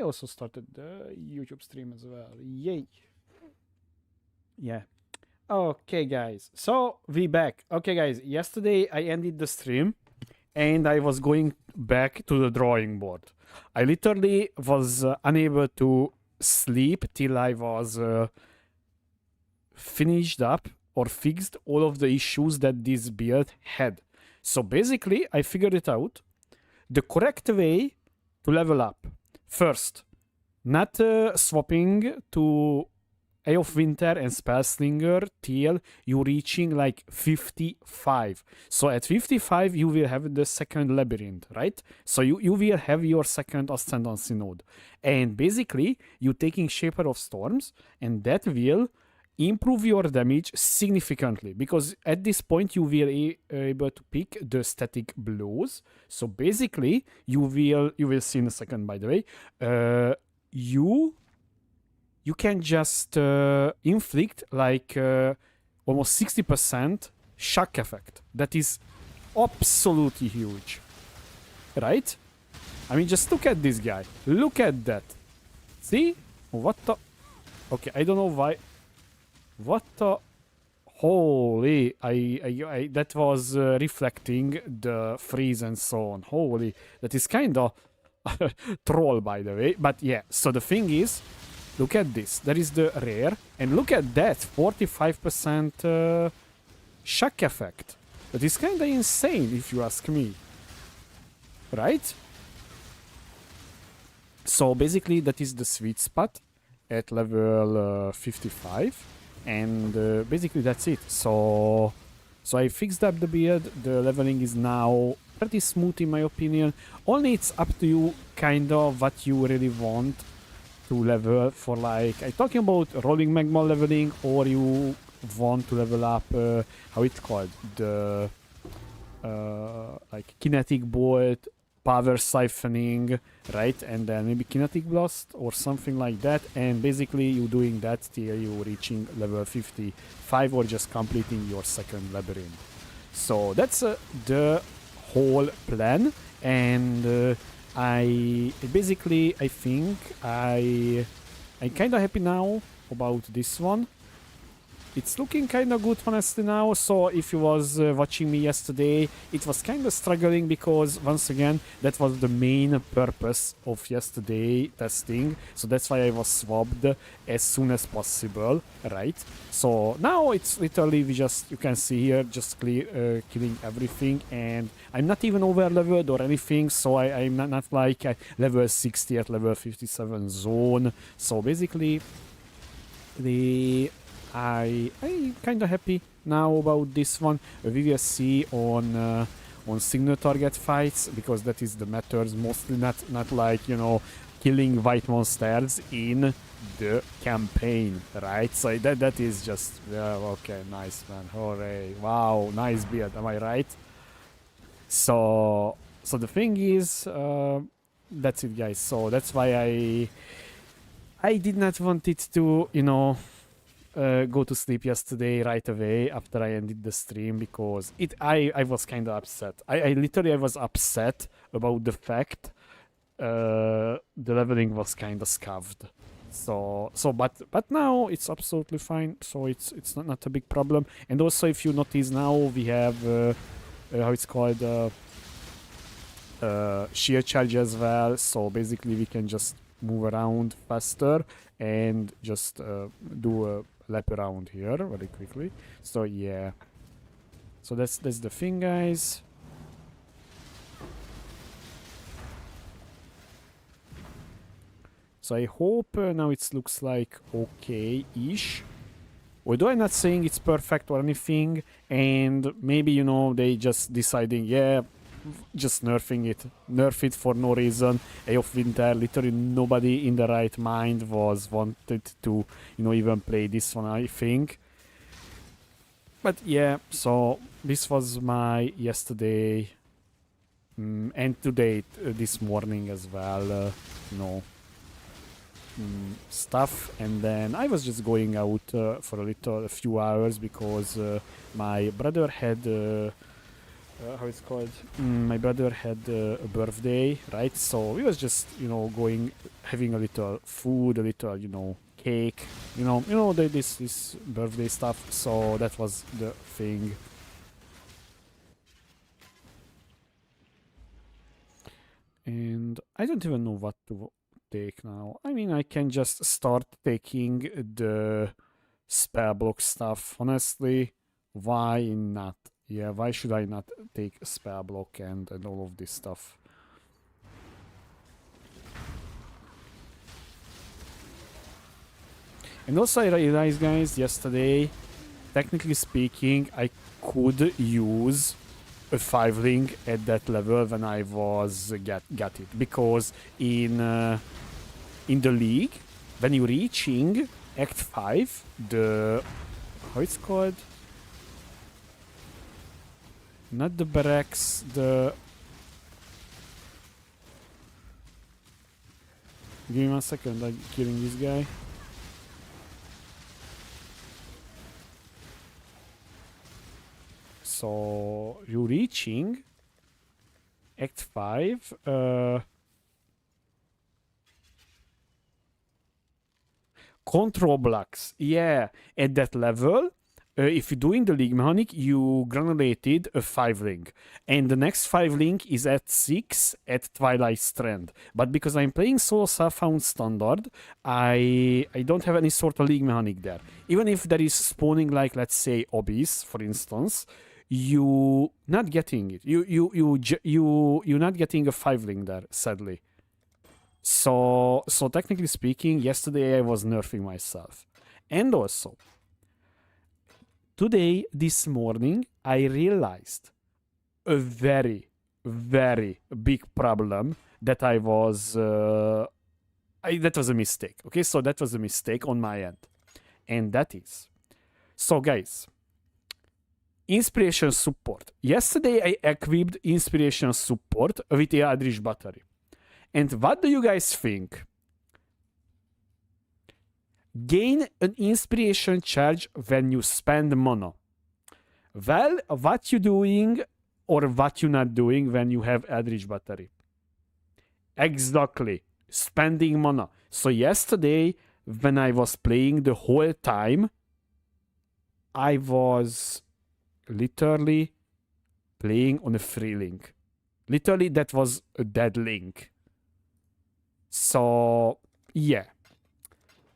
also started the YouTube stream as well. Yay. Yeah. Okay, guys. So we back. Okay, guys. Yesterday I ended the stream and I was going back to the drawing board. I literally was unable to sleep till I was finished up or fixed all of the issues that this build had. So basically, I figured it out. The correct way to level up. First, not swapping to Eye of Winter and Spellslinger till you reaching like 55. So at 55, you will have the second labyrinth, right? So you will have your second Ascendancy node. And basically, you taking Shaper of Storms, and that will improve your damage significantly, because at this point you will be able to pick the static blows. So basically, you will see in a second, by the way, you can just inflict like almost 60% shock effect. That is absolutely huge, right? I mean, just look at this guy. Look at that. See? What the? Okay, I don't know why. What the? Holy! I that was reflecting the freeze and so on. Holy, that is kind of troll, by the way. But yeah, so the thing is, look at this. There is the rare, and look at that, 45% shock effect. That is kind of insane, if you ask me. Right? So basically, that is the sweet spot at level 55. And basically that's it. So I fixed up the build. The leveling is now pretty smooth in my opinion. Only it's up to you kind of what you really want to level for. Like I'm talking about rolling magma leveling, or you want to level up how it's called, the like kinetic bolt, power siphoning, right? And then maybe kinetic blast or something like that. And basically you doing that till you reaching level 55 or just completing your second labyrinth. So that's the whole plan. And I think I'm kind of happy now about this one. It's looking kind of good, honestly, now. So if you was watching me yesterday, it was kind of struggling because, once again, that was the main purpose of yesterday testing. So that's why I was swapped as soon as possible, right? So now it's literally, you can see here, just killing everything. And I'm not even over leveled or anything. So I'm not like level 60 at level 57 zone. So basically, I'm kind of happy now about this one. We will see on single target fights, because that is the matters mostly, not like, you know, killing white monsters in the campaign, right? So that is just, yeah, okay, nice, man, hooray, wow, nice build, am I right? So the thing is, that's it, guys. So that's why I did not want it to, you know, go to sleep yesterday right away after I ended the stream, because I was kind of upset. I literally was upset about the fact the leveling was kind of scuffed. But now it's absolutely fine. So it's not a big problem. And also, if you notice now, we have how it's called, shield charge as well. So basically we can just move around faster and just do a lap around here very quickly. So yeah, so that's the thing, guys. So I hope now it looks like okay-ish, although I'm not saying it's perfect or anything. And maybe, you know, they just deciding, yeah, just nerf it for no reason. Eye of Winter, literally nobody in the right mind wanted to, you know, even play this one, I think. But yeah, so this was my yesterday and today, this morning as well, you know, stuff. And then I was just going out for a few hours, because my brother had how it's called? My brother had a birthday, right? So we was just, going, having a little food, a little, cake, this birthday stuff. So that was the thing. And I don't even know what to take now. I mean, I can just start taking the spell block stuff. Honestly, why not? Yeah, why should I not take spell block and all of this stuff? And also I realized, guys, yesterday, technically speaking, I could use a 5-link at that level when I was got it, because in the league, when you're reaching Act 5, the how it's called? Not the barracks, the... Give me 1 second, I'm killing this guy. So you're reaching Act 5. Control blocks. Yeah, at that level, if you're doing the league mechanic, you granulated a 5-link. And the next 5-link is at 6 at Twilight Strand. But because I'm playing Solo Self-Found Standard, I don't have any sort of league mechanic there. Even if there is spawning, like, let's say, obbies, for instance, you not getting it. You're not getting a 5-link there, sadly. So technically speaking, yesterday I was nerfing myself. And also, today, this morning, I realized a very, very big problem that I was... that was a mistake, okay? So that was a mistake on my end. And that is... So guys, Inspiration Support. Yesterday I equipped Inspiration Support with the Eldritch Battery. And what do you guys think? Gain an inspiration charge when you spend mana. Well, what you doing or what you not doing when you have Eldritch Battery? Exactly, spending mana. So yesterday, when I was playing the whole time, I was literally playing on a free link. Literally, that was a dead link. So, yeah.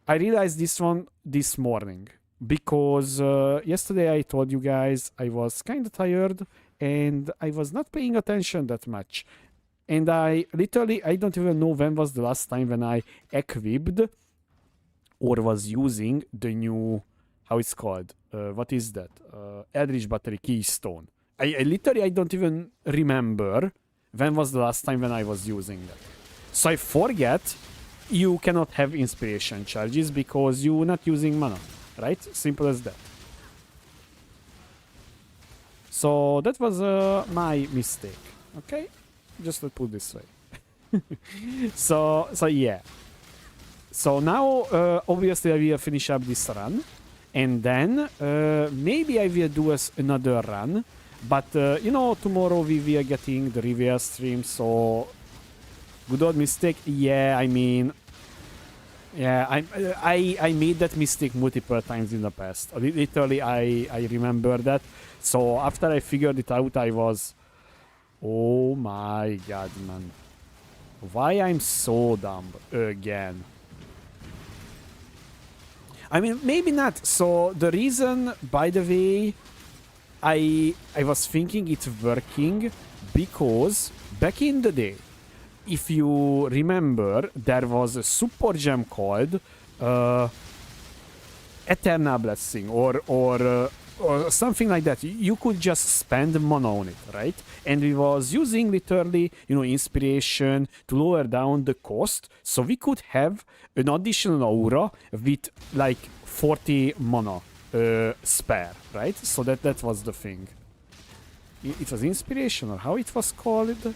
I realized this one this morning because yesterday I told you guys I was kind of tired and I was not paying attention that much. And I don't even know when was the last time when I equipped or was using the new, how it's called, what is that? Eldritch Battery Keystone. I don't even remember when was the last time when I was using that. So I forget you cannot have inspiration charges because you're not using mana, right? Simple as that. So that was my mistake, okay? Just let's put it this way. So yeah. So now, obviously, I will finish up this run. And then, maybe I will do another run. But, tomorrow we will getting the reveal stream, so... Good old mistake? Yeah, I mean... Yeah, I made that mistake multiple times in the past. Literally, I remember that. So after I figured it out, I was... Oh my god, man. Why I'm so dumb again? I mean, maybe not. So the reason, by the way, I was thinking it's working because back in the day, if you remember, there was a super gem called Eternal Blessing or something like that. You could just spend mana on it, right? And we was using literally, inspiration to lower down the cost, so we could have an additional aura with like 40 mana spare, right? So that was the thing. It was inspiration, or how it was called?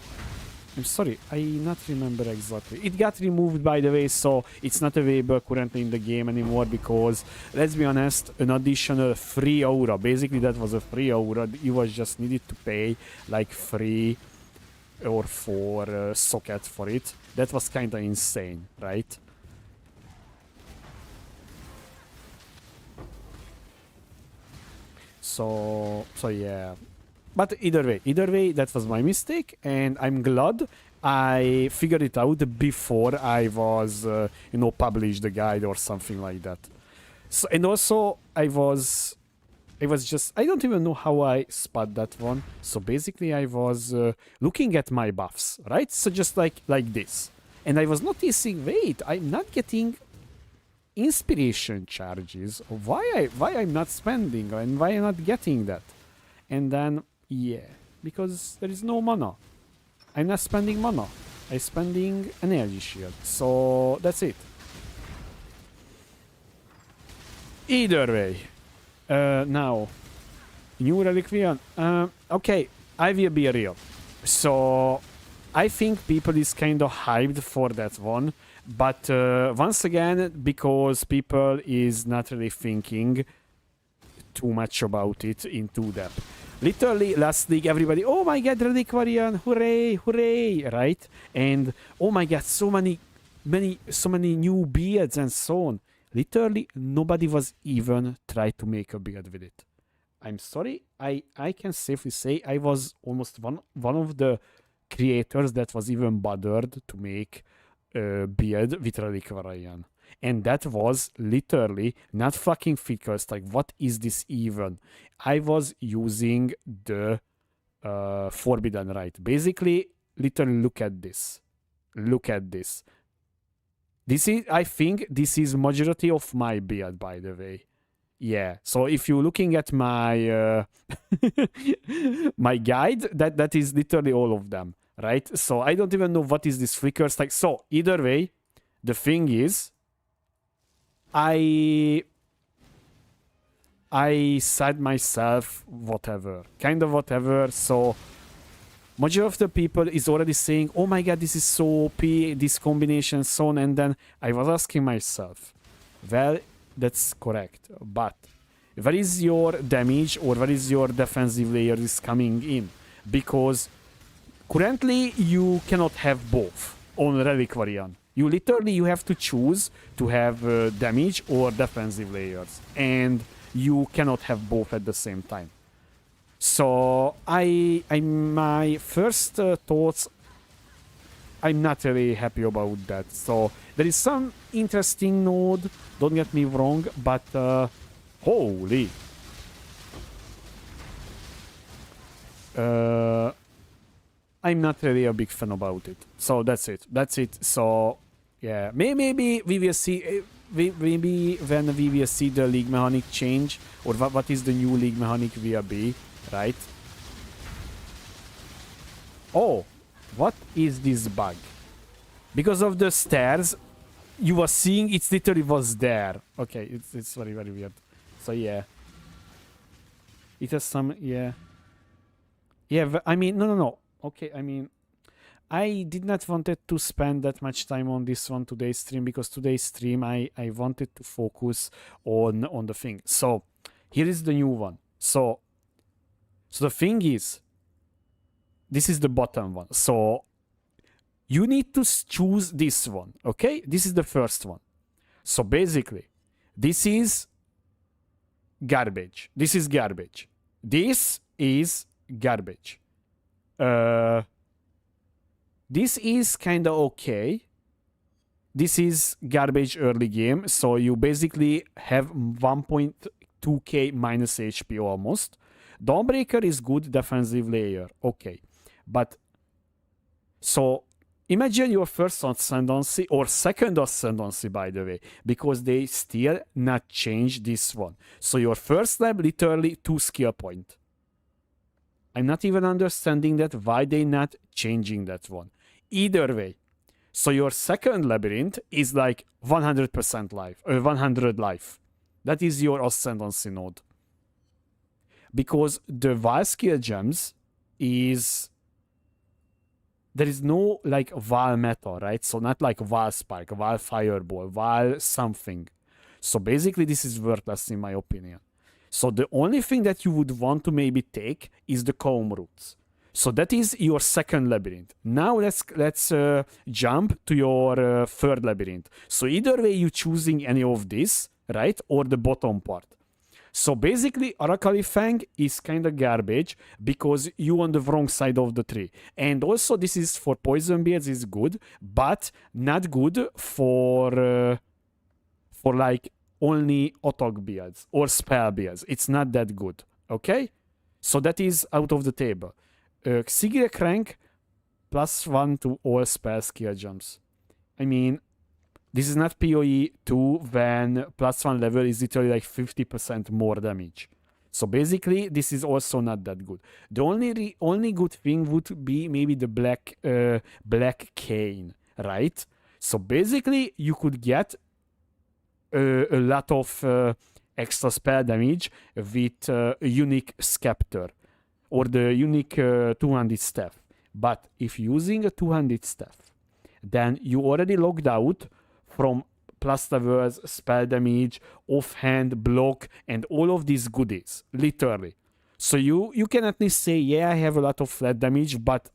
I'm sorry, I not remember exactly. It got removed, by the way, so it's not available currently in the game anymore because, let's be honest, an additional free aura. Basically, that was a free aura. You was just needed to pay like 3 or 4 sockets for it. That was kind of insane, right? So yeah. But either way, that was my mistake, and I'm glad I figured it out before I was, published the guide or something like that. So, and also, I was just, I don't even know how I spot that one. So basically, I was looking at my buffs, right? So just like this, and I was noticing, wait, I'm not getting inspiration charges. Why I'm not spending and why I'm not getting that? And then yeah, because there is no mana. I'm not spending mana. I'm spending energy shield. So that's it. Either way. Now, new reliquia. Okay, I will be real. So I think people is kind of hyped for that one. But once again, because people is not really thinking too much about it into depth. Literally, last league, everybody, oh my god, Reliquarian, hooray, hooray, right? And oh my god, so many new builds and so on. Literally, nobody was even trying to make a build with it. I'm sorry, I can safely say I was almost one of the creators that was even bothered to make a build with Reliquarian. And that was literally not fucking Ficus. Like, what is this even? I was using the Forbidden Rite. Basically, literally, look at this. Look at this. This is, I think, this is majority of my build, by the way. Yeah. So if you're looking at my my guide, that is literally all of them, right? So I don't even know what is this flickers like. So either way, the thing is, I said myself whatever, kind of whatever. So majority of the people is already saying, oh my god, this is so OP, this combination, so on. And then I was asking myself, well, that's correct, but where is your damage or where is your defensive layer is coming in? Because currently you cannot have both on Reliquarian. You literally you have to choose to have damage or defensive layers, and you cannot have both at the same time. So my first thoughts, I'm not really happy about that. So there is some interesting node, don't get me wrong, but holy. I'm not really a big fan about it. So that's it. That's it. So yeah, maybe we will see. Maybe when we will see the league mechanic change, or what is the new league mechanic will be, right? Oh, what is this bug? Because of the stairs, you were seeing it literally was there. Okay, it's very, very weird. So yeah. It has some, yeah. Yeah, I mean, no. Okay, I mean, I did not wanted to spend that much time on this one today's stream, because today's stream I wanted to focus on the thing. So here is the new one. So the thing is, this is the bottom one. So you need to choose this one, okay? This is the first one. So basically, this is garbage. This is garbage. This is garbage. This is kind of okay. This is garbage early game. So you basically have 1.2k minus HP almost. Dawnbreaker is good defensive layer. Okay. But so imagine your first ascendancy or second ascendancy, by the way, because they still not change this one. So your first lab literally 2 skill point. I'm not even understanding that why they not changing that one. Either way. So your second labyrinth is like 100% life, 100 life. That is your ascendancy node. Because the wild skill gems is there is no like Val meta, right? So not like Val Spark, Val Fireball, Val something. So basically this is worthless in my opinion. So the only thing that you would want to maybe take is the comb roots. So that is your second labyrinth. Now let's jump to your third labyrinth. So either way you choosing any of this, right? Or the bottom part. So basically, Aracali Fang is kind of garbage because you on the wrong side of the tree. And also, this is for poison beards is good, but not good for like only Otok beards or spell beards. It's not that good. Okay, so that is out of the table. Sigil Crank +1 to all spell skill jumps. I mean, this is not PoE 2 when +1 level is literally like 50% more damage. So basically, this is also not that good. The only good thing would be maybe the black cane, right? So basically, you could get a lot of extra spell damage with a unique scepter or the unique two-handed staff. But if using a two-handed staff, then you already logged out from plus levels, spell damage, offhand, block, and all of these goodies, literally. So you can at least say, yeah, I have a lot of flat damage, but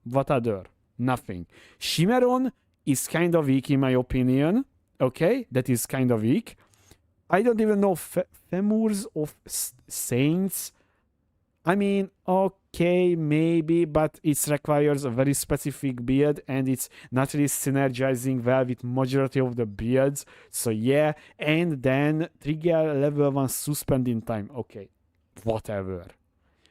what other? Nothing. Chimeron is kind of weak in my opinion. Okay, that is kind of weak. I don't even know Femurs of Saints. I mean, okay, maybe, but it requires a very specific build and it's not really synergizing well with majority of the builds. So yeah, and then trigger level 1 suspending time. Okay, whatever.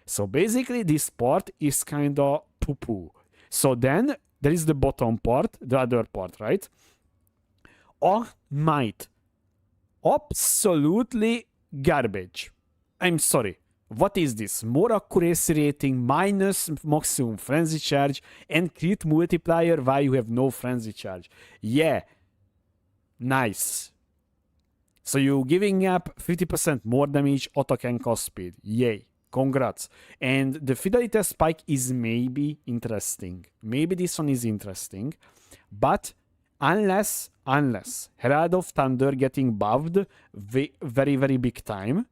So basically this part is kind of poo-poo. So then there is the bottom part, the other part, right? Oh, might. Absolutely garbage. I'm sorry. What is this? More accuracy rating, minus maximum frenzy charge, and crit multiplier while you have no frenzy charge. Yeah. Nice. So you're giving up 50% more damage, attack and cast speed. Yay. Congrats. And the fidelity spike is maybe interesting. Maybe this one is interesting. But unless Herald of Thunder getting buffed very, very big time,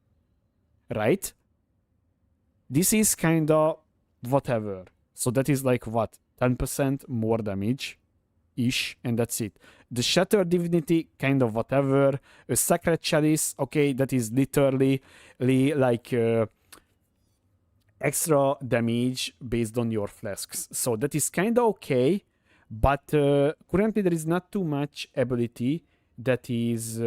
right? This is kind of whatever. So that is like what? 10% more damage-ish, and that's it. The Shatter Divinity, kind of whatever. A Sacred Chalice, okay, that is literally like extra damage based on your flasks. So that is kind of okay, but currently there is not too much ability that is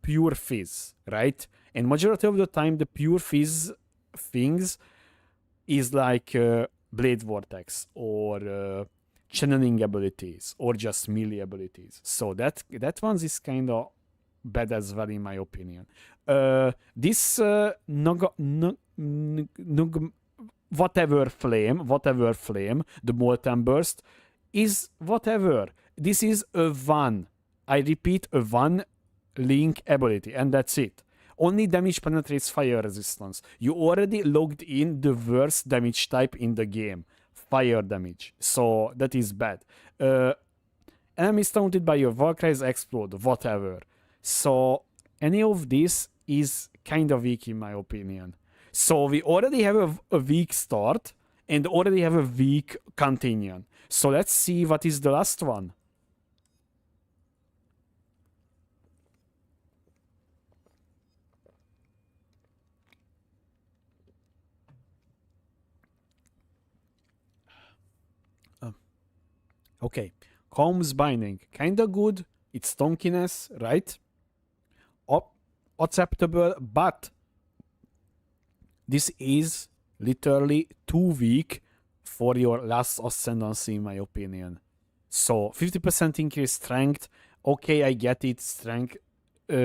pure fizz, right? And majority of the time, the pure fizz things is like Blade Vortex or channeling abilities or just melee abilities. So that one is kind of bad as well, in my opinion. This whatever flame, the Molten Burst is whatever. This is a one. I repeat, a one link ability, and that's it. Only damage penetrates fire resistance. You already logged in the worst damage type in the game, fire damage. So that is bad. Enemies taunted by your Valkyries explode, whatever. So any of this is kind of weak in my opinion. So we already have a weak start and already have a weak continuation. So let's see what is the last one. Okay, Combs Binding, kinda good. It's stonkiness, right? Acceptable, but this is literally too weak for your last ascendancy, in my opinion. So 50% increased strength. Okay, I get it, strength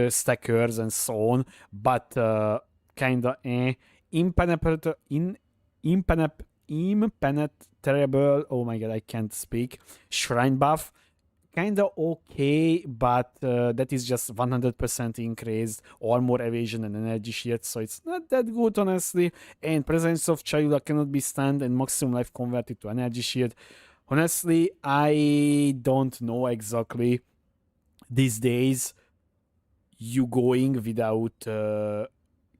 stackers and so on, but kinda impenetrable. Oh my god, I can't speak. Shrine buff, kind of okay, but that is just 100% increased armor evasion and energy shield, so it's not that good, honestly. And presence of Chayula cannot be stunned and maximum life converted to energy shield. Honestly, I don't know exactly these days you going without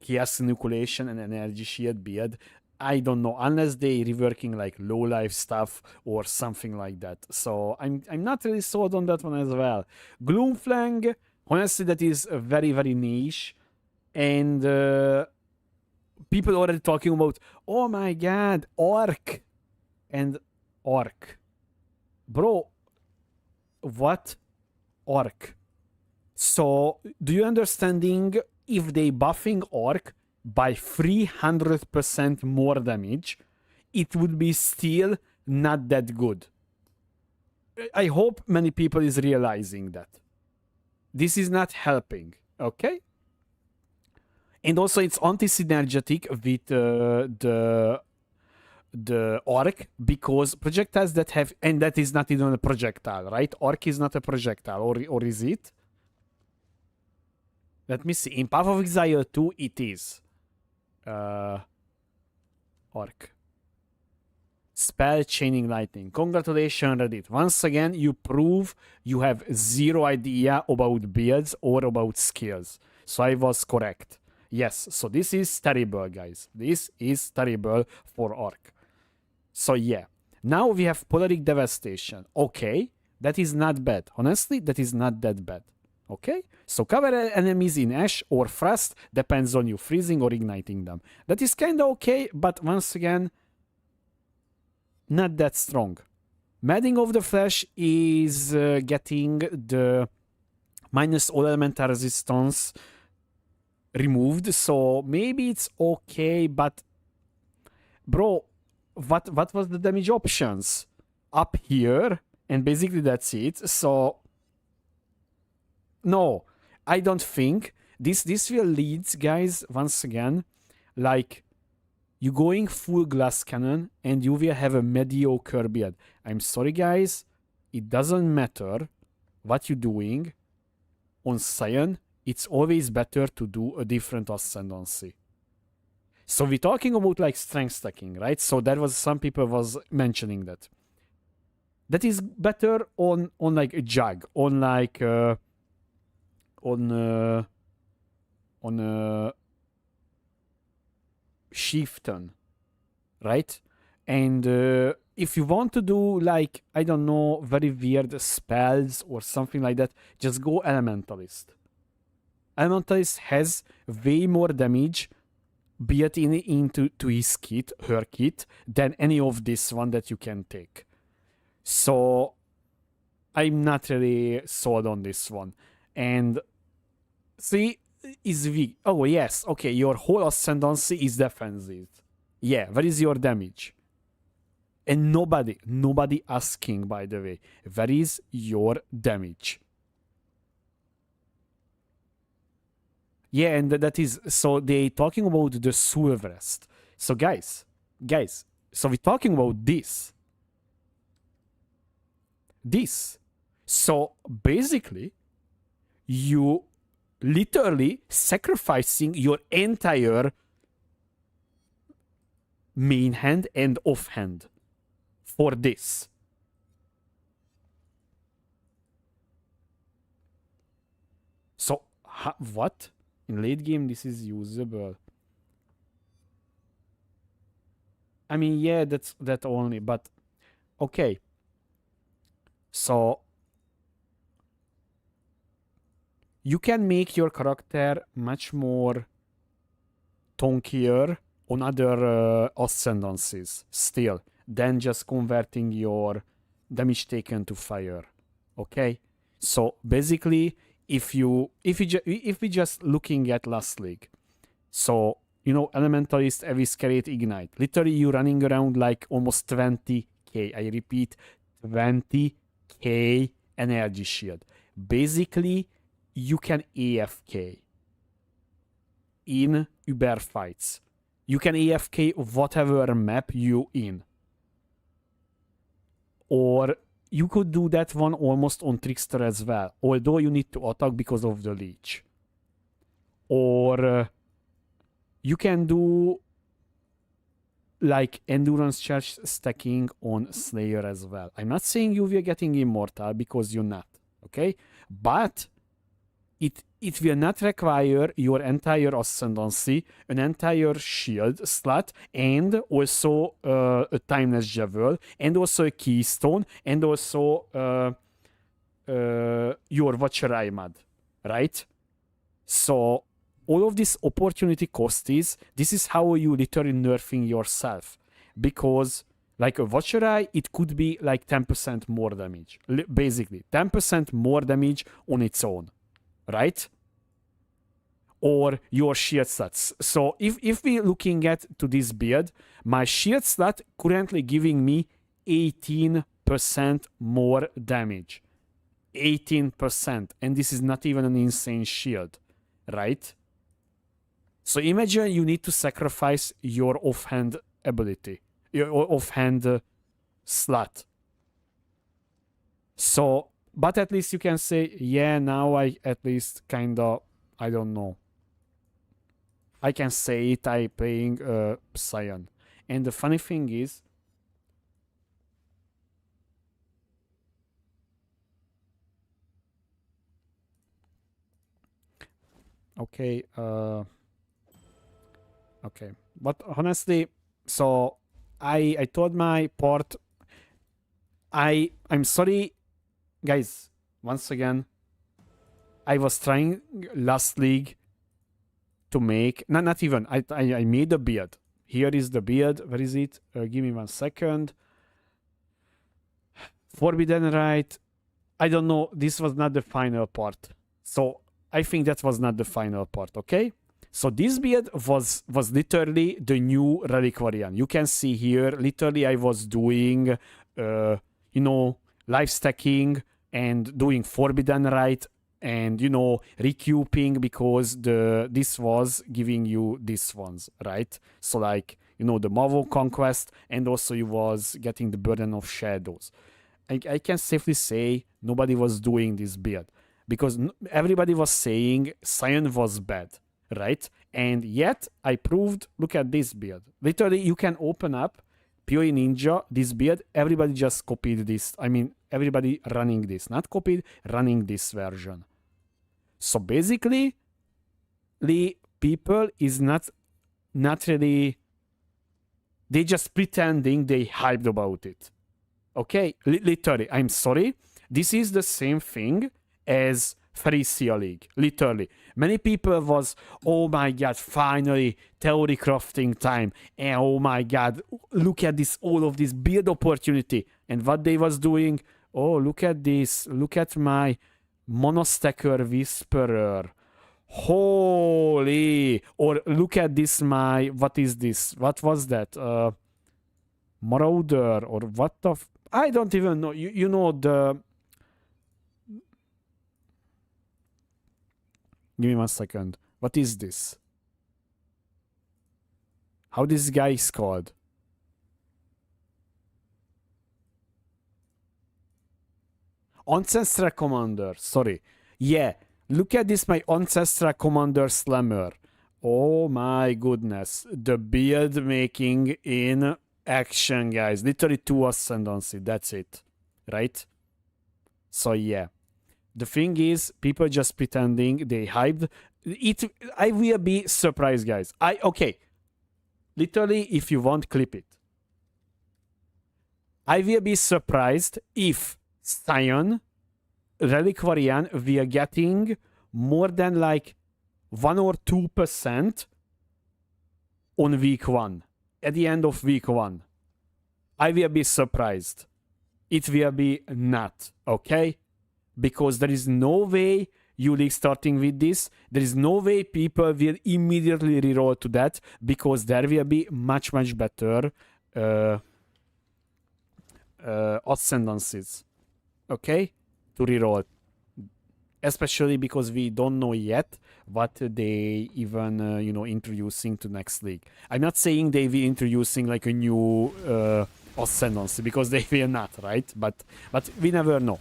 chaos inoculation and energy shield build. I don't know, unless they reworking like low life stuff or something like that. So I'm not really sold on that one as well. Gloomflang, honestly, that is very, very niche, and people already talking about, oh my god, orc and orc, bro. What orc? So do you understanding if they buffing orc by 300% more damage, it would be still not that good. I hope many people is realizing that. This is not helping, okay? And also it's anti-synergetic with the orc, because projectiles that have, and that is not even a projectile, right? Orc is not a projectile, or is it? Let me see. In Path of Exile 2, it is. Orc. Spell Chaining Lightning. Congratulations, Reddit. Once again, you prove you have zero idea about builds or about skills. So I was correct. Yes, so this is terrible, guys. This is terrible for Orc. So yeah. Now we have Polaric Devastation. Okay, that is not bad. Honestly, that is not that bad. Okay? So cover enemies in ash or frost, depends on you freezing or igniting them. That is kinda okay, but once again, not that strong. Madding of the Flesh is getting the minus all elemental resistance removed, so maybe it's okay, but bro, what was the damage options? Up here, and basically that's it. So no, I don't think this will lead, guys, once again, like you going full glass cannon and you will have a mediocre build. I'm sorry, guys, it doesn't matter what you're doing on Scion, it's always better to do a different ascendancy. So we're talking about like strength stacking, right? So that was, some people was mentioning that. That is better on like a jug, on like on chieftain, right? And if you want to do like, I don't know, very weird spells or something like that, just go Elementalist. Elementalist has way more damage built into his kit, her kit, than any of this one that you can take. So I'm not really sold on this one. And see, is weak. Oh yes, okay, your whole ascendancy is defensive. Yeah, where is your damage? And nobody asking, by the way, where is your damage? Yeah, and that is, so they talking about the Soul Rest. So guys, so we're talking about this. So basically, you literally sacrificing your entire main hand and offhand for this. So what? In late game, this is usable. I mean, yeah, that's that only, but okay. So you can make your character much more tonkier on other ascendancies still than just converting your damage taken to fire. Okay, so basically, if we just looking at last league, so you know, Elementalist, Eviscerate, Ignite, literally you running around like almost 20k. I repeat, 20k energy shield. Basically, you can AFK in Uber fights. You can AFK whatever map you in. Or you could do that one almost on Trickster as well, although you need to attack because of the leech. Or you can do like endurance charge stacking on Slayer as well. I'm not saying you will getting immortal because you're not, okay? But it will not require your entire ascendancy, an entire shield slot, and also a timeless javel, and also a keystone, and also your Watcher Eye mod, right? So all of this opportunity cost this is how you literally nerfing yourself, because like a Watcher Eye, it could be like 10% more damage, basically 10% more damage on its own, right? Or your shield slots. So if we're looking at to this build, my shield slot currently giving me 18% more damage. 18%. And this is not even an insane shield, right? So imagine you need to sacrifice your offhand ability, your offhand slot. So, but at least you can say, yeah, now I at least kind of, I don't know. I can say it, I playing Scion. And the funny thing is, okay, okay. But honestly, so I told my part. I'm sorry, guys. Once again, I was trying last league to make not even I made a beard. Here is the beard. Where is it? Give me 1 second. Forbidden Right. I don't know. This was not the final part. So I think that was not the final part. Okay. So this beard was literally the new Reliquarian. You can see here. Literally, I was doing, life stacking and doing Forbidden Right, and recouping, because this was giving you these ones, right? So like the Mavo Conquest, and also you was getting the Burden of Shadows. I can safely say nobody was doing this build, because everybody was saying Scion was bad, right? And yet I proved, look at this build. Literally, you can open up PoE Ninja, this build, everybody just copied this. I mean, everybody running this. Not copied, running this version. So basically, the people is not really... They just pretending they hyped about it. Okay? Literally, I'm sorry. This is the same thing as Pharisee League. Literally. Many people was, oh my god, finally, theory crafting time. And oh my god, look at this, all of this build opportunity. And what they was doing, oh, look at this. Look at my Monostacker Whisperer. Holy. Or look at this, my, what is this? What was that? Marauder, or what the... I don't even know. You know the... Give me 1 second. What is this? How this guy is called? Ancestral Commander. Sorry. Yeah. Look at this, my Ancestral Commander Slammer. Oh my goodness. The build making in action, guys. Literally 2 ascendancy. That's it. Right? So yeah. The thing is, people just pretending they hyped it. I will be surprised, guys. Okay. Literally, if you want, clip it. I will be surprised if Scion Reliquarian we are getting more than like 1 or 2% on week 1. At the end of week 1. I will be surprised. It will be not, okay? Because there is no way you league starting with this. There is no way people will immediately reroll to that, because there will be much better ascendancies, okay, to reroll. Especially because we don't know yet what they even introducing to next league. I'm not saying they will introducing like a new ascendancy, because they will not, right? But we never know.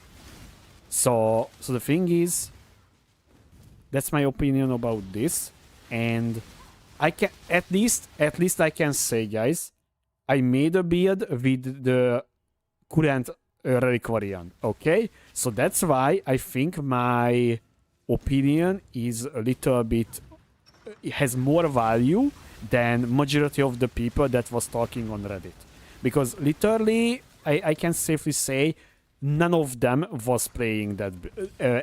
So the thing is, that's my opinion about this, and I can at least I can say, guys, I made a build with the current relic variant. Okay, so that's why I think my opinion is a little bit has more value than majority of the people that was talking on Reddit, because literally I can safely say none of them was playing that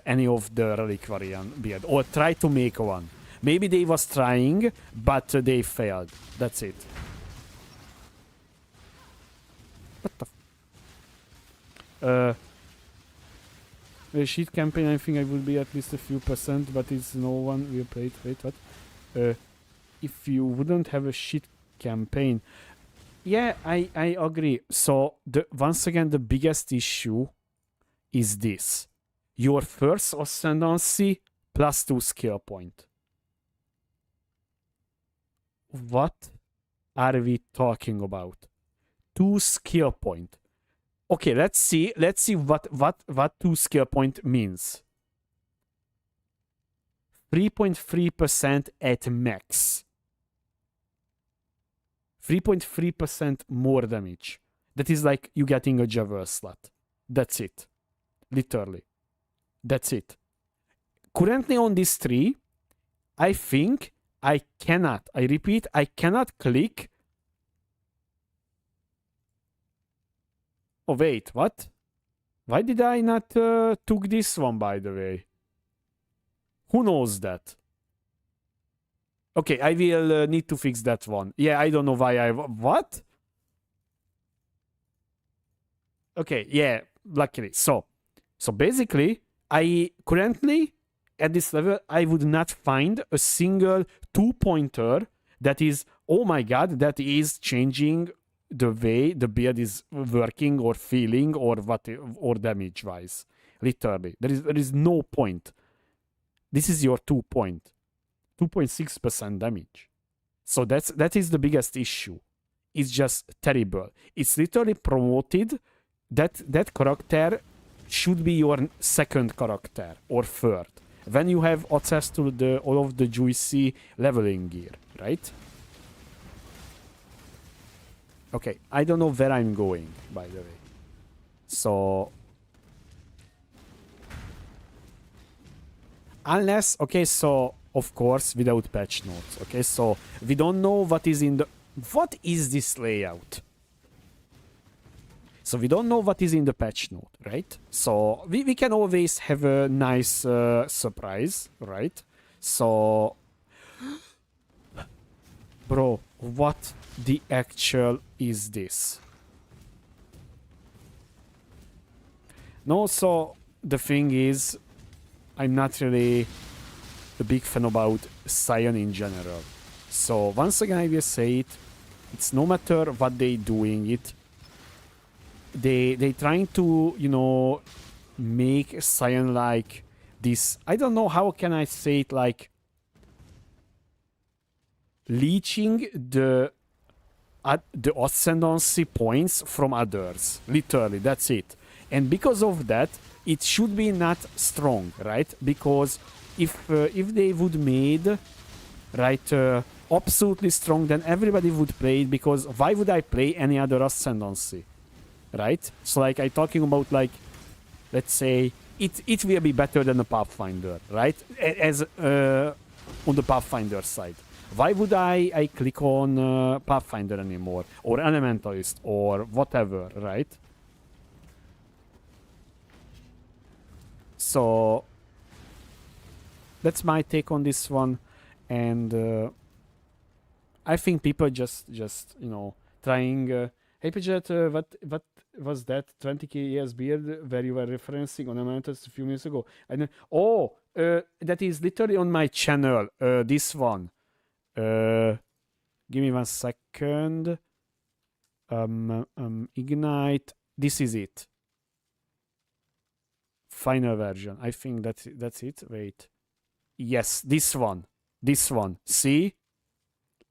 any of the relic variant build or tried to make one. Maybe they was trying, but they failed. That's it. What the sheet campaign, I think I will be at least a few %, but it's no one will play it. Wait, what? If you wouldn't have a shit campaign. Yeah, I agree. So once again, the biggest issue is this. Your first ascendancy plus 2 skill point. What are we talking about? 2 skill point. Okay, let's see what 2 skill point means. 3.3% at max. 3.3% more damage. That is like you getting a Javel slot. That's it. Literally. That's it. Currently on this tree, I think I repeat, I cannot click. Oh, wait, what? Why did I not took this one, by the way? Who knows that? Okay, I will need to fix that one. Yeah, I don't know why I... What? Okay, yeah, luckily. So basically, I currently, at this level, I would not find a single 2-pointer that is, oh my god, that is changing the way the build is working or feeling or what, or damage-wise. Literally. There is no point. This is your 2.6% damage. So that is the biggest issue. It's just terrible. It's literally promoted that character should be your second character or third when you have access to all of the juicy leveling gear, right? Okay, I don't know where I'm going, by the way. So unless, okay, so of course without patch notes. Okay, so we don't know what is in the... What is this layout? So we don't know what is in the patch note, right? So we can always have a nice surprise, right? So... Bro, what the actual is this? No, so the thing is, I'm not really a big fan about Scion in general. So once again I will say it, it's no matter what they doing it, they trying to, you know, make Scion like this, I don't know how can I say it, like leeching the ascendancy points from others. Literally, that's it. And because of that, it should be not strong, right? Because if they would made, right, absolutely strong, then everybody would play it, because why would I play any other ascendancy, right? So like I talking about, like, let's say it will be better than a Pathfinder, right? As on the Pathfinder side. Why would I click on Pathfinder anymore, or Elementalist, or whatever, right? So that's my take on this one, and I think people just you know, trying. Hey Pidget, what was that 20k years beard where you were referencing on Elementalist a few minutes ago? Oh, that is literally on my channel. This one. Give me 1 second. Ignite. This is it. Final version. I think that's it. Wait. Yes, this one. This one. See?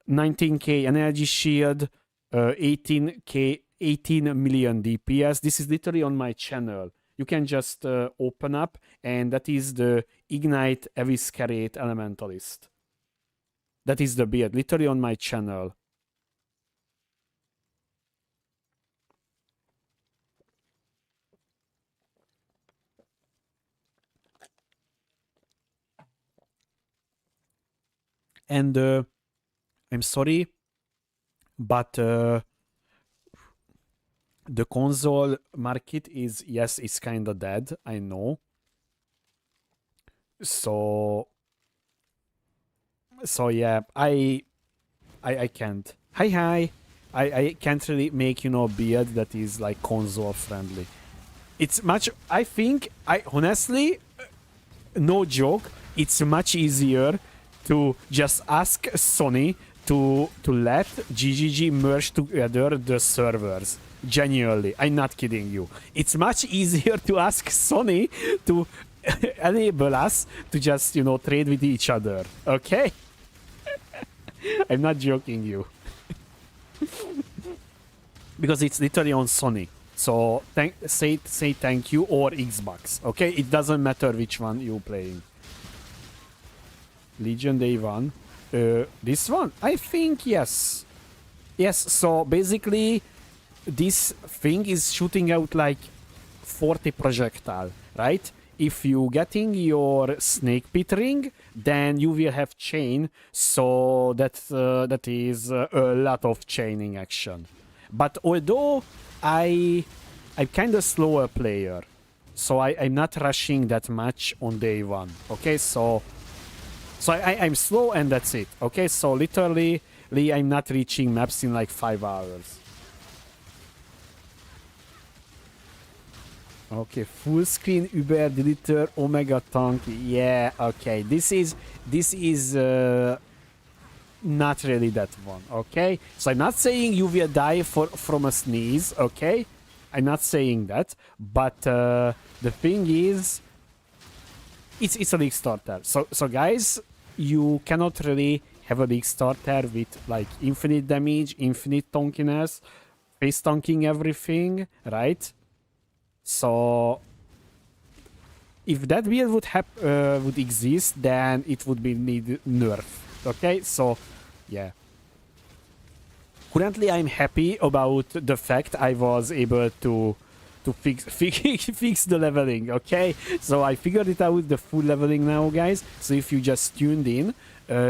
19k energy shield, 18k 18 million DPS. This is literally on my channel. You can just open up, and that is the Ignite Eviscerate Elementalist. That is the build, literally on my channel. And I'm sorry, but the console market is, yes, it's kind of dead, I know. So yeah, I can't. Hi. I can't really make, you know, build that is like console friendly. It's much, I think, honestly, no joke, it's much easier to just ask Sony to let GGG merge together the servers. Genuinely, I'm not kidding you. It's much easier to ask Sony to enable us to just, you know, trade with each other. Okay? I'm not joking you. Because it's literally on Sony. So say thank you or Xbox. Okay? It doesn't matter which one you're playing. Legion Day 1. This one? I think yes. Yes, so basically this thing is shooting out like 40 projectile, right? If you getting your snake pit ring, then you will have chain, so that is a lot of chaining action. But although I'm kind of slower player, so I'm not rushing that much on day 1. Okay, so I'm slow and that's it. Okay, so literally I'm not reaching maps in like 5 hours. Okay, full screen Uber deleter Omega tank. Yeah, okay. This is not really that one. Okay, so I'm not saying you will die from a sneeze. Okay, I'm not saying that, but the thing is, it's a league starter. So guys, you cannot really have a league starter with like infinite damage, infinite tankiness, face tanking everything, right? So if that build would exist, then it would be need nerf. Okay, so yeah. Currently, I'm happy about the fact I was able to fix the leveling. Okay, so I figured it out with the full leveling now, guys. So if you just tuned in,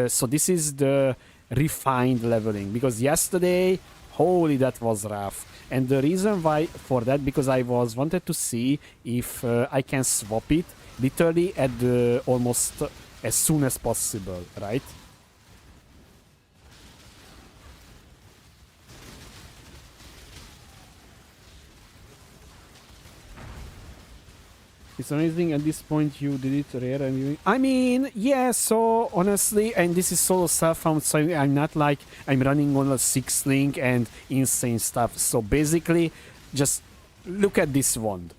so this is the refined leveling, because yesterday, holy, that was rough. And the reason why for that, because I wanted to see if I can swap it literally at the almost as soon as possible, right? It's amazing at this point you did it rare and you... I mean, yeah, so honestly, and this is solo self-found, so I'm not like I'm running on a 6 link and insane stuff. So basically, just look at this wand.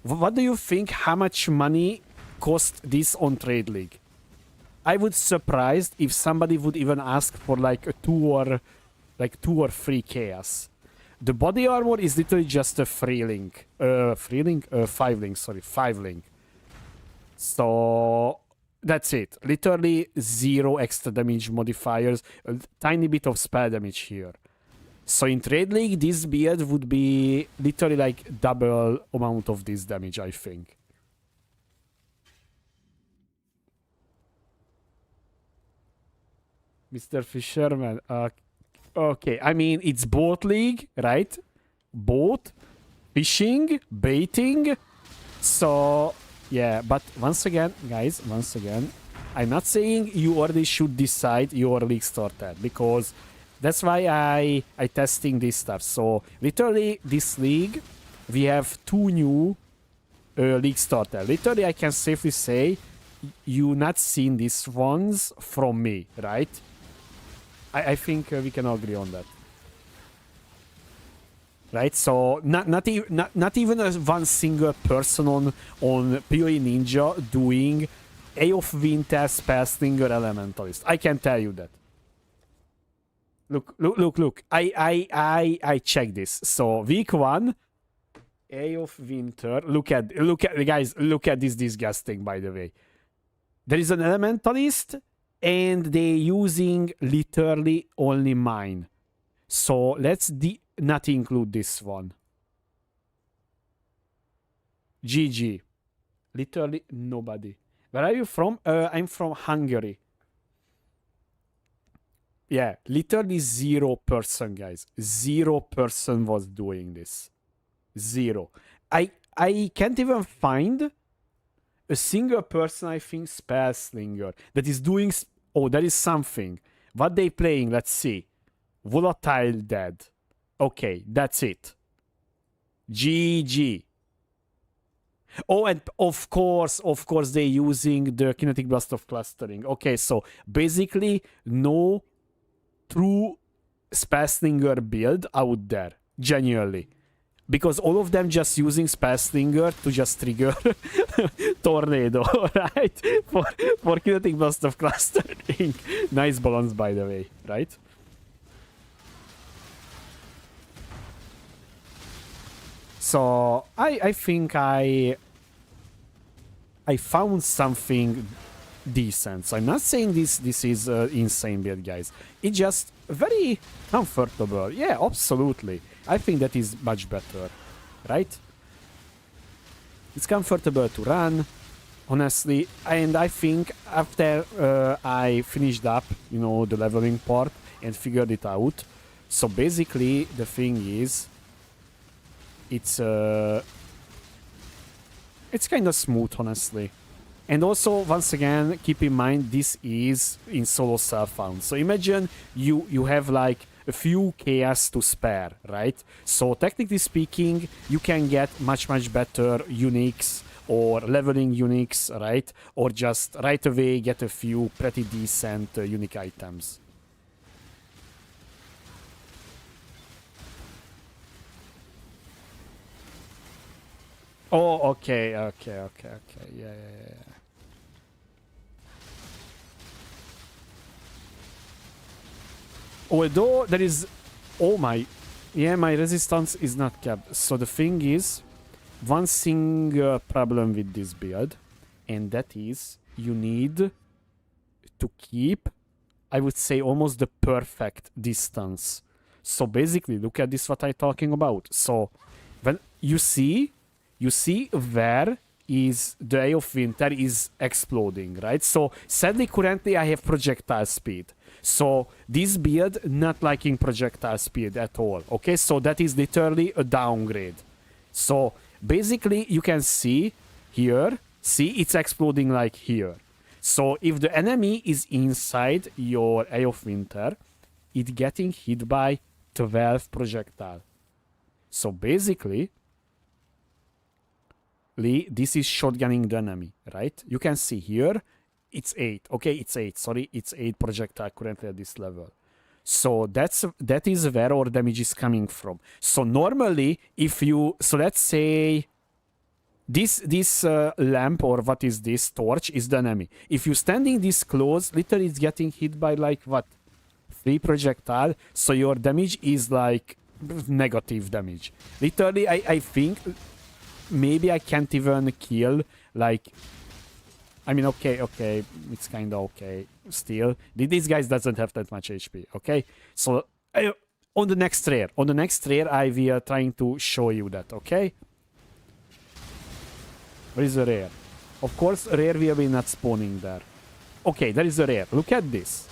What do you think how much money cost this on Trade League? I would surprised if somebody would even ask for like a 2 or 3 chaos. The body armor is literally just a 3 link. 5 link, sorry, 5 link. So that's it. Literally 0 extra damage modifiers, a tiny bit of spell damage here. So in Trade League, this build would be literally like double amount of this damage, I think. Mr. Fisherman, okay, I mean, it's boat league, right? Boat, fishing, baiting. So, yeah, but once again, guys, I'm not saying you already should decide your league starter, because that's why I testing this stuff. So, literally, this league, we have 2 new league starter. Literally, I can safely say you not seen these ones from me, right? I think we can agree on that. Right, so not even one single person on PoE Ninja doing A of Winter, Spellslinger, Elementalist. I can tell you that. Look. I check this. So week 1, A of Winter. Look at guys. Look at this disgusting. By the way, there is an Elementalist, and they're using literally only mine. So let's not include this one. GG. Literally nobody. Where are you from? I'm from Hungary. Yeah, literally 0%, guys. 0% was doing this. 0. I can't even find a single person, I think, Spellslinger, that is doing... Oh, that is something. What they playing? Let's see. Volatile Dead. Okay, that's it. GG. Oh, and of course, they're using the kinetic blast of clustering. Okay, so basically, no true Spellslinger build out there, genuinely. Because all of them just using Spellslinger to just trigger Tornado, right? For kinetic blast of clustering. Nice balance, by the way, right? So I think I found something decent. So I'm not saying this is insane build, guys. It's just very comfortable. Yeah, absolutely. I think that is much better, right? It's comfortable to run, honestly. And I think after I finished up, you know, the leveling part and figured it out. So basically, the thing is, it's kind of smooth, honestly. And also, once again, keep in mind, this is in solo self-found. So imagine you have like a few chaos to spare, right? So technically speaking, you can get much better uniques or leveling uniques, right? Or just right away get a few pretty decent unique items. Oh, okay. Yeah. Although there is... Oh my... Yeah, my resistance is not capped. So the thing is, one single problem with this build, and that is you need to keep, I would say, almost the perfect distance. So basically, look at this, what I'm talking about. So when you see where is the Eye of Winter is exploding, right? So sadly, currently I have projectile speed. So this build not liking projectile speed at all. Okay, so that is literally a downgrade. So basically you can see here, see it's exploding like here. So if the enemy is inside your Eye of Winter, it's getting hit by 12 projectile. So basically, this is shotgunning the enemy, right? You can see here, it's 8. Okay, it's 8. Sorry, it's 8 projectile currently at this level. So that is where our damage is coming from. So normally, if you... So let's say this lamp, or what is this, torch, is the enemy. If you're standing this close, literally it's getting hit by like, what? 3 projectile. So your damage is like negative damage. Literally, I think... Maybe I can't even kill, like... I mean, okay, it's kind of okay, still. This guy doesn't have that much HP, okay? So, on the next rare, I will trying to show you that, okay? Where is the rare? Of course, rare will be not spawning there. Okay, there is a rare. Look at this.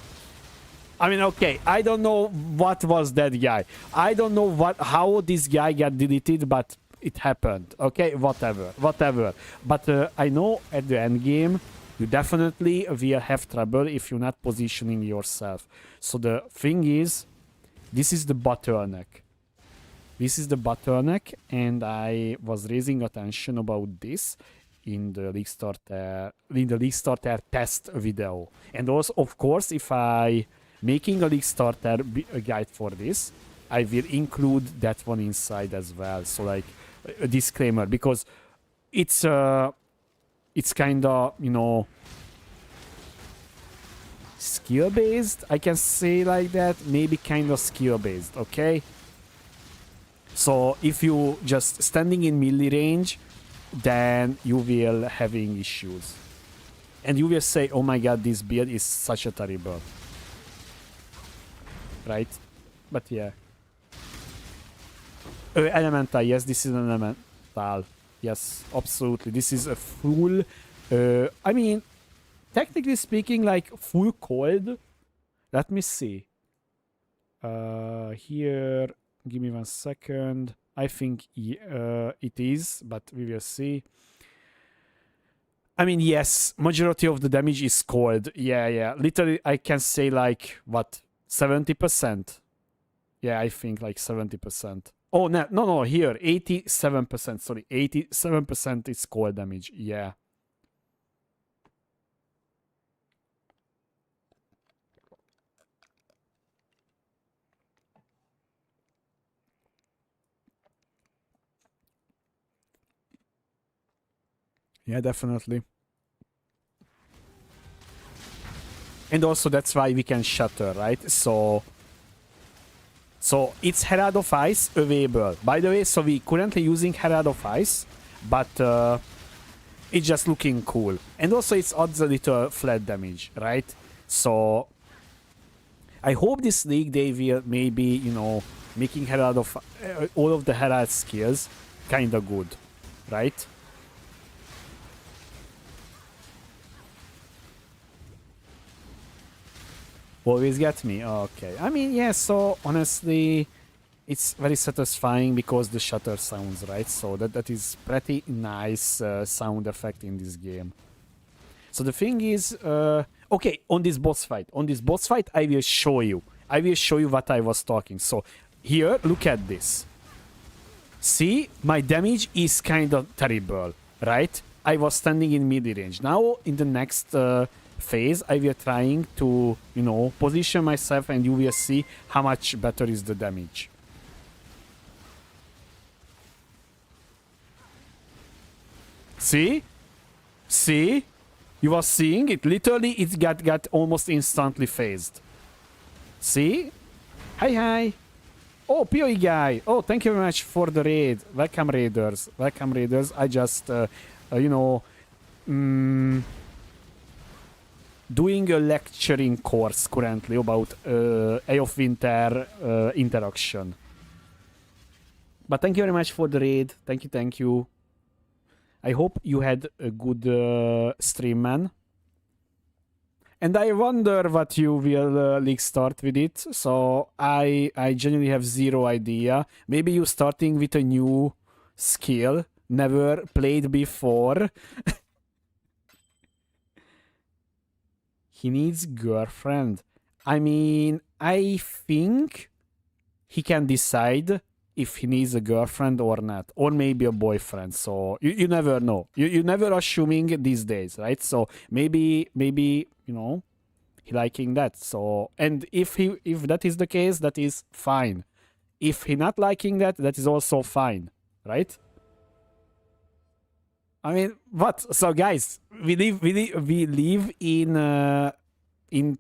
I mean, okay, I don't know what was that guy. I don't know how this guy got deleted, but... It happened, okay? Whatever. But I know at the end game, you definitely will have trouble if you're not positioning yourself. So the thing is, this is the bottleneck. And I was raising attention about this in the League Starter test video. And also, of course, if I making a League Starter guide for this, I will include that one inside as well. So like, a disclaimer, because it's kind of, you know, skill based, I can say like that, maybe kind of skill based, okay? So if you just standing in melee range, then you will having issues. And you will say, oh my god, this build is such a terrible. Right? But yeah. Elemental, yes, this is an elemental. Yes, absolutely. This is a full... I mean, technically speaking, like full cold. Let me see. Here, give me 1 second. I think it is, but we will see. I mean, yes, majority of the damage is cold. Yeah. Literally, I can say like, what, 70%? Yeah, I think like 70%. Oh, no, here, 87%, sorry. 87% is cold damage, yeah. Yeah, definitely. And also that's why we can shatter, right? So it's Herald of Ice available. By the way, so we currently using Herald of Ice, but it's just looking cool. And also it's adds a little flat damage, right? So I hope this league they will maybe, you know, making Herald of all of the Herald skills kinda good, right? Always get me? Okay. I mean, yeah, so honestly, it's very satisfying because the shutter sounds, right? So that is pretty nice sound effect in this game. So the thing is, okay, on this boss fight, I will show you. I will show you what I was talking. So here, look at this. See, my damage is kind of terrible, right? I was standing in mid-range. Now, in the next phase, I will trying to, you know, position myself and you will see how much better is the damage. See? See? You were seeing it? Literally, it got almost instantly phased. See? Hi. Oh, PoE guy. Oh, thank you very much for the raid. Welcome, raiders. Welcome, raiders. I just, you know, doing a lecturing course currently about Eye of Winter interaction. But thank you very much for the raid. Thank you. I hope you had a good stream, man. And I wonder what you will like start with it. So I genuinely have zero idea. Maybe you starting with a new skill, never played before. He needs girlfriend. I mean, I think he can decide if he needs a girlfriend or not, or maybe a boyfriend. So you never know. You never assuming these days, right? So maybe you know he liking that. So and if that is the case, that is fine. If he not liking that, that is also fine, right? I mean, what? So guys, we live in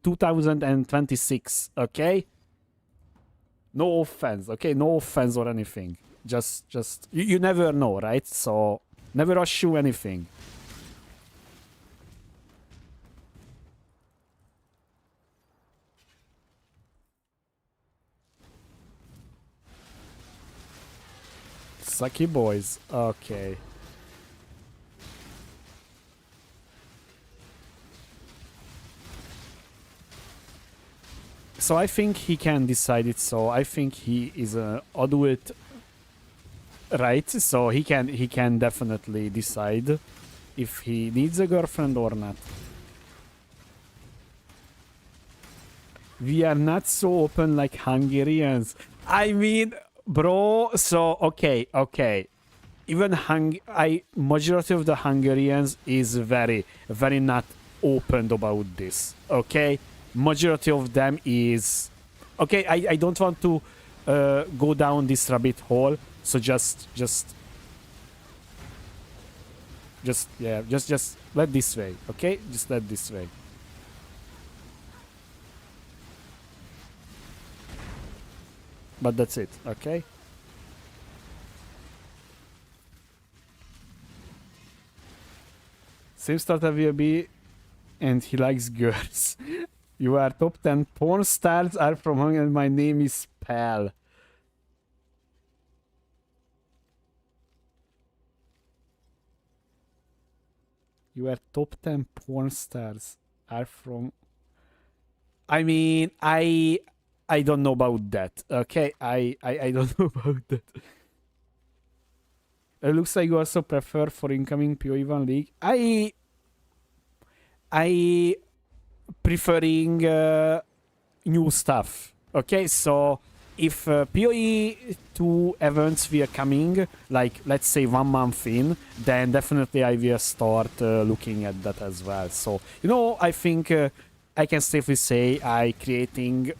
2026, okay? No offense, okay? No offense or anything. Just you never know, right? So never assume anything. Sucky boys. Okay. So I think he can decide it. So I think he is an adult, right? So he can definitely decide if he needs a girlfriend or not. We are not so open like Hungarians. I mean, bro. So okay. Even majority of the Hungarians is very not open about this. Okay. Majority of them is okay. I don't want to go down this rabbit hole, so just let this way, okay? Just let this way. but that's it, okay? Same starter will be, and he likes girls. You are top 10 porn stars are from Hong and my name is Pal. You are top 10 porn stars are from... I mean, I don't know about that, okay? I don't know about that. It looks like you also prefer for incoming PoE 1 League. I preferring new stuff. Okay, so if PoE 2 events were coming, like let's say 1 month in, then definitely I will start looking at that as well. So, you know, I think I can safely say I creating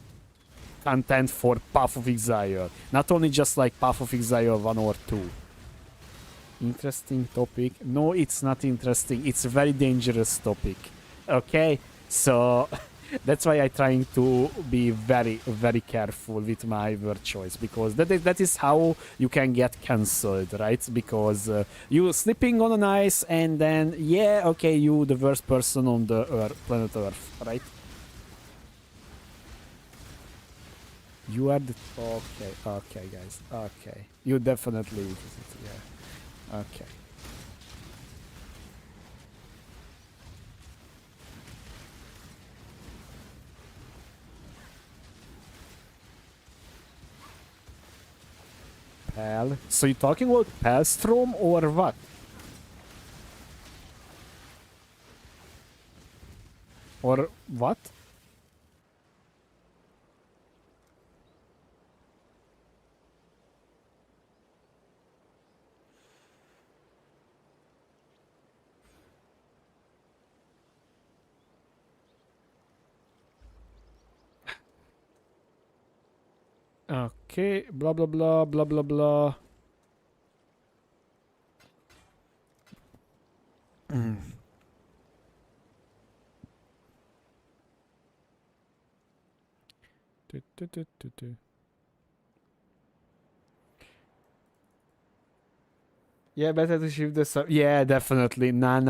content for Path of Exile. Not only just like Path of Exile 1 or 2. Interesting topic. No, it's not interesting. It's a very dangerous topic. Okay? So that's why I'm trying to be very, very careful with my word choice, because that is how you can get cancelled, right? Because you slipping on an ice and then, yeah, okay, you the worst person on the planet Earth, right? You are the... Okay, guys. Okay. You definitely... Yeah. Okay. Pal. So you're talking about Palstrom or what? Or what? Okay, blah blah blah blah blah blah. Yeah, better to shift the sub. Yeah, definitely. Nah.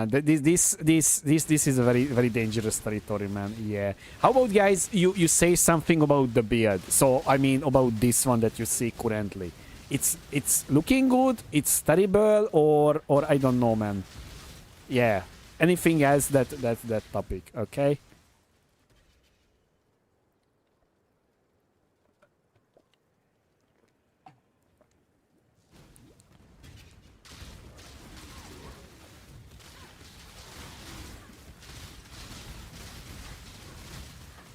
This is a very, very dangerous territory, man. Yeah. How about, guys, you say something about the beard? So, I mean, about this one that you see currently. It's looking good, it's terrible, or I don't know, man. Yeah. Anything else that topic, okay?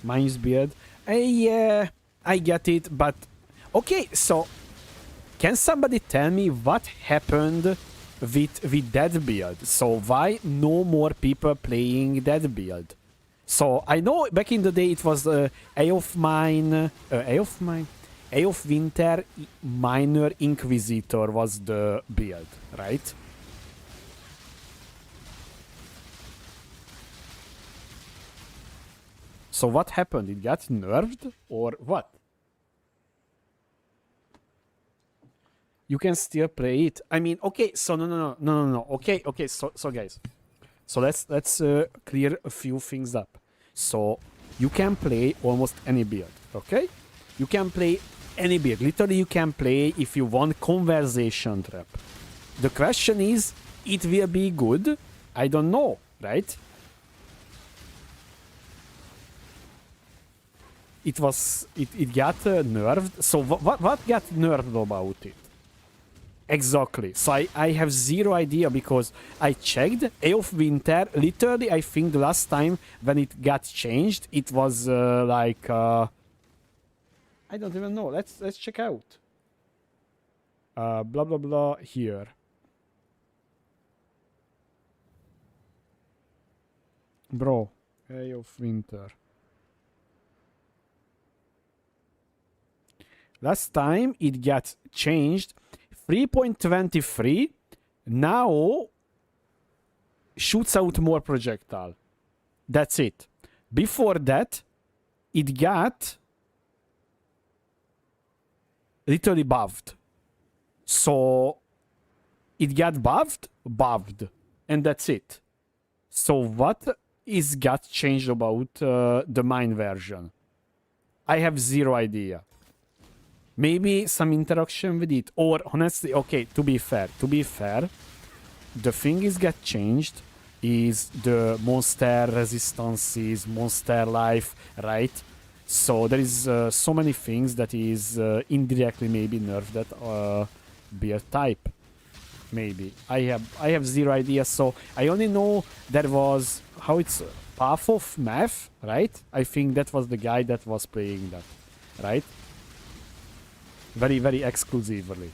Mine's beard. Yeah, I get it, but... Okay, so... Can somebody tell me what happened with that build? So why no more people playing that build? So I know back in the day it was A of Winter Minor Inquisitor was the build, right? So what happened? It got nerfed or what? You can still play it. I mean, okay, so no. Okay, so guys. So let's clear a few things up. So you can play almost any build, okay? You can play any build. Literally, you can play if you want Conversation Trap. The question is, it will be good? I don't know, right? It got nerfed. So what got nerfed about it? Exactly. So I have zero idea because I checked A of Winter. Literally, I think the last time when it got changed, it was like I don't even know. Let's check out. Blah blah blah here. Bro, A of Winter. Last time it got changed. 3.23 now shoots out more projectile. That's it. Before that, it got literally buffed. So it got buffed, and that's it. So what is got changed about the mine version? I have zero idea. Maybe some interaction with it, or honestly, okay, to be fair, the thing is got changed is the monster resistances, monster life, right? So there is so many things that is indirectly maybe nerfed that beer type. Maybe I have zero idea. So I only know there was how it's Path of Math, right? I think that was the guy that was playing that, right? Very, very exclusively.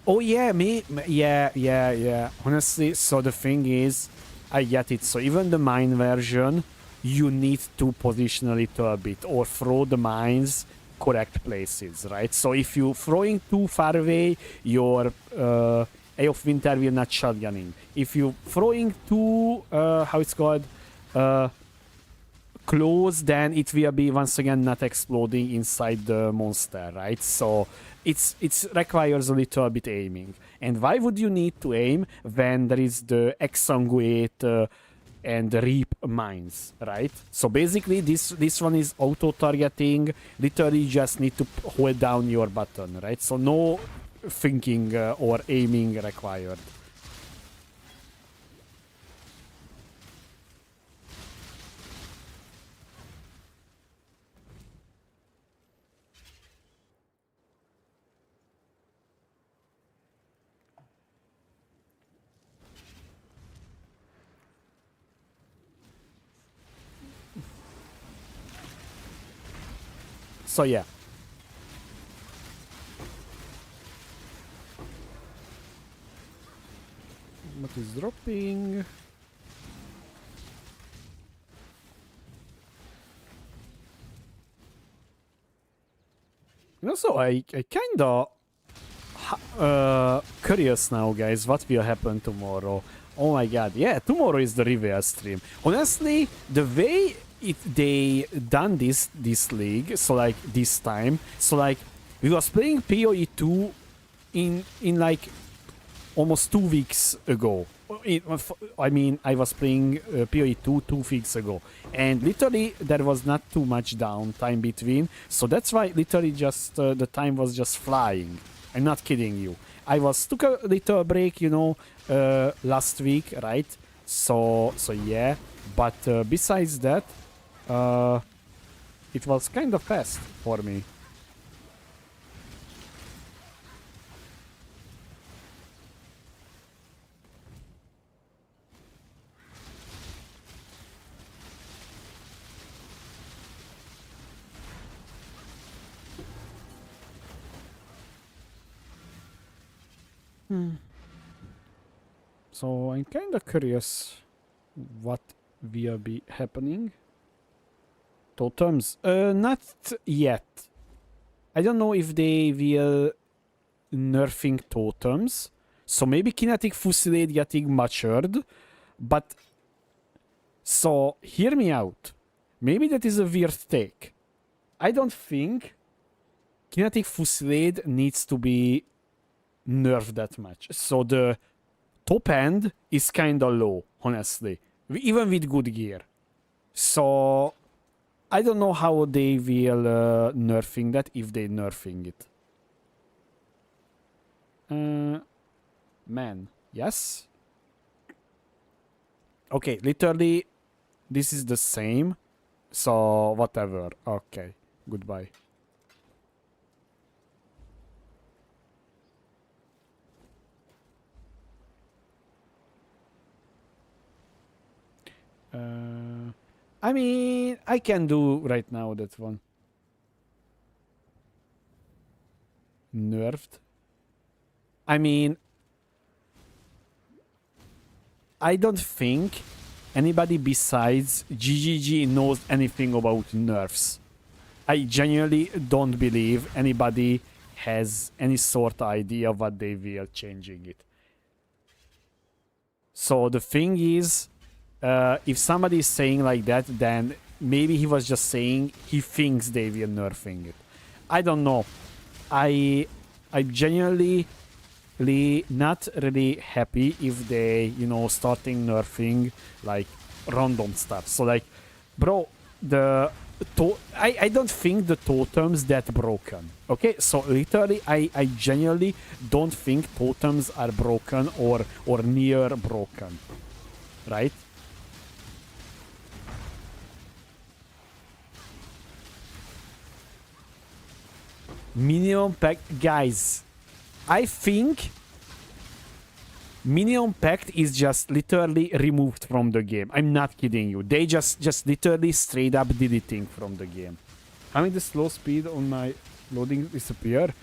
Oh yeah, yeah. Honestly, so the thing is, I get it. So even the mine version, you need to position a little bit or throw the mines correct places, right? So if you throwing too far away, your Eye of Winter will not shotgunning. If you throwing too how it's called close, then it will be once again not exploding inside the monster, right? So it's requires a little bit aiming. And why would you need to aim when there is the exsanguinate and reap mines, right? So basically this one is auto targeting. Literally just need to hold down your button, right? So no thinking or aiming required. So yeah. What is dropping? Also, I kinda curious now, guys, what will happen tomorrow. Oh my god, yeah, tomorrow is the reveal stream. Honestly, the way they done this league, so like this time, so like we was playing PoE 2 in like almost 2 weeks ago. I mean, I was playing PoE 2 2 weeks ago, and literally there was not too much downtime between, so that's why literally just the time was just flying. I'm not kidding you. I took a little break, you know, last week, right? So yeah. But besides that, it was kind of fast for me. So I'm kind of curious what will be happening. Totems? Not yet. I don't know if they will nerfing totems. So maybe Kinetic Fusillade getting matured. But so hear me out. Maybe that is a weird take. I don't think Kinetic Fusillade needs to be nerfed that much. So the top end is kinda low, honestly. Even with good gear. So I don't know how they will nerfing that, if they nerfing it. Man, yes? Okay, literally, this is the same. So, whatever. Okay, goodbye. I mean, I can do right now that one. Nerfed. I mean, I don't think anybody besides GGG knows anything about nerfs. I genuinely don't believe anybody has any sort of idea what they will changing it. So the thing is, if somebody is saying like that, then maybe he was just saying he thinks they will nerfing it. I don't know. I genuinely not really happy if they, you know, starting nerfing like random stuff. So like, bro, I don't think the totems that broken. Okay, so literally I genuinely don't think totems are broken or near broken. Right? Minimum pack, guys, I think Minion Pact is just literally removed from the game. I'm not kidding you. They just literally straight up deleting from the game. Having the slow speed on my loading disappear.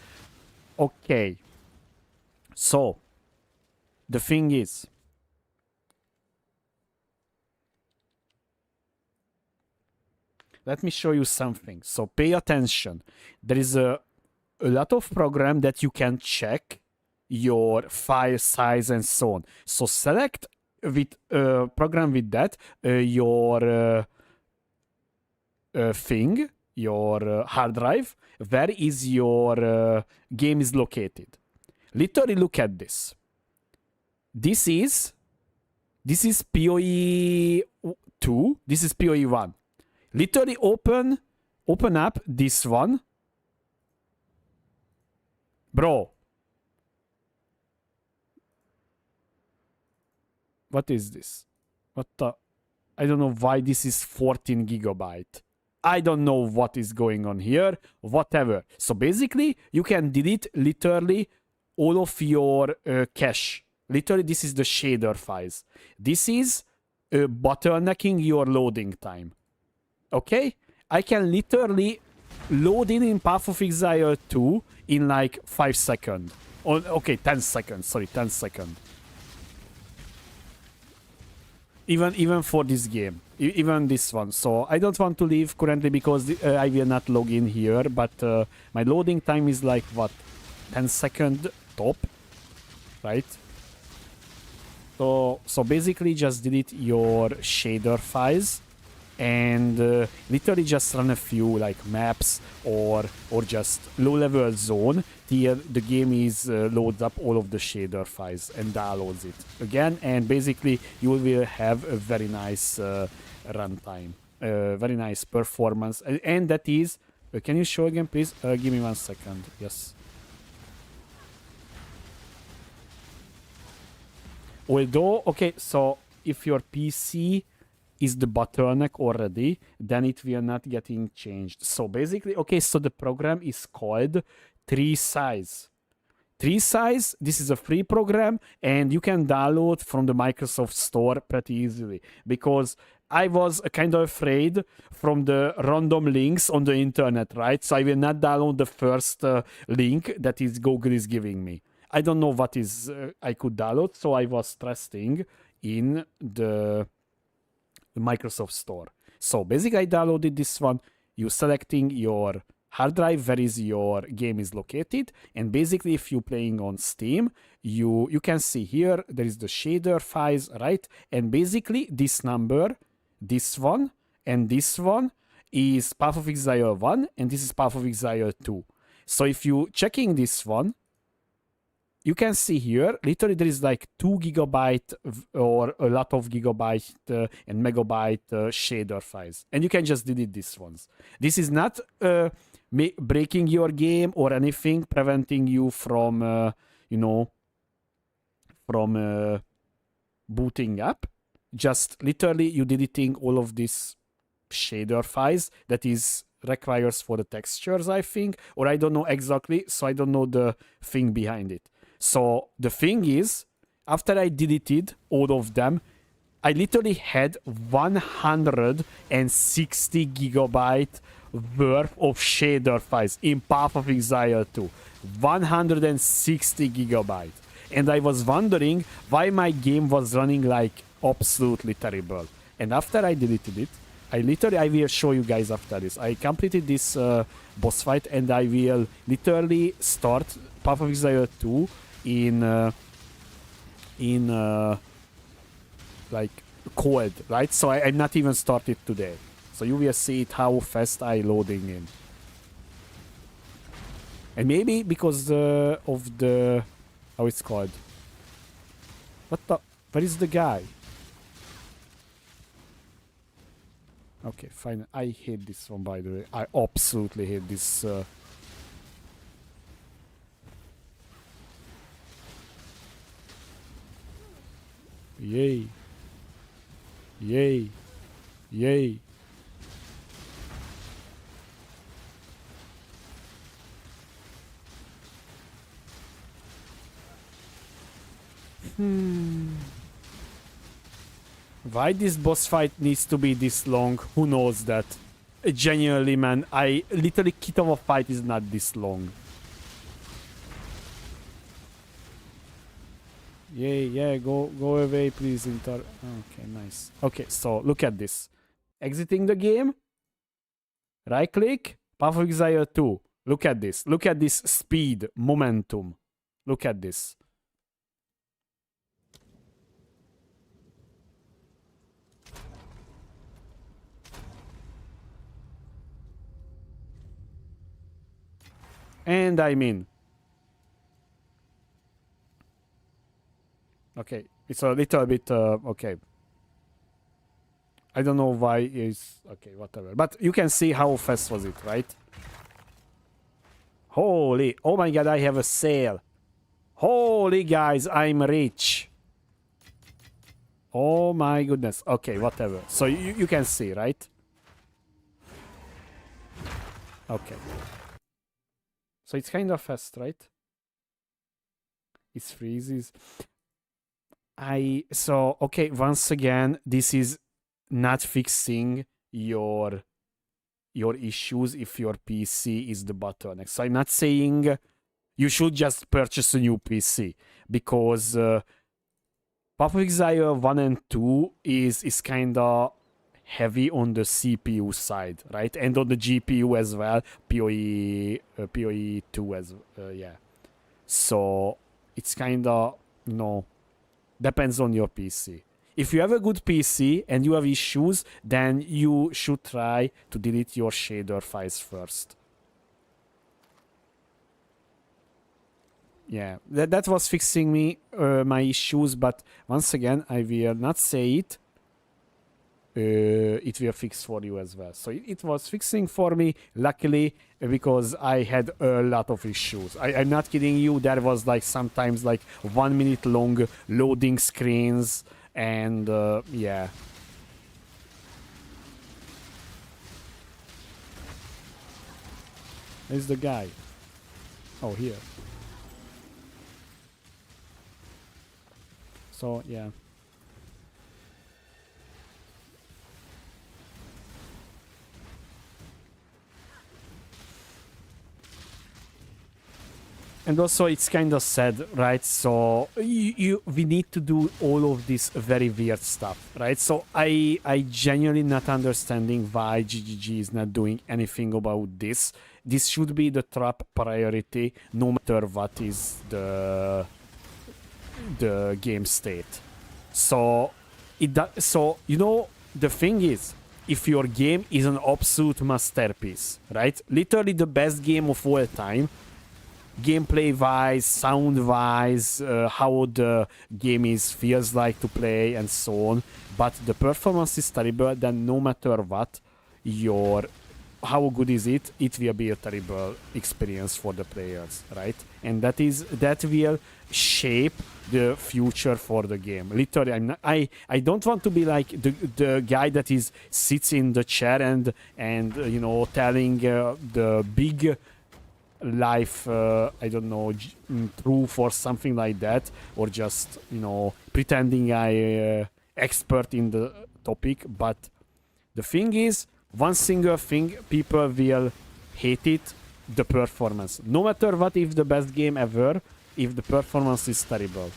Okay. So, the thing is, let me show you something. So pay attention. There is a lot of program that you can check your file size and so on. So select with program with that your thing, your hard drive, where is your game is located. Literally look at this. This is PoE 2, this is PoE 1. Literally open up this one. Bro. What is this? What the? I don't know why this is 14 gigabyte. I don't know what is going on here. Whatever. So basically, you can delete literally all of your cache. Literally, this is the shader files. This is bottlenecking your loading time. Okay? I can literally load in Path of Exile 2 in like 5 seconds. Oh, okay, 10 seconds. Sorry, 10 seconds. Even for this game. Even this one. So I don't want to leave currently because I will not log in here. But my loading time is like, what? 10 seconds top? Right? So basically just delete your shader files. And literally just run a few like maps or just low-level zone till the game is loads up all of the shader files and downloads it again, and basically you will have a very nice runtime, very nice performance, and that is can you show again please? Give me 1 second. Yes. Although, okay, so if your PC is the bottleneck already, then it will not getting changed. So basically, okay, so the program is called 3Size. 3Size, this is a free program, and you can download from the Microsoft Store pretty easily, because I was kind of afraid from the random links on the internet, right? So I will not download the first link that is Google is giving me. I don't know what is I could download, so I was trusting in the Microsoft Store. So basically I downloaded this one. You selecting your hard drive where is your game is located, and basically if you're playing on Steam, you can see here there is the shader files, right? And basically this number, this one and this one is Path of Exile 1 and this is Path of Exile 2. So if you checking this one, you can see here, literally there is like 2 gigabyte or a lot of gigabyte and megabyte shader files. And you can just delete these ones. This is not breaking your game or anything, preventing you from, from booting up. Just literally you deleting all of these shader files that is requires for the textures, I think. Or I don't know exactly, so I don't know the thing behind it. So the thing is, after I deleted all of them, I literally had 160 gigabyte worth of shader files in Path of Exile 2. 160 gigabyte. And I was wondering why my game was running like absolutely terrible. And after I deleted it, I will show you guys after this. I completed this boss fight, and I will literally start Path of Exile 2 in like cold, right? So I'm not even started today. So you will see it how fast I loading in. And maybe because of the how it's called. What the? Where is the guy? Okay, fine. I hate this one, by the way. I absolutely hate this. Yay. Yay. Yay. Why this boss fight needs to be this long? Who knows that? Genuinely, man, I literally kit of a fight is not this long. Yay, yeah, go away, please. Okay, nice. Okay, so look at this. Exiting the game. Right click. Path of Exile 2. Look at this. Look at this speed, momentum. Look at this. And I'm in. Okay, it's a little bit, okay. I don't know why it's, okay, whatever. But you can see how fast was it, right? Holy, oh my god, I have a sale. Holy guys, I'm rich. Oh my goodness. Okay, whatever. So you can see, right? Okay. So it's kind of fast, right? It freezes. So okay, once again, this is not fixing your issues if your PC is the bottleneck. So I'm not saying you should just purchase a new PC, because Path of Exile 1 and 2 is kind of heavy on the CPU side, right? And on the GPU as well, PoE 2 as yeah. So it's kind of, depends on your PC. If you have a good PC and you have issues, then you should try to delete your shader files first. Yeah, that was fixing me my issues, but once again, I will not say it. It will fix for you as well. So it was fixing for me, luckily, because I had a lot of issues. I'm not kidding you, there was like sometimes like 1 minute long loading screens, and yeah. Where's the guy? Oh, here. So yeah. And also it's kind of sad, right? So we need to do all of this very weird stuff, right? So I genuinely not understanding why GGG is not doing anything about this. This should be the top priority, no matter what is the game state. So the thing is, if your game is an absolute masterpiece, right? Literally the best game of all time, gameplay-wise, sound-wise, how the game feels like to play, and so on. But the performance is terrible. Then no matter what, how good is it? It will be a terrible experience for the players, right? And that will shape the future for the game. Literally, I don't want to be like the guy that sits in the chair and telling the big life, I don't know, proof or something like that, or just pretending I expert in the topic. But the thing is, one single thing people will hate it: the performance. No matter what, if the best game ever, if the performance is terrible.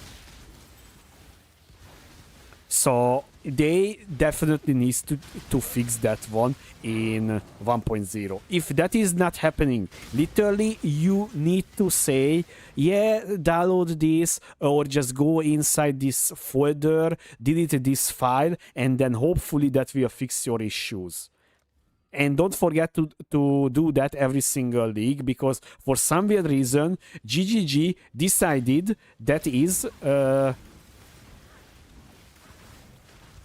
So they definitely need to fix that one in 1.0. If that is not happening, literally you need to say, yeah, download this, or just go inside this folder, delete this file, and then hopefully that will fix your issues. And don't forget to do that every single league, because for some weird reason GGG decided that is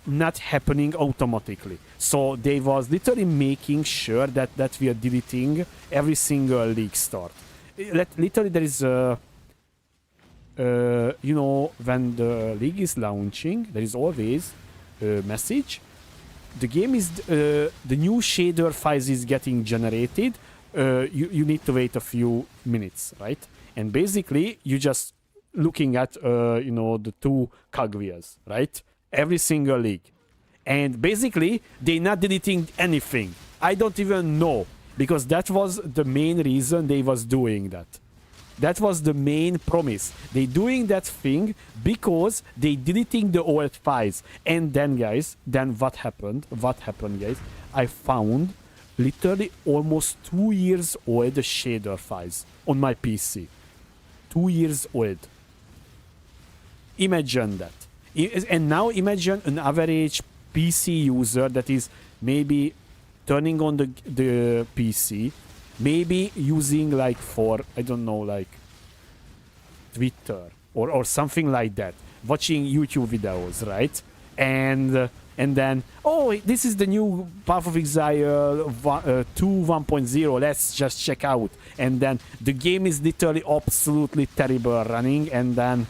not happening automatically. So they was literally making sure that we are deleting every single league start. Literally there is a you know, when the league is launching, there is always a message. The game is the new shader files is getting generated. You need to wait a few minutes, right? And basically you just looking at you know, the two cogwheels, right? Every single league. And basically they're not deleting anything. I don't even know, because that was the main reason they was doing that. That was the main promise. They doing that thing because they deleting the old files. And then guys, then what happened? What happened, guys? I found literally almost 2 years old shader files on my PC. 2 years old. Imagine that. And now imagine an average PC user that is maybe turning on the PC, maybe using like for, I don't know, like Twitter or something like that, watching YouTube videos, right? And then, oh, this is the new Path of Exile 2 1.0, let's just check out. And then the game is literally absolutely terrible running, and then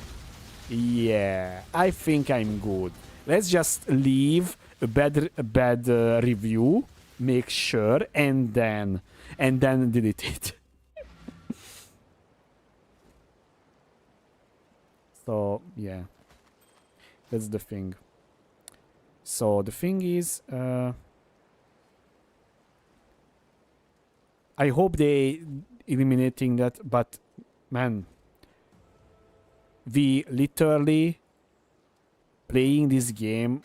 yeah, I think I'm good. Let's just leave a bad review, make sure, and then delete it. So yeah, that's the thing. So the thing is, I hope they eliminating that, but man, we literally playing this game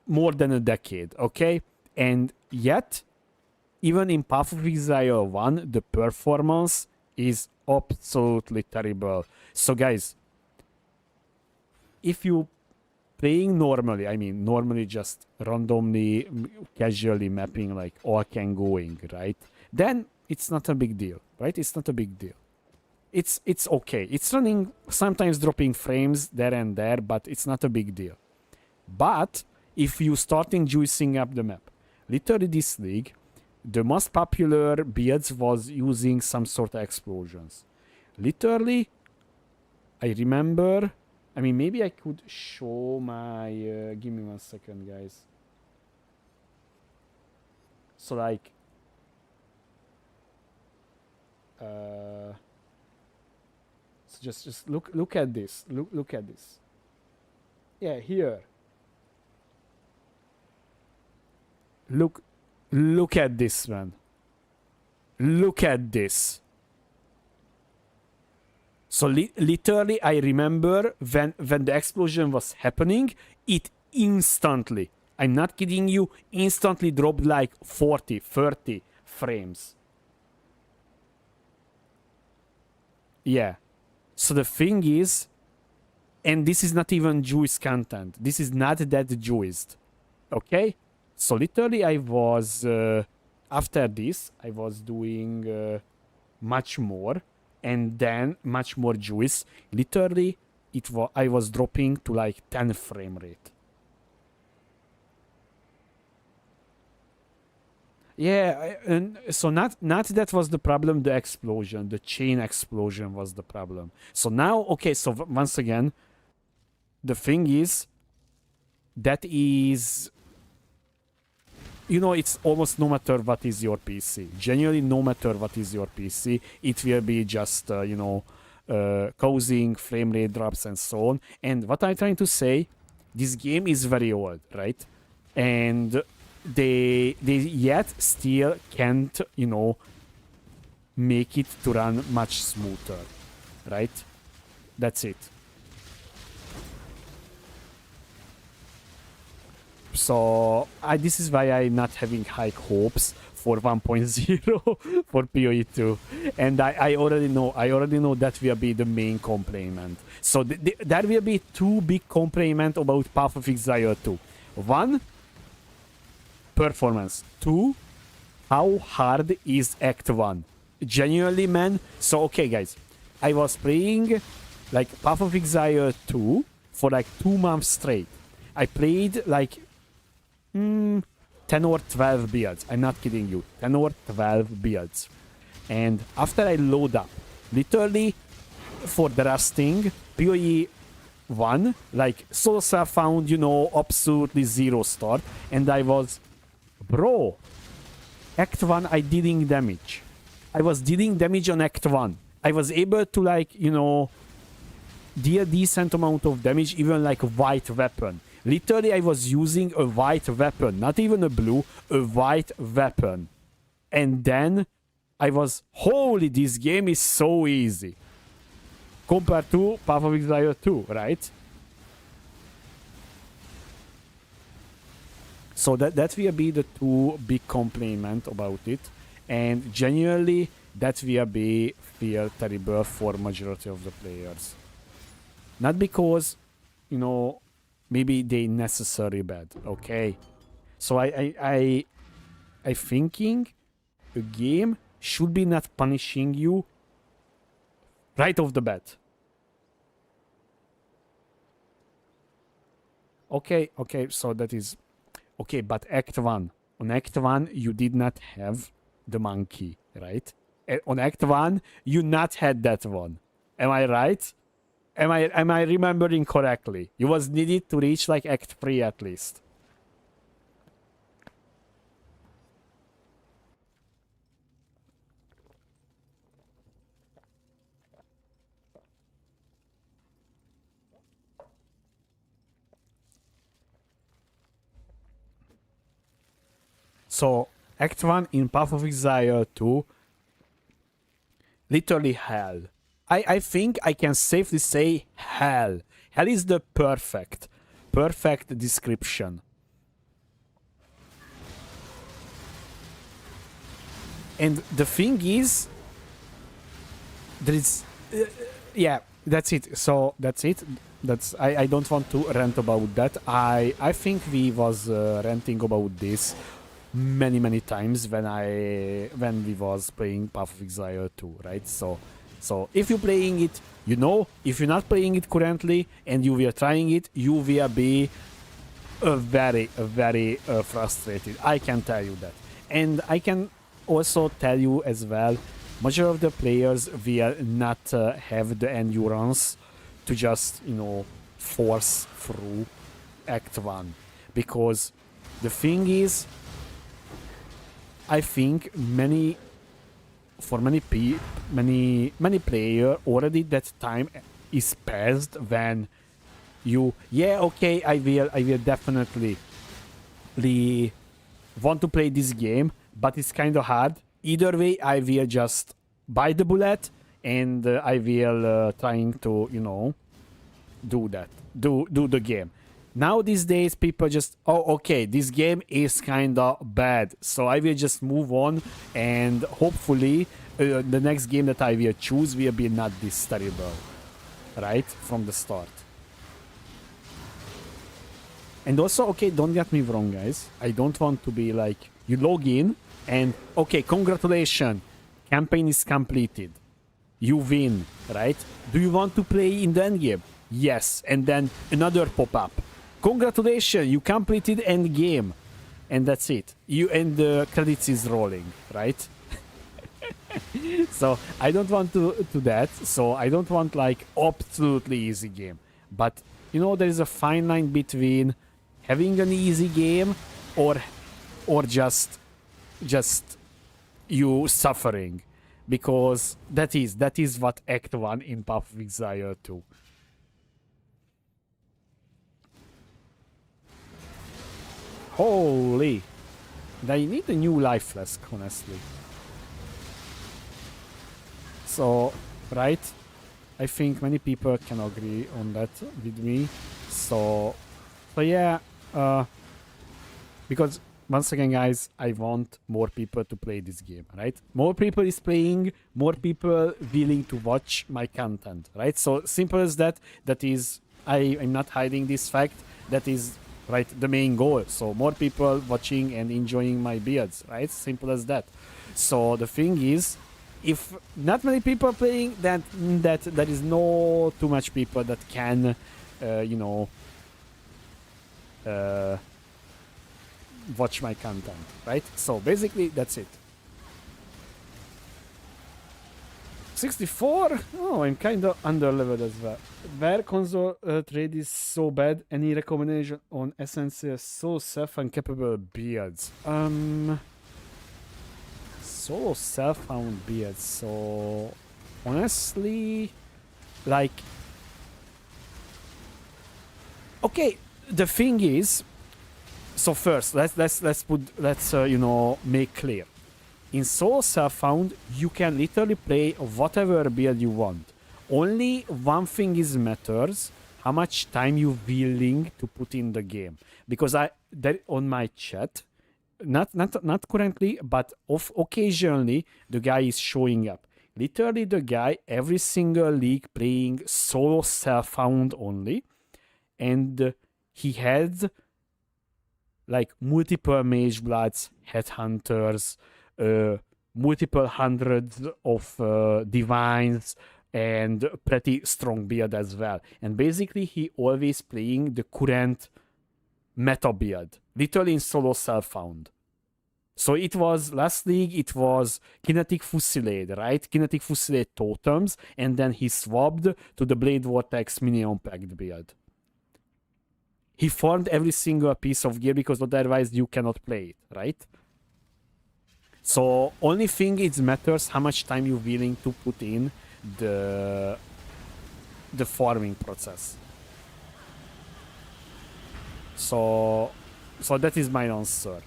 more than a decade, okay? And yet, even in Path of Exile 1, the performance is absolutely terrible. So guys, if you playing normally, I mean normally just randomly, casually mapping like orc and going, right? Then it's not a big deal, right? It's not a big deal. It's okay. It's running, sometimes dropping frames there and there, but it's not a big deal. But if you starting juicing up the map, literally this league, the most popular builds was using some sort of explosions. Literally, I remember, I mean, maybe I could show my, give me 1 second, guys. So like, so just look at this. Look at this. Yeah, here. Look at this, man. Look at this. So literally, I remember when the explosion was happening, it instantly, I'm not kidding you, instantly dropped like 40, 30 frames. Yeah. So the thing is, and this is not even juice content. This is not that juiced. Okay? So literally I was, after this, I was doing much more, and then much more juice. Literally, I was dropping to like 10 frame rate. Yeah, and so not that was the problem, the explosion, the chain explosion was the problem. So now, okay, so once again, the thing is, that is, you know, it's almost no matter what is your PC. Genuinely, no matter what is your PC, it will be just, you know, causing frame rate drops and so on. And what I'm trying to say, this game is very old, right? And they yet still can't, you know, make it to run much smoother, right? That's it. So this is why I'm not having high hopes for 1.0 for PoE 2, and I already know that will be the main complaint. So there will be two big complaints about Path of Exile 2. One, performance. Two, how hard is Act 1? Genuinely, man. So okay, guys, I was playing like Path of Exile 2 for like 2 months straight. I played like 10 or 12 builds. I'm not kidding you. 10 or 12 builds. And after I load up, literally for the resting, PoE 1, like Solsa found, you know, absolutely 0 start. And I was, bro, Act 1 I dealing damage. I was dealing damage on Act 1. I was able to, like, you know, deal a decent amount of damage, even like a white weapon. Literally, I was using a white weapon, not even a blue, a white weapon. And then I was, holy, this game is so easy. Compared to Path of Exile 2, right? So that will be the two big complaints about it. And genuinely, that will be feel terrible for majority of the players. Not because, you know, maybe they necessarily bad, okay? So I thinking a game should be not punishing you right off the bat. Okay, so that is okay, but Act 1. On Act 1 you did not have the monkey, right? On Act 1 you not had that one. Am I right? Am I remembering correctly? You was needed to reach like Act 3 at least. So Act 1 in Path of Exile 2, literally hell. I think I can safely say hell. Hell is the perfect description. And the thing is, there is, yeah, that's it. So that's it. That's I don't want to rant about that. I think we was ranting about this many times when we was playing Path of Exile 2, right? So if you're playing it, you know. If you're not playing it currently and you were trying it, you will be very frustrated. I can tell you that. And I can also tell you as well, majority of the players will not have the endurance to just, you know, force through Act 1. Because the thing is, I think many player already that time is passed when you, yeah, okay, I will definitely want to play this game, but it's kind of hard. Either way, I will just bite the bullet and I will trying to, you know, do the game. Now these days people just, oh, okay, this game is kinda bad, so I will just move on, and hopefully the next game that I will choose will be not this terrible, right, from the start. And also, okay, don't get me wrong, guys, I don't want to be like, you log in and, okay, congratulations, campaign is completed, you win, right? Do you want to play in the endgame? Yes, and then another pop-up. Congratulations, you completed end game, and that's it. You and the credits is rolling, right? So I don't want to do that. So I don't want like absolutely easy game. But you know, there is a fine line between having an easy game or just you suffering, because that is what Act 1 in Path of Exile 2. Holy! They need a new life flask, honestly. So, right? I think many people can agree on that with me. So yeah, because once again, guys, I want more people to play this game, right? More people is playing, more people willing to watch my content, right? So simple as that. That is, I'm not hiding this fact. That is, right, the main goal. So more people watching and enjoying my builds, right? Simple as that. So the thing is, if not many people are playing, then that is no too much people that can, you know, watch my content, right? So basically, that's it. 64? Oh, I'm kind of under-leveled as well. Where console trade is so bad, any recommendation on essential so self-uncapable builds? Solo self-found builds, so honestly, like, okay, the thing is, so first, let's you know, make clear. In solo self-found, you can literally play whatever build you want. Only one thing is matters: how much time you're willing to put in the game. Because that on my chat, not currently, but occasionally, the guy is showing up. Literally, the guy every single league playing solo self-found only, and he had like multiple mage bloods, headhunters, multiple hundreds of divines, and pretty strong build as well. And basically, he always playing the current meta build, literally in solo self-found. So it was last league, it was Kinetic Fusillade, right? Kinetic Fusillade totems, and then he swapped to the Blade Vortex Minion Pact build. He farmed every single piece of gear because otherwise you cannot play it, right? So only thing it matters how much time you're willing to put in the farming process. So that is my answer.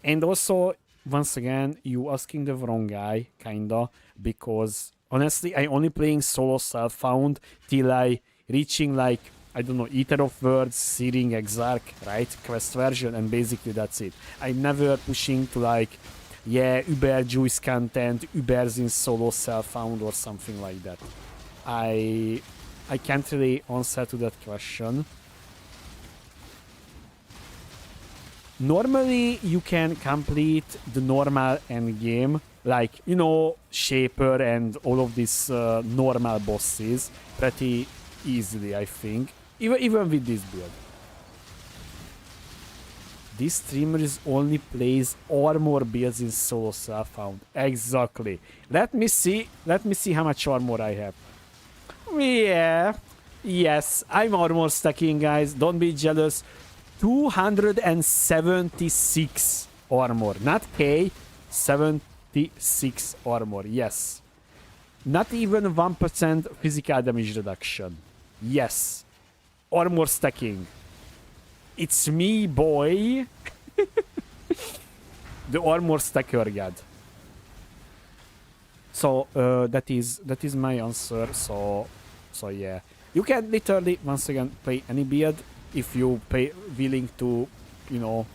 And also, once again, you asking the wrong guy, kinda, because honestly, I only playing solo self-found till I reaching like, I don't know, Ether of Words, Searing Exarch, right? Quest version, and basically that's it. I'm never pushing to like, yeah, Uber Juice content, Uber's in solo self-found or something like that. I can't really answer to that question. Normally, you can complete the normal endgame, like, you know, Shaper and all of these normal bosses, pretty easily, I think. Even with this build. This streamer is only plays armor builds in solo self-found. Exactly. Let me see how much armor I have. Yeah. Yes, I'm armor stacking, guys. Don't be jealous. 276 armor, not K, 76 armor, yes. Not even 1% physical damage reduction. Yes. Armor stacking. It's me, boy. The armor stacker god. So that is my answer. So yeah. You can literally once again play any build if you pay willing to, you know,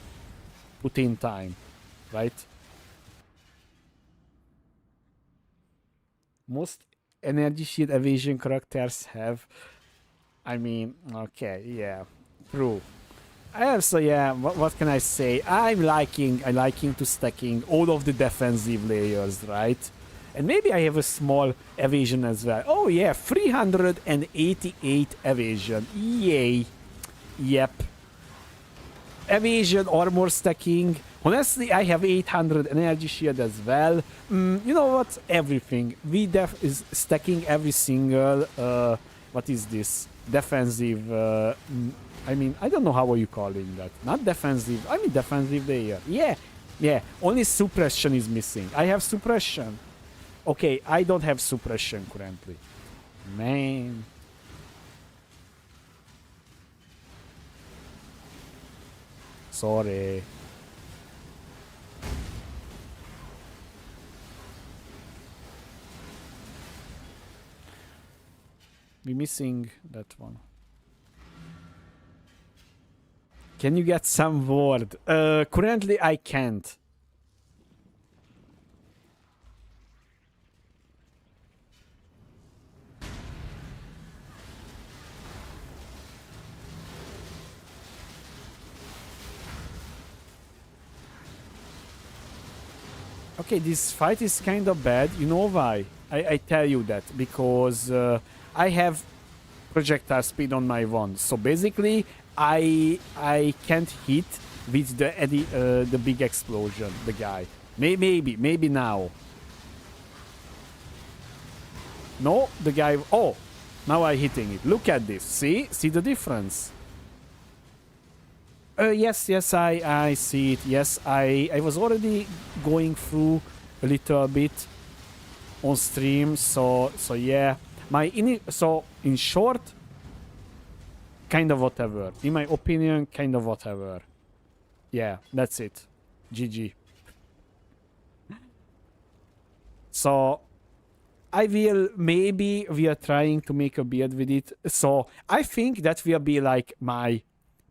put in time, right? Most energy shield evasion characters have. I mean, okay, yeah, true. I also, yeah, what can I say? I'm liking to stacking all of the defensive layers, right? And maybe I have a small evasion as well. Oh yeah, 388 evasion. Yay. Yep. Evasion, armor stacking. Honestly, I have 800 energy shield as well. You know what? Everything. VDef is stacking every single, what is this? Defensive, I mean, I don't know how are you calling that. Not defensive. I mean defensive layer. Yeah. Yeah. Only suppression is missing. I have suppression. Okay, I don't have suppression currently. Man. Sorry. We're missing that one. Can you get some word? Currently, I can't. Okay, this fight is kind of bad. You know why? I tell you that because I have projectile speed on my wand. So basically, I can't hit with the big explosion. The guy. Maybe now. No, the guy. Oh, now I'm hitting it. Look at this. See the difference. Yes, I see it. Yes, I was already going through a little bit on stream, so yeah. So in short, kind of whatever. In my opinion, kind of whatever. Yeah, that's it. GG. So maybe we are trying to make a build with it. So I think that will be like my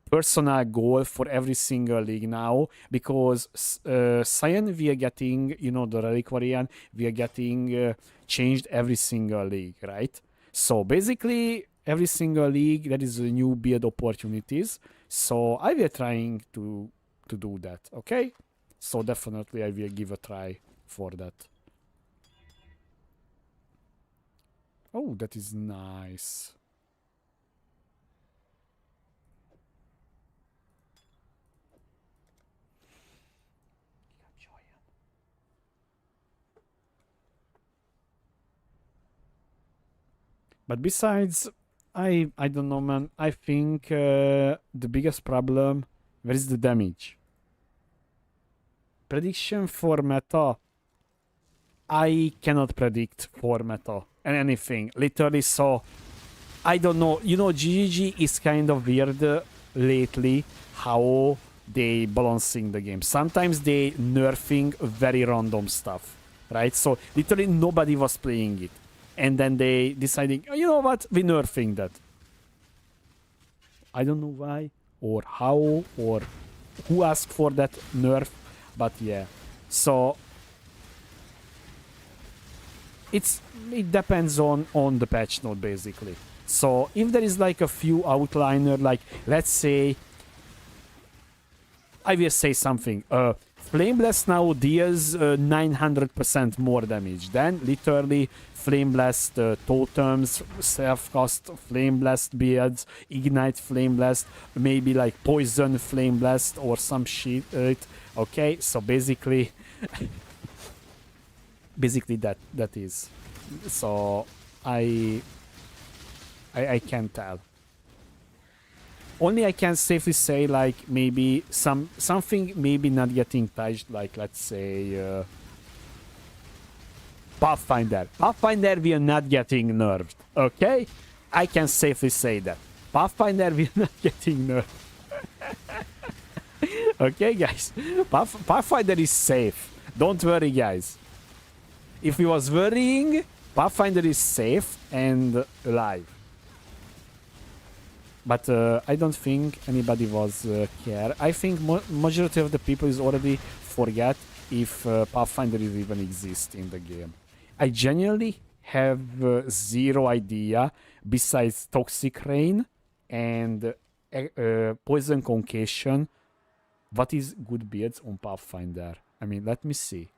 personal goal for every single league now, because Cyan we are getting, you know, the reliquarian we are getting changed every single league, right? So basically every single league there is a new build opportunities, so I will trying to do that. Okay, so definitely I will give a try for that. Oh, that is nice. But besides, I don't know, man. I think the biggest problem, where is the damage? Prediction for meta. I cannot predict for meta and anything. Literally, so I don't know. You know, GGG is kind of weird lately how they balancing the game. Sometimes they nerfing very random stuff, right? So literally nobody was playing it, and then they deciding, oh, you know what, we nerfing that. I don't know why or how or who asked for that nerf, but yeah. So it depends on the patch note basically. So if there is like a few outliner, like let's say, I will say something. Flame Blast now deals 900% more damage than literally Flame Blast totems, self-cast Flame Blast beards, Ignite Flame Blast, maybe like Poison Flame Blast or some shit. Okay, so basically, that is. So I can't tell. Only I can safely say, like, maybe something maybe not getting patched, like, let's say, Pathfinder. Pathfinder will not getting nerfed, okay? I can safely say that. Pathfinder will not getting nerfed. Okay, guys? Pathfinder is safe. Don't worry, guys. If he was worrying, Pathfinder is safe and alive. But I don't think anybody was care. I think majority of the people is already forget if Pathfinder is even exist in the game. I genuinely have zero idea besides Toxic Rain and Poison Concation. What is good builds on Pathfinder? I mean, let me see.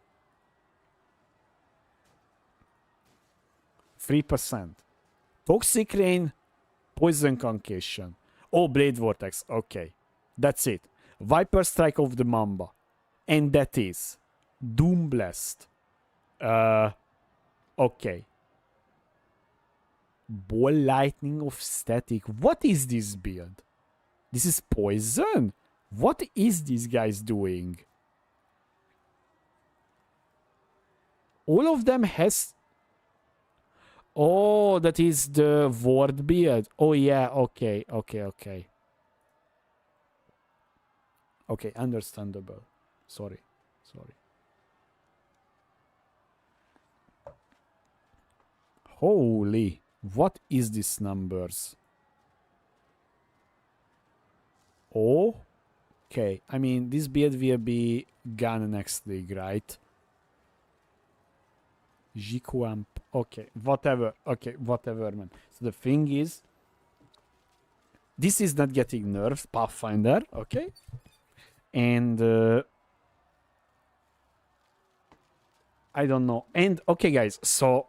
3%. Toxic Rain, Poison Concation. Oh, Blade Vortex. Okay. That's it. Viper Strike of the Mamba. And that is Doom Blast. Okay. Ball Lightning of Static. What is this build? This is Poison? What is these guys doing? All of them has... Oh, that is the ward build. Oh, yeah. Okay. Okay, understandable. Sorry. Holy. What is these numbers? Oh Okay, I mean, this build will be gone next league, right? Jikuamp. Okay, whatever. Okay, whatever, man. So the thing is, this is not getting nerfed, Pathfinder, okay? And I don't know. And okay, guys, so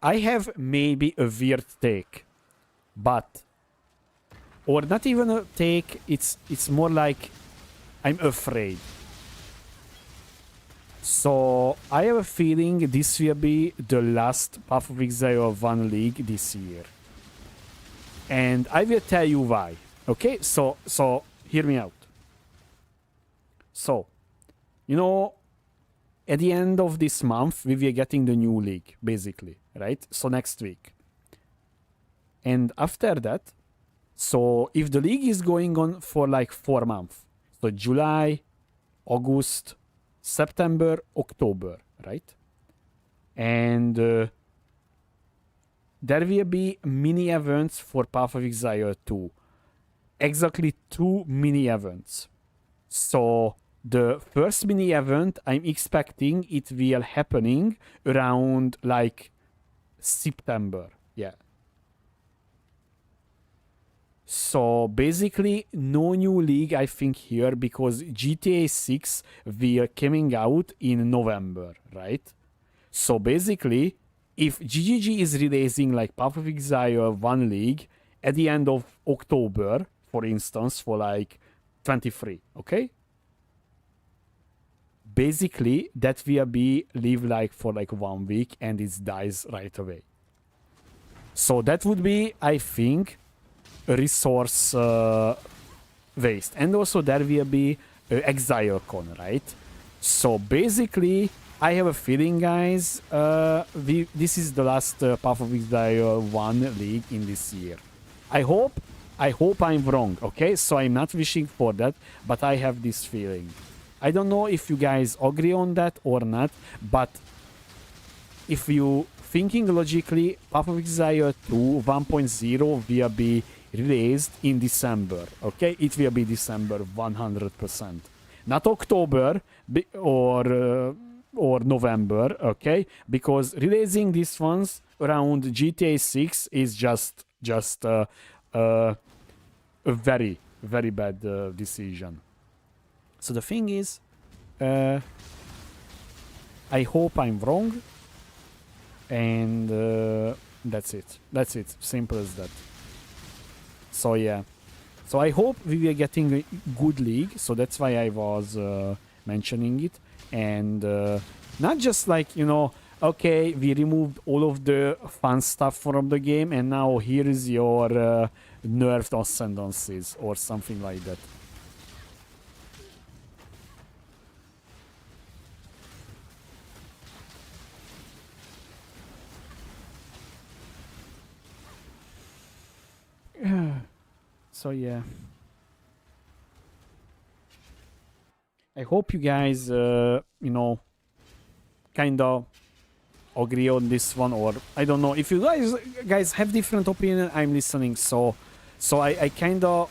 I have maybe a weird take, but or not even a take. It's more like I'm afraid. So I have a feeling this will be the last Path of Exile 1 League this year. And I will tell you why. Okay, so hear me out. So, you know, at the end of this month, we will getting the new league, basically, right? So next week. And after that, so if the league is going on for like 4 months, so July, August, September, October, right? And there will be mini events for Path of Exile 2. Exactly 2 mini events. So the first mini event, I'm expecting it will happening around like September. Yeah. So basically, no new league, I think, here because GTA 6 will coming out in November, right? So basically, if GGG is releasing like Path of Exile 1 league at the end of October, for instance, for like 23, okay? Basically, that will be live like for like 1 week and it dies right away. So that would be, I think, a resource waste. And also there will be ExileCon, right? So basically, I have a feeling, guys, this is the last Path of Exile 1 league in this year. I hope I'm wrong, okay? So I'm not wishing for that, but I have this feeling. I don't know if you guys agree on that or not, but if you thinking logically, Path of Exile 2 1.0 will be released in December, okay? It will be December 100%. Not October or November, okay? Because releasing these ones around GTA 6 is just a very, very bad decision. So the thing is, I hope I'm wrong, and that's it. That's it. Simple as that. So yeah. So I hope we are getting a good league. So that's why I was mentioning it, and not just like, you know, okay, we removed all of the fun stuff from the game, and now here is your nerfed ascendancies or something like that. So yeah, I hope you guys, you know, kind of agree on this one, or I don't know if you guys have different opinion. I'm listening. So I kind of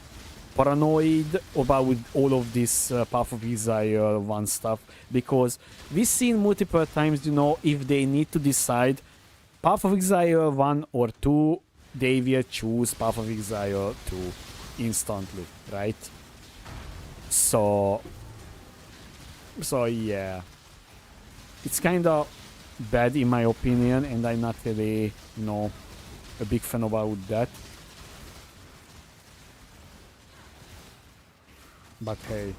paranoid about all of this Path of Exile 1 stuff, because we've seen multiple times, you know, if they need to decide Path of Exile 1 or 2, they will choose Path of Exile 2 instantly, right? So yeah, it's kind of bad in my opinion, and I'm not really, you know, a big fan about that. But hey,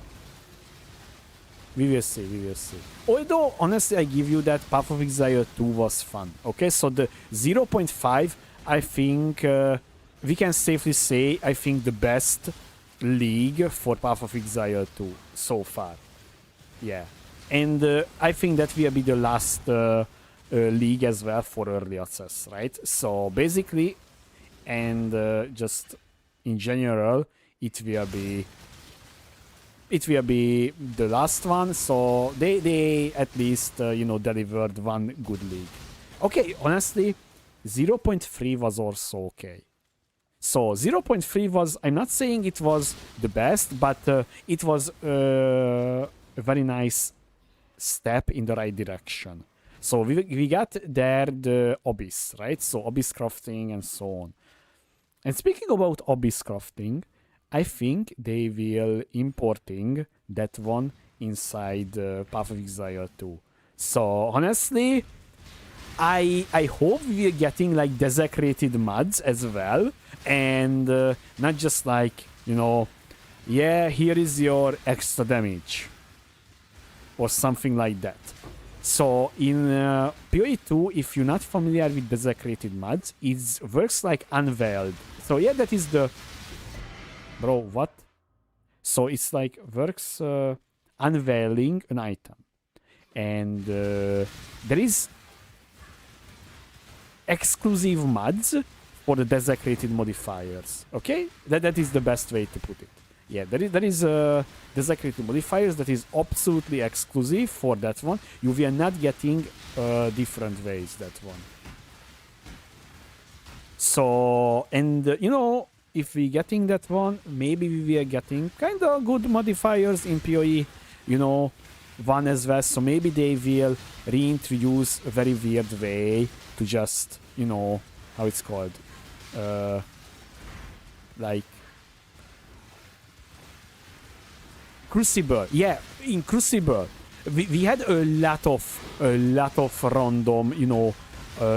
we will see, we will see. Although, honestly, I give you that Path of Exile 2 was fun. Okay, so the 0.5, I think we can safely say, I think the best league for Path of Exile 2 so far. Yeah. And I think that will be the last league as well for early access, right? So basically, and just in general, it will be the last one. So they at least you know, delivered one good league. Okay, honestly, 0.3 was also okay. So 0.3 was, I'm not saying it was the best, but it was a very nice step in the right direction. So we got there the Obis, right? So Obis crafting and so on. And speaking about Obis crafting, I think they will importing that one inside Path of Exile 2. So honestly, I hope we're getting like desecrated mods as well, and not just like, you know, yeah, here is your extra damage or something like that. So in PoE 2, if you're not familiar with desecrated mods, it works like unveiled. So yeah, that is the... Bro, what? So it's like works unveiling an item. And there is exclusive mods for the desecrated modifiers. Okay? That is the best way to put it. Yeah, there is desecrated modifiers that is absolutely exclusive for that one. You are not getting different ways that one. So, and you know, if we getting that one, maybe we are getting kind of good modifiers in PoE, you know, 1 as well. So maybe they will reintroduce a very weird way to just, you know, how it's called, like Crucible. Yeah, in Crucible, we had a lot of random, you know,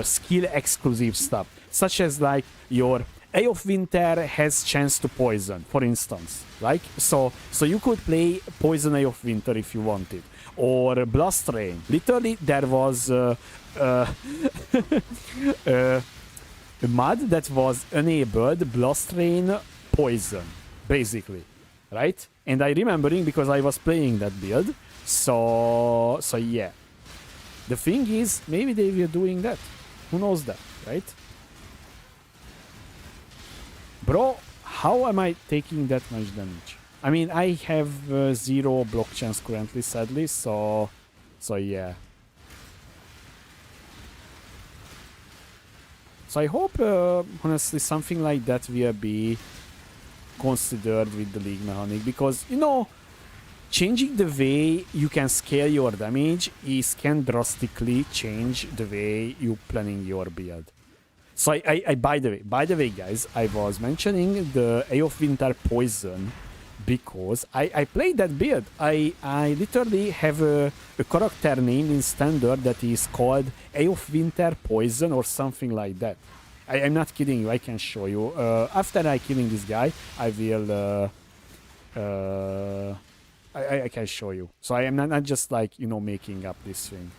skill exclusive stuff, such as like your Eye of Winter has chance to poison, for instance. Like so you could play Poison Eye of Winter if you wanted, or Blast Rain. Literally, there was a mod that was enabled Blast Rain Poison, basically, right? And I remembering because I was playing that build. So yeah. The thing is, maybe they were doing that. Who knows that, right? Bro, how am I taking that much damage? I mean, I have 0 block chance currently, sadly, so yeah. So I hope, honestly, something like that will be considered with the league mechanic, because, you know, changing the way you can scale your damage can drastically change the way you planning your build. So I by the way, guys, I was mentioning the Eye of Winter Poison because I played that build. I literally have a character name in standard that is called Eye of Winter Poison or something like that. I'm not kidding you. I can show you. After I killing this guy, I will. I can show you. So I am not just like, you know, making up this thing.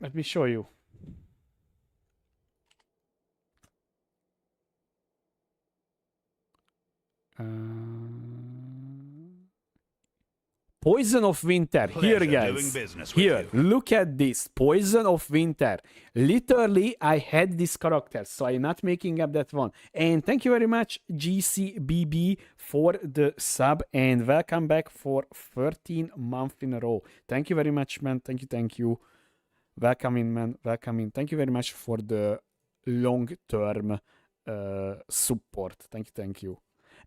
Let me show you. Poison of Winter. Here, guys. Here, look at this. Poison of Winter. Literally, I had this character, so I'm not making up that one. And thank you very much, GCBB, for the sub, and welcome back for 13 months in a row. Thank you very much, man. Thank you. Welcome in, man. Welcome in. Thank you very much for the long-term support. Thank you.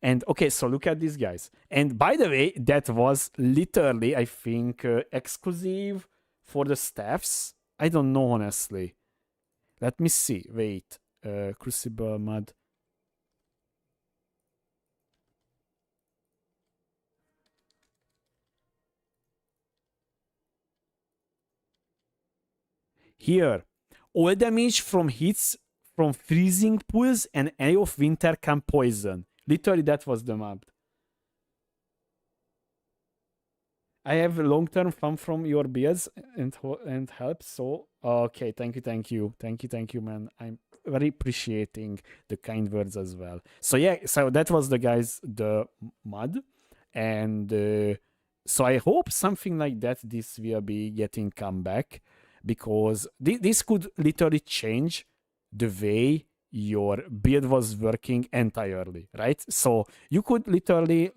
And okay, so look at these guys. And by the way, that was literally, I think, exclusive for the staffs. I don't know, honestly. Let me see. Wait. Crucible mod. Here. All damage from hits from freezing pools and Eye of Winter can poison. Literally, that was the mod. I have long-term fun from your builds and help. So okay, thank you, man. I'm very appreciating the kind words as well. So yeah, so that was the mod, and so I hope something like that this will be getting comeback. because this could literally change the way your build was working entirely, right? So you could literally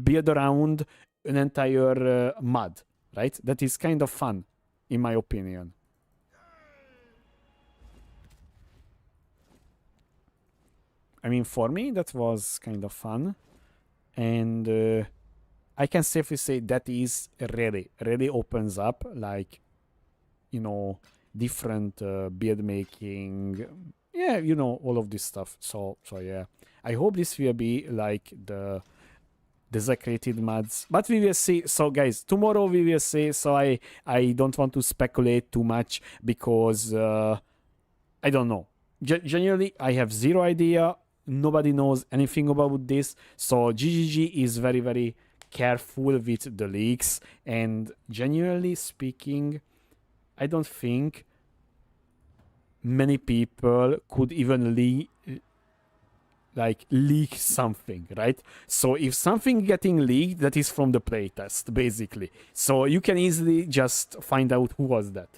build around an entire mud, right? That is kind of fun, in my opinion. I mean, for me, that was kind of fun. And I can safely say that is really opens up, like, you know, different build making. Yeah, you know, all of this stuff. So yeah. I hope this will be like the desecrated mods, but we will see. So guys, tomorrow we will see. So I don't want to speculate too much because I don't know. Genuinely, I have zero idea. Nobody knows anything about this. So GGG is very careful with the leaks, and genuinely speaking, I don't think many people could even leak something, right? So if something getting leaked, that is from the playtest, basically. So you can easily just find out who was that.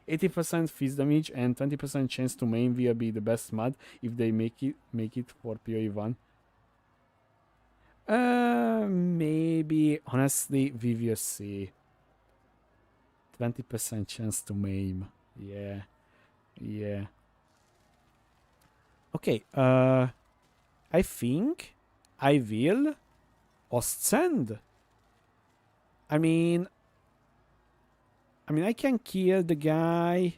80% fizz damage and 20% chance to main will be the best mod if they make it for PoE 1. Maybe honestly we will see. 20% chance to maim. Yeah. Okay, I think I will Ostsend. I mean, I can kill the guy.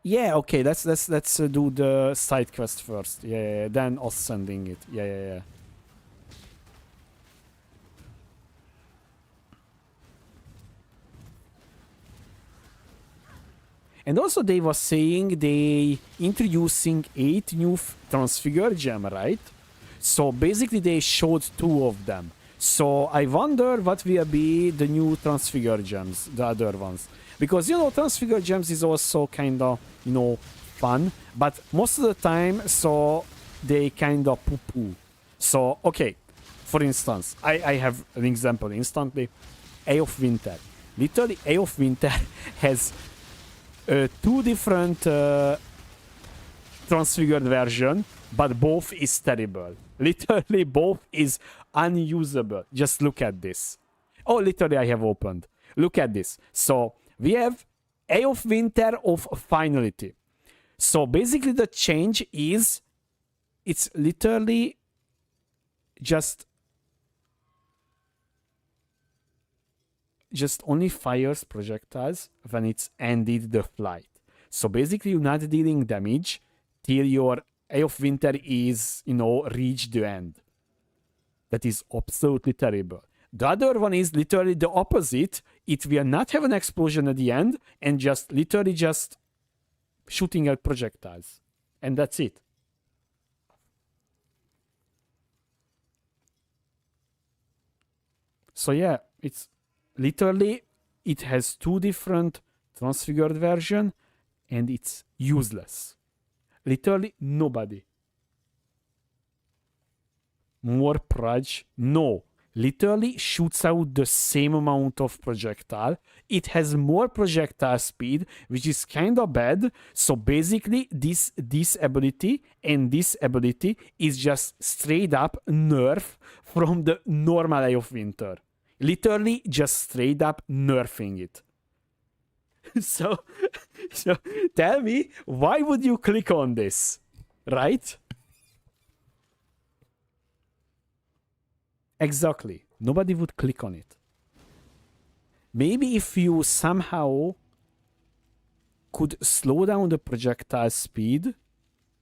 Yeah, okay, let's do the side quest first. Yeah, then Ostsending it. Yeah. And also they were saying they introducing 8 new transfigure gem, right? So basically they showed 2 of them. So I wonder what will be the new transfigure gems, the other ones. Because, you know, transfigure gems is also kind of, you know, fun. But most of the time, so they kind of poo-poo. So, okay, for instance, I have an example instantly. Eye of Winter. Literally, Eye of Winter has 2 different transfigured version, but both is terrible. Literally, both is unusable. Just look at this. Oh, literally, I have opened. Look at this. So we have Eye of Winter of Finality. So basically, the change is it's literally just only fires projectiles when it's ended the flight. So basically, you're not dealing damage till your Eye of Winter is, you know, reach the end. That is absolutely terrible. The other one is literally the opposite. It will not have an explosion at the end and just literally just shooting out projectiles. And that's it. So yeah, it's literally, it has 2 different transfigured version and it's useless. Literally nobody. More proj? No. Literally shoots out the same amount of projectile. It has more projectile speed, which is kind of bad. So basically, this ability and this ability is just straight up nerf from the normal Eye of Winter. Literally just straight up nerfing it. So tell me, why would you click on this? Right? Exactly. Nobody would click on it. Maybe if you somehow could slow down the projectile speed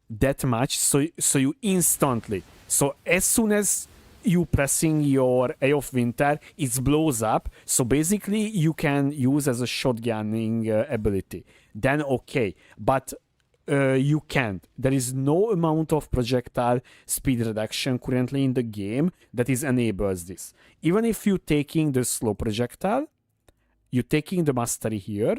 that much, so you instantly, so as soon as you pressing your Eye of Winter, it blows up. So basically, you can use as a shotgunning ability. Then okay, but you can't. There is no amount of projectile speed reduction currently in the game that is enables this. Even if you're taking the slow projectile, you're taking the mastery here,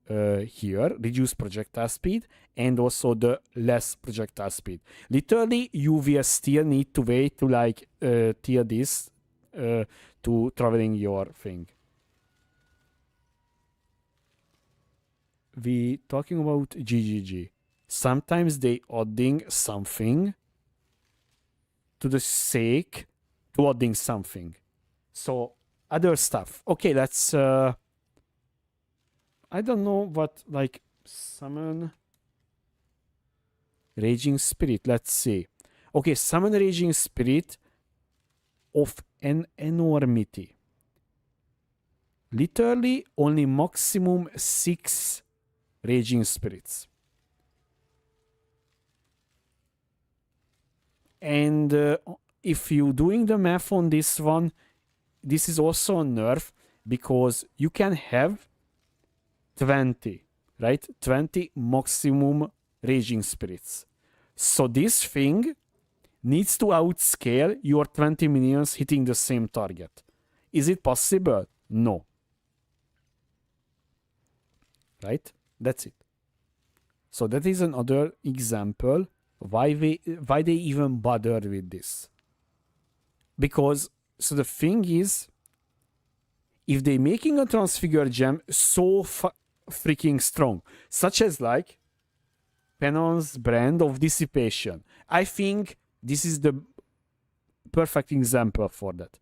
reduce projectile speed, and also the less projectile speed. Literally, you will still need to wait to like tier this to traveling your thing. we talking about GGG. Sometimes they adding something to the sake to adding something. So other stuff. Okay, let's I don't know what, like, summon Raging Spirit. Let's see. Okay, summon Raging Spirit of an enormity. Literally only maximum 6 Raging Spirits. And if you doing the math on this one, this is also a nerf because you can have 20, right? 20 maximum Raging Spirits. So this thing needs to outscale your 20 minions hitting the same target. Is it possible? No. Right? That's it. So that is another example why they even bothered with this. Because, so the thing is, if they making a transfigure gem so freaking strong, such as like Penon's Brand of Dissipation, I think this is the perfect example for that.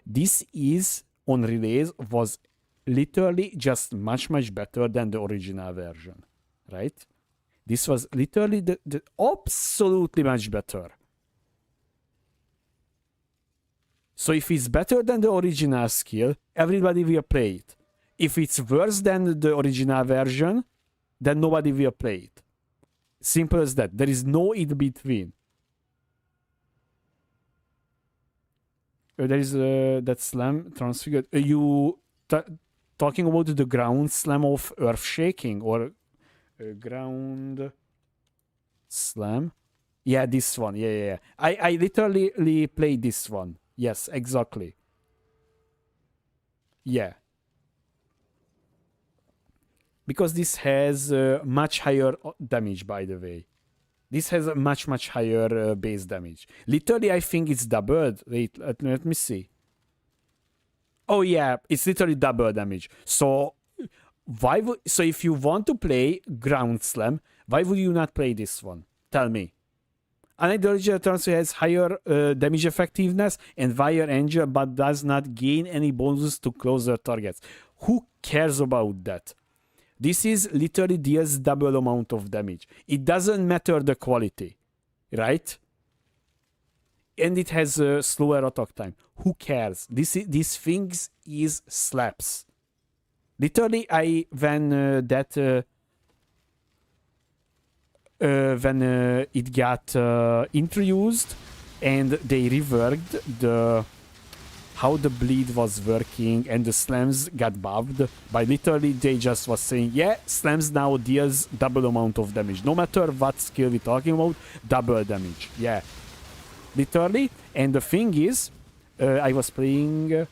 This is on release was literally just much better than the original version, right? This was literally the absolutely much better. So if it's better than the original skill, everybody will play it. If it's worse than the original version, then nobody will play it. Simple as that. There is no in between. There is that slam transfigured. You talking about the ground slam of earth shaking or ground slam? Yeah, this one. Yeah. I literally played this one. Yes, exactly. Yeah. Because this has much higher damage, by the way. This has a much higher base damage. Literally, I think it's doubled. Wait, let me see. Oh yeah, it's literally double damage. So so if you want to play Ground Slam, why would you not play this one? Tell me. Unlike the original transfer has higher damage effectiveness and higher angel, but does not gain any bonuses to closer targets. Who cares about that? This is literally deals double amount of damage. It doesn't matter the quality, right? And it has a slower attack time. Who cares? These things is slaps. Literally, when it got introduced and they reworked how the bleed was working and the slams got buffed, by literally they just was saying, yeah, slams now deals double amount of damage. No matter what skill we're talking about, double damage. Yeah. Literally. And the thing is, I was playing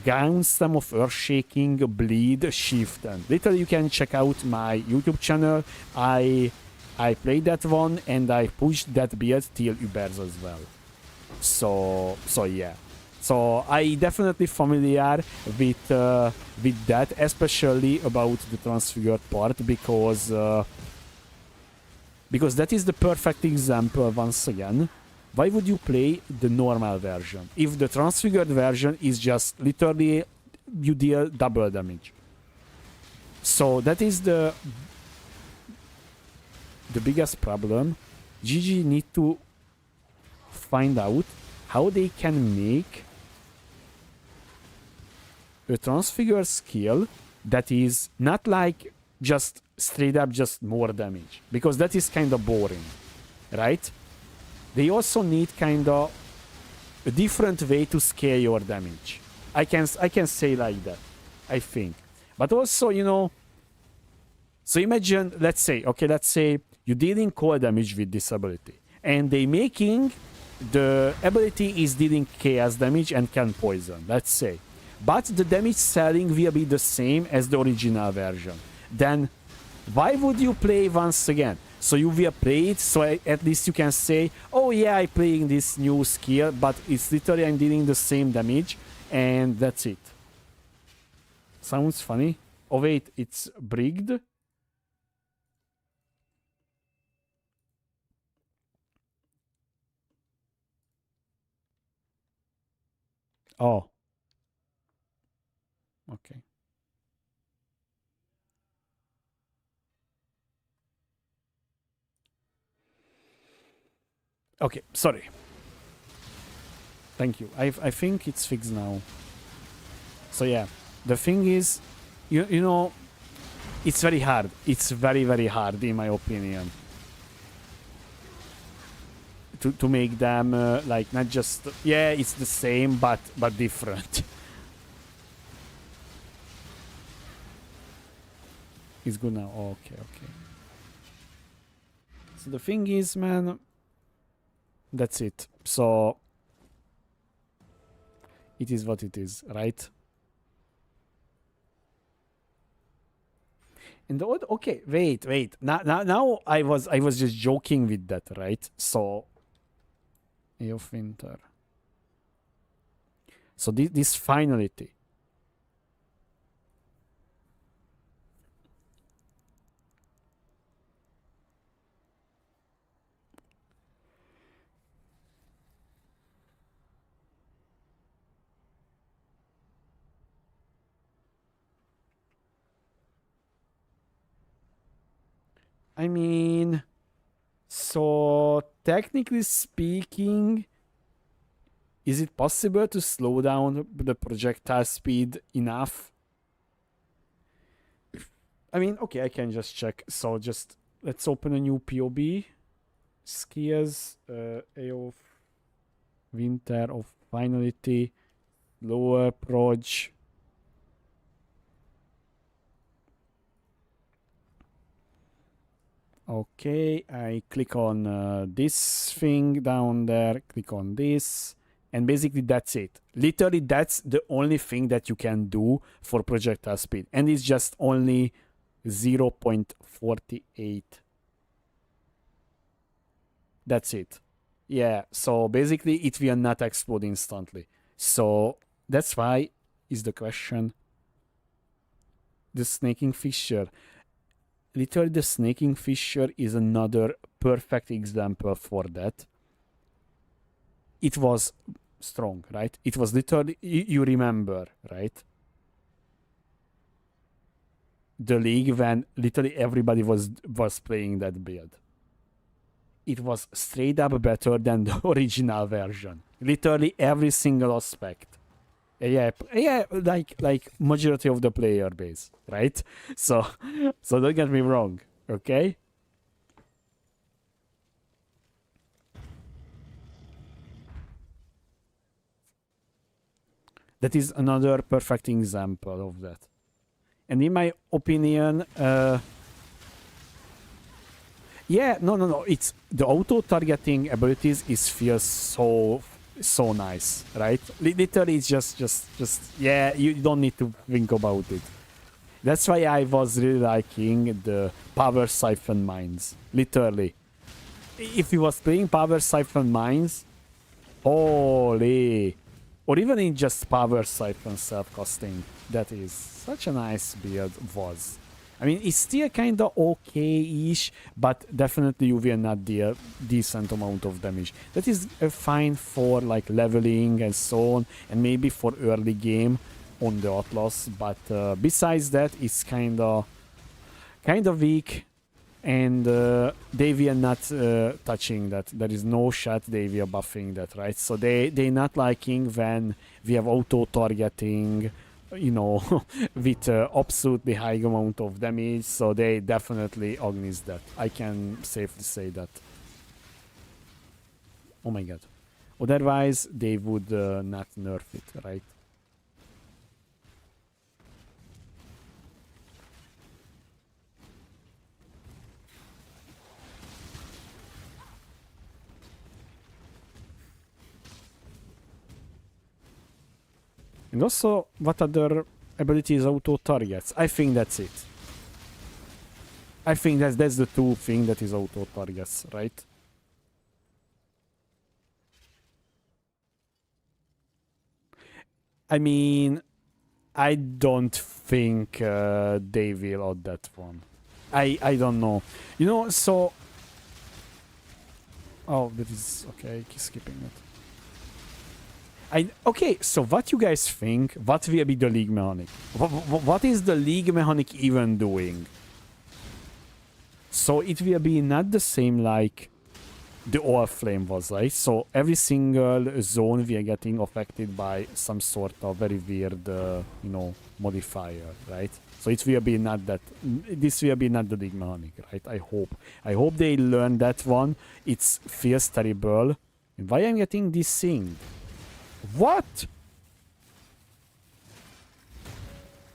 Ground Slam of Earth Shaking, Bleed, Shift. And literally you can check out my YouTube channel. I played that one and I pushed that build till Ubers as well. So yeah. So I definitely familiar with that, especially about the transfigured part, because that is the perfect example once again. Why would you play the normal version if the transfigured version is just literally you deal double damage? So that is the biggest problem. GG need to find out how they can make a transfigure skill that is not like just straight up just more damage, because that is kind of boring, right? They also need kind of a different way to scale your damage. I can say like that, I think. But also, you know, so imagine, let's say you're dealing core damage with this ability, and they making the ability is dealing chaos damage and can poison, let's say. But the damage scaling will be the same as the original version. Then why would you play once again? So you will play it, so at least you can say, oh yeah, I'm playing this new skill, but it's literally I'm dealing the same damage, and that's it. Sounds funny. Oh wait, it's brigged. Oh. Okay. Okay, sorry. Thank you. I think it's fixed now. So yeah, the thing is, you know, it's very hard. It's very, very hard, in my opinion, to make them like not just yeah, it's the same but different. It's good now. Okay, okay. So the thing is, man, that's it. So it is what it is, right? And the okay, wait. Now I was just joking with that, right? So of winter. So this finality. I mean, so technically speaking, is it possible to slow down the projectile speed enough? I mean, okay, I can just check. So just let's open a new POB. Skiers, AO winter of finality, lower proj. Okay, I click on this thing down there, click on this, and basically that's it. Literally, that's the only thing that you can do for projectile speed, and it's just only 0.48. That's it. Yeah, so basically it will not explode instantly. So that's why is the question. The snaking fissure. Literally, the snaking fissure is another perfect example for that. It was strong, right? It was literally, you remember, right? The league when literally everybody was playing that build. It was straight up better than the original version. Literally every single aspect. Yeah, like majority of the player base, right? So don't get me wrong, okay? That is another perfect example of that. And in my opinion, yeah, no. It's the auto targeting abilities is feels so nice, right? Literally, it's just yeah. You don't need to think about it. That's why I was really liking the power siphon mines. Literally, if he was playing power siphon mines, holy, or even in just power siphon self-casting, that is such a nice build was. I mean, it's still kind of okay-ish, but definitely you will not deal decent amount of damage. That is fine for like leveling and so on, and maybe for early game on the Atlas. But besides that, it's kind of weak, and they will not touching that. There is no shot they will buffing that, right? So they not liking when we have auto targeting, you know, with absolutely high amount of damage. So they definitely against that. I can safely say that. Oh my god. Otherwise, they would not nerf it, right? And also, what other abilities auto targets? I think that's it. I think that's the two thing that is auto targets, right? I mean, I don't think they will on that one. I don't know. You know, so oh, that is okay. Skipping it. Okay, so what you guys think? What will be the league mechanic? What is the league mechanic even doing? So it will be not the same like the All Flame was, right? So every single zone we are getting affected by some sort of very weird, modifier, right? So it will be not that. This will be not the league mechanic, right? I hope. I hope they learn that one. It feels terrible. And why I'm getting this thing? What?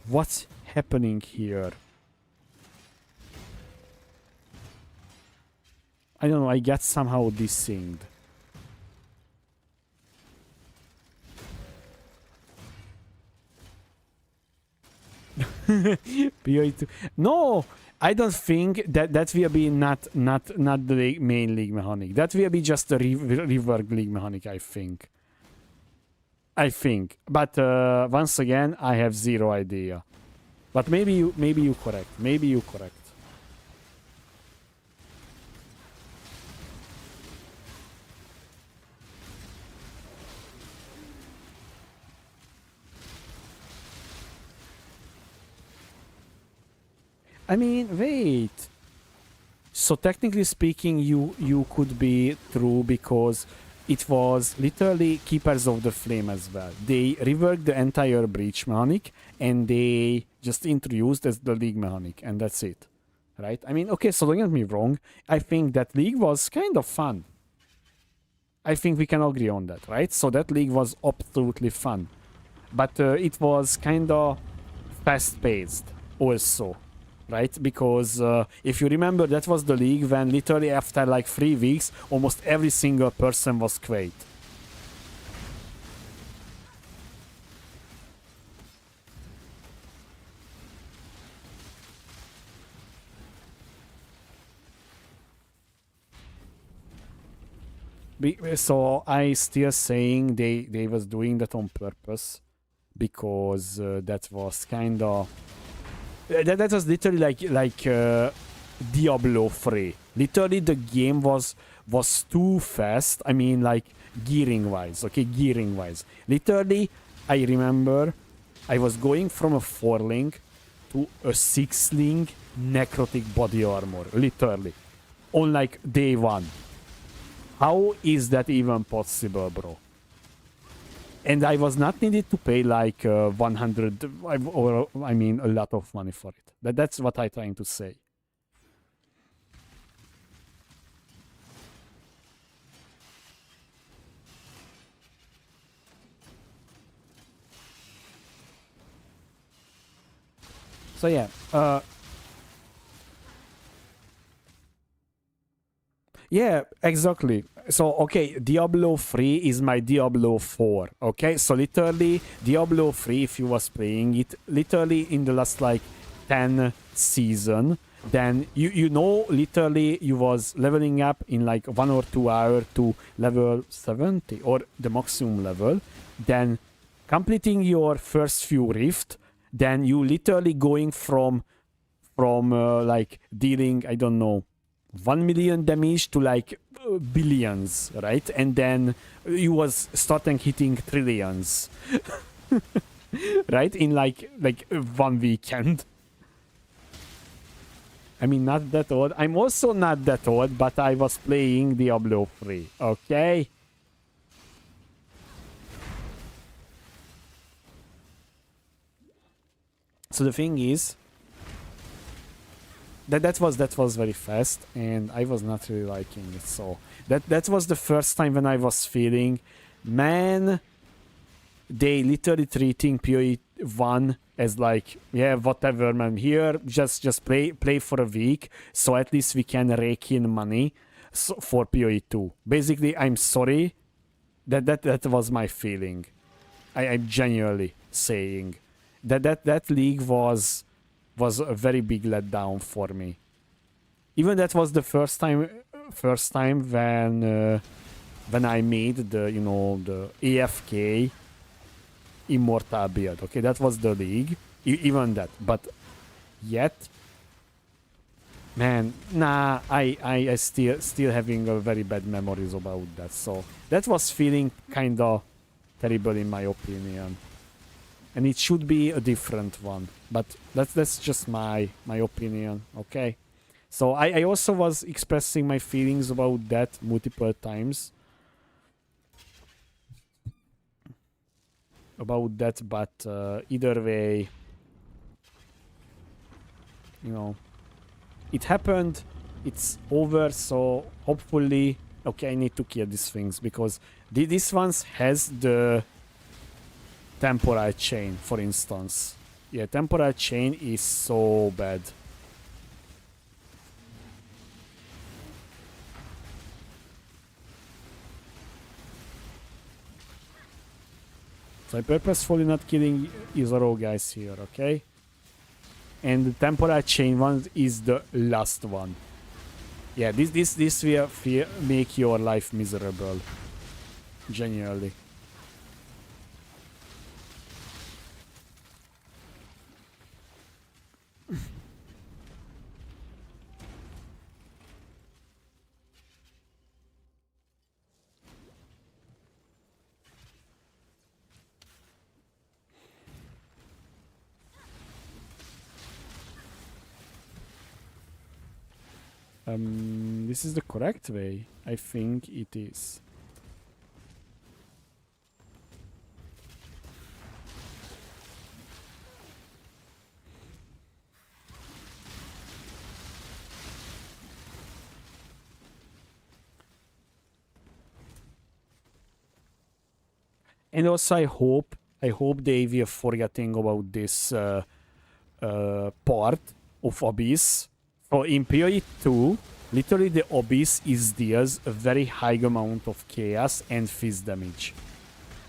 What's happening here? I don't know, I get somehow dissinged. PoE 2. No! I don't think that will be not the main league mechanic. That will be just the rework league mechanic, I think. But once again, I have zero idea. But maybe you correct. Maybe you correct. I mean, wait. So technically speaking, you could be true because it was literally Keepers of the Flame as well. They reworked the entire Breach mechanic and they just introduced as the League mechanic, and that's it. Right? I mean, okay, so don't get me wrong. I think that League was kind of fun. I think we can agree on that, right? So that League was absolutely fun. But it was kind of fast-paced also. Right? Because if you remember, that was the league when literally after like 3 weeks, almost every single person was quite. So I still saying they was doing that on purpose because that was kind of. That was literally like Diablo 3. Literally, the game was too fast. I mean, like gearing wise. Okay, gearing wise. Literally, I remember I was going from a 4-link to a 6-link necrotic body armor. Literally, on like day 1. How is that even possible, bro? And I was not needed to pay like 100, or I mean a lot of money for it. That's what I'm trying to say. So yeah, yeah, exactly. So, okay, Diablo 3 is my Diablo 4, okay? So, literally, Diablo 3, if you was playing it, literally in the last, like, 10 season, then, you know, literally, you was leveling up in, like, 1 or 2 hours to level 70, or the maximum level, then completing your first few rift, then you literally going from like, dealing, I don't know, 1 million damage to like billions, right? And then you was starting hitting trillions, right? In like 1 weekend. I mean, not that old. I'm also not that old, but I was playing Diablo 3, okay? So the thing is, that was very fast, and I was not really liking it. So that was the first time when I was feeling, man, they literally treating PoE 1 as like, yeah, whatever, man. Here, just play for a week, so at least we can rake in money for PoE 2. Basically, I'm sorry, that was my feeling. I'm genuinely saying that league was a very big letdown for me. Even that was the first time when I made the AFK Immortal build. Okay, that was the league. Even that, but yet, man, nah, I still having a very bad memories about that. So that was feeling kind of terrible in my opinion. And it should be a different one. But that's just my opinion, okay? So I also was expressing my feelings about that multiple times. About that, but either way, you know, it happened, it's over, so hopefully... Okay, I need to kill these things, because this one has the temporal chain, for instance. Yeah, temporal chain is so bad. So I'm purposefully not killing Isaro guys here, okay? And the temporal chain one is the last one. Yeah, this will make your life miserable. Genuinely. This is the correct way. I think it is. And also I hope they were forgetting about this part of Abyss. So in PoE 2, literally the Abyss is deals a very high amount of chaos and fizz damage.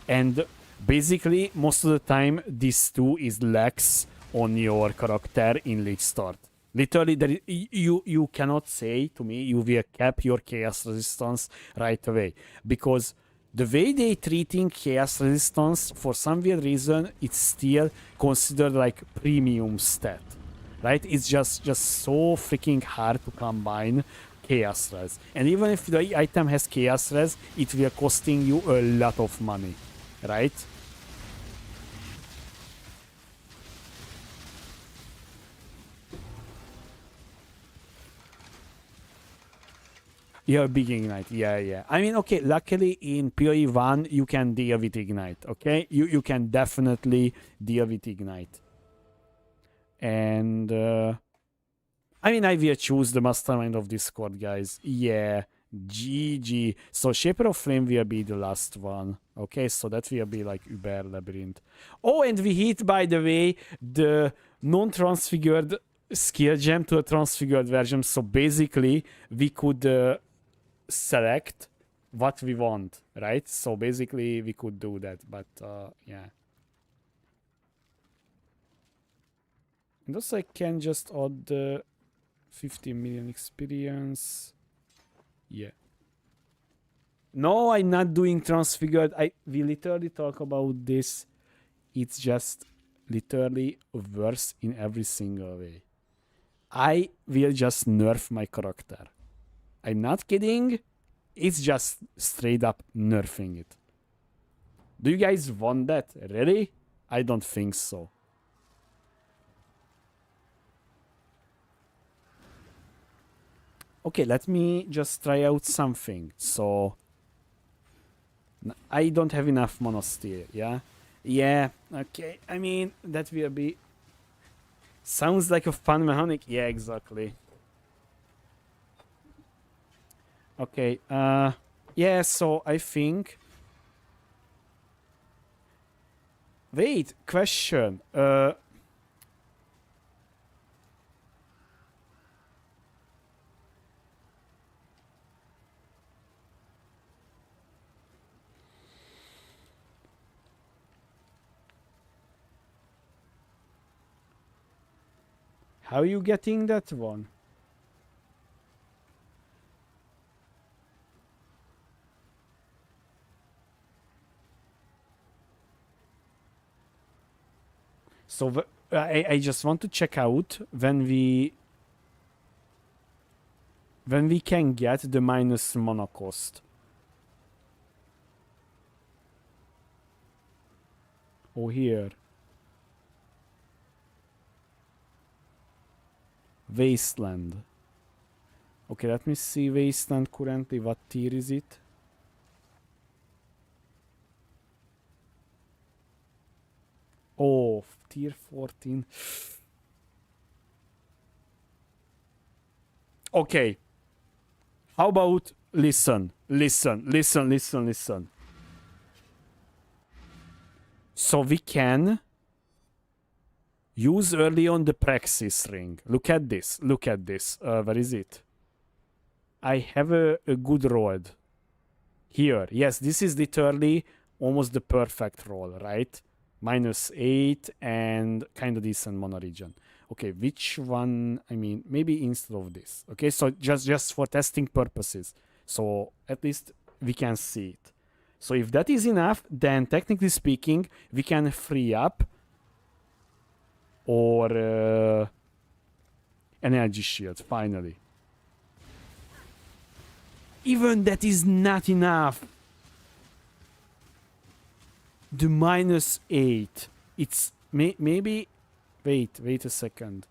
And basically, most of the time, this 2 is lax on your character in late start. Literally, you cannot say to me you will cap your chaos resistance right away. Because the way they treating chaos resistance, for some weird reason, it's still considered like premium stat. Right? It's just so freaking hard to combine chaos res. And even if the item has chaos res, it will costing you a lot of money. Right? Yeah, big ignite. Yeah. I mean, okay, luckily in PoE 1, you can deal with ignite, okay? You can definitely deal with ignite. And I mean, I will choose the mastermind of Discord, guys. Yeah, GG. So Shaper of Flame will be the last one. Okay, so that will be like Uber Labyrinth. Oh, and we hit, by the way, the non-transfigured skill gem to a transfigured version. So basically, we could select what we want, right? So basically, we could do that, but yeah. And also I can just add the 50 million experience. Yeah. No, I'm not doing transfigured. We literally talk about this. It's just literally worse in every single way. I will just nerf my character. I'm not kidding. It's just straight up nerfing it. Do you guys want that? Really? I don't think so. Okay, let me just try out something. So, I don't have enough monostil, yeah? Yeah, okay. I mean, that will be... Sounds like a fun mechanic. Yeah, exactly. Okay, yeah, so I think... Wait, question. How are you getting that one? So I just want to check out when we can get the minus mana cost. or here? Wasteland. Okay, let me see Wasteland currently. What tier is it? Oh, tier 14. Okay. How about listen. So we can use early on the Praxis ring. Look at this. Where is it? I have a good rod. Here. Yes, this is literally almost the perfect roll, right? -8 and kind of decent mono region. Okay, which one? I mean, maybe instead of this. Okay, so just for testing purposes. So at least we can see it. So if that is enough, then technically speaking, we can free up or energy shield, finally. Even that is not enough. The -8. It's maybe... Wait a second.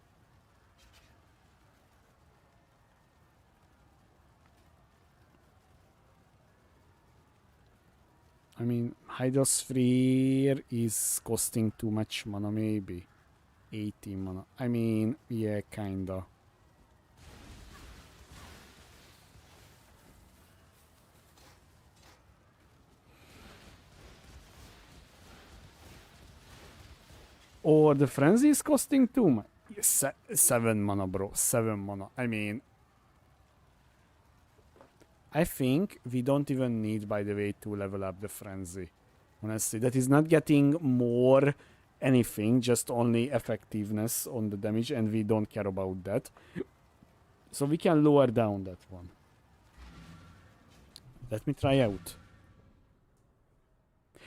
I mean, Hydrosphere is costing too much mana, maybe. 80 mana. I mean, yeah, kinda. Or the Frenzy is costing too much. 7 mana, bro. 7 mana. I mean... I think we don't even need, by the way, to level up the Frenzy. Honestly, that is not getting more anything, just only effectiveness on the damage, and we don't care about that. So we can lower down that one. Let me try out.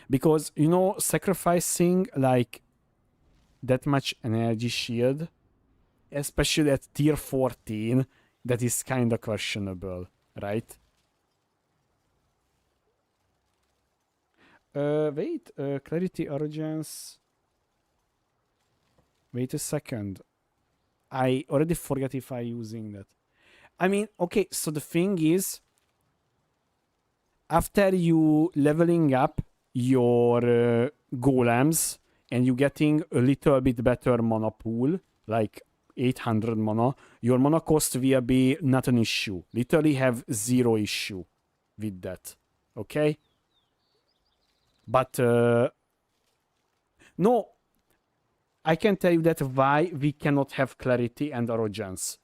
Because, you know, sacrificing, like, that much energy shield, especially at tier 14, that is kind of questionable, right? Wait, clarity, urgence. Wait a second. I already forgot if I'm using that. I mean, okay, so the thing is, after you leveling up your golems and you getting a little bit better mana pool, like 800 mana, your mana cost will be not an issue. Literally have 0 issue with that. Okay? But no, I can tell you that why we cannot have clarity and arrogance.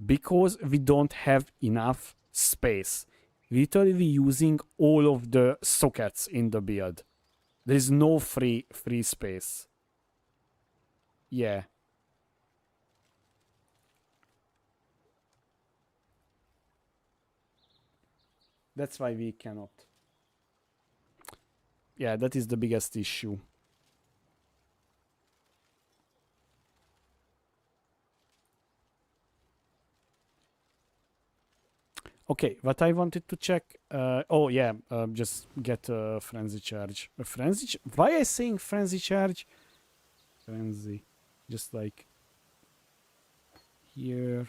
Because we don't have enough space. Literally using all of the sockets in the build. There is no free space. Yeah. That's why we cannot. Yeah, that is the biggest issue. Okay, what I wanted to check... oh, yeah, just get a Frenzy Charge. A Frenzy... Why am I saying Frenzy Charge? Frenzy. Just like... Here.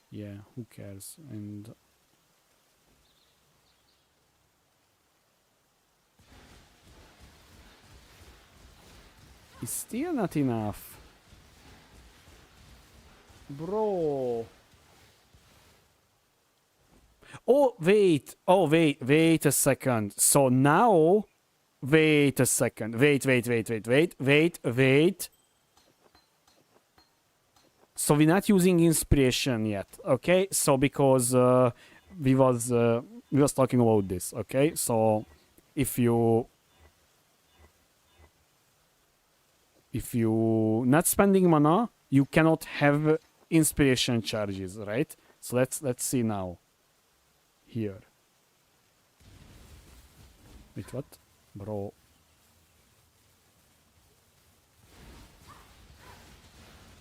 Yeah, who cares? And... It's still not enough. Bro... Oh, wait. Oh, wait a second. So now... Wait a second. Wait. So we're not using inspiration yet, okay? So because we was talking about this, okay? So if you not spending mana, you cannot have inspiration charges, right? So let's see now. Here. Wait, what? Bro.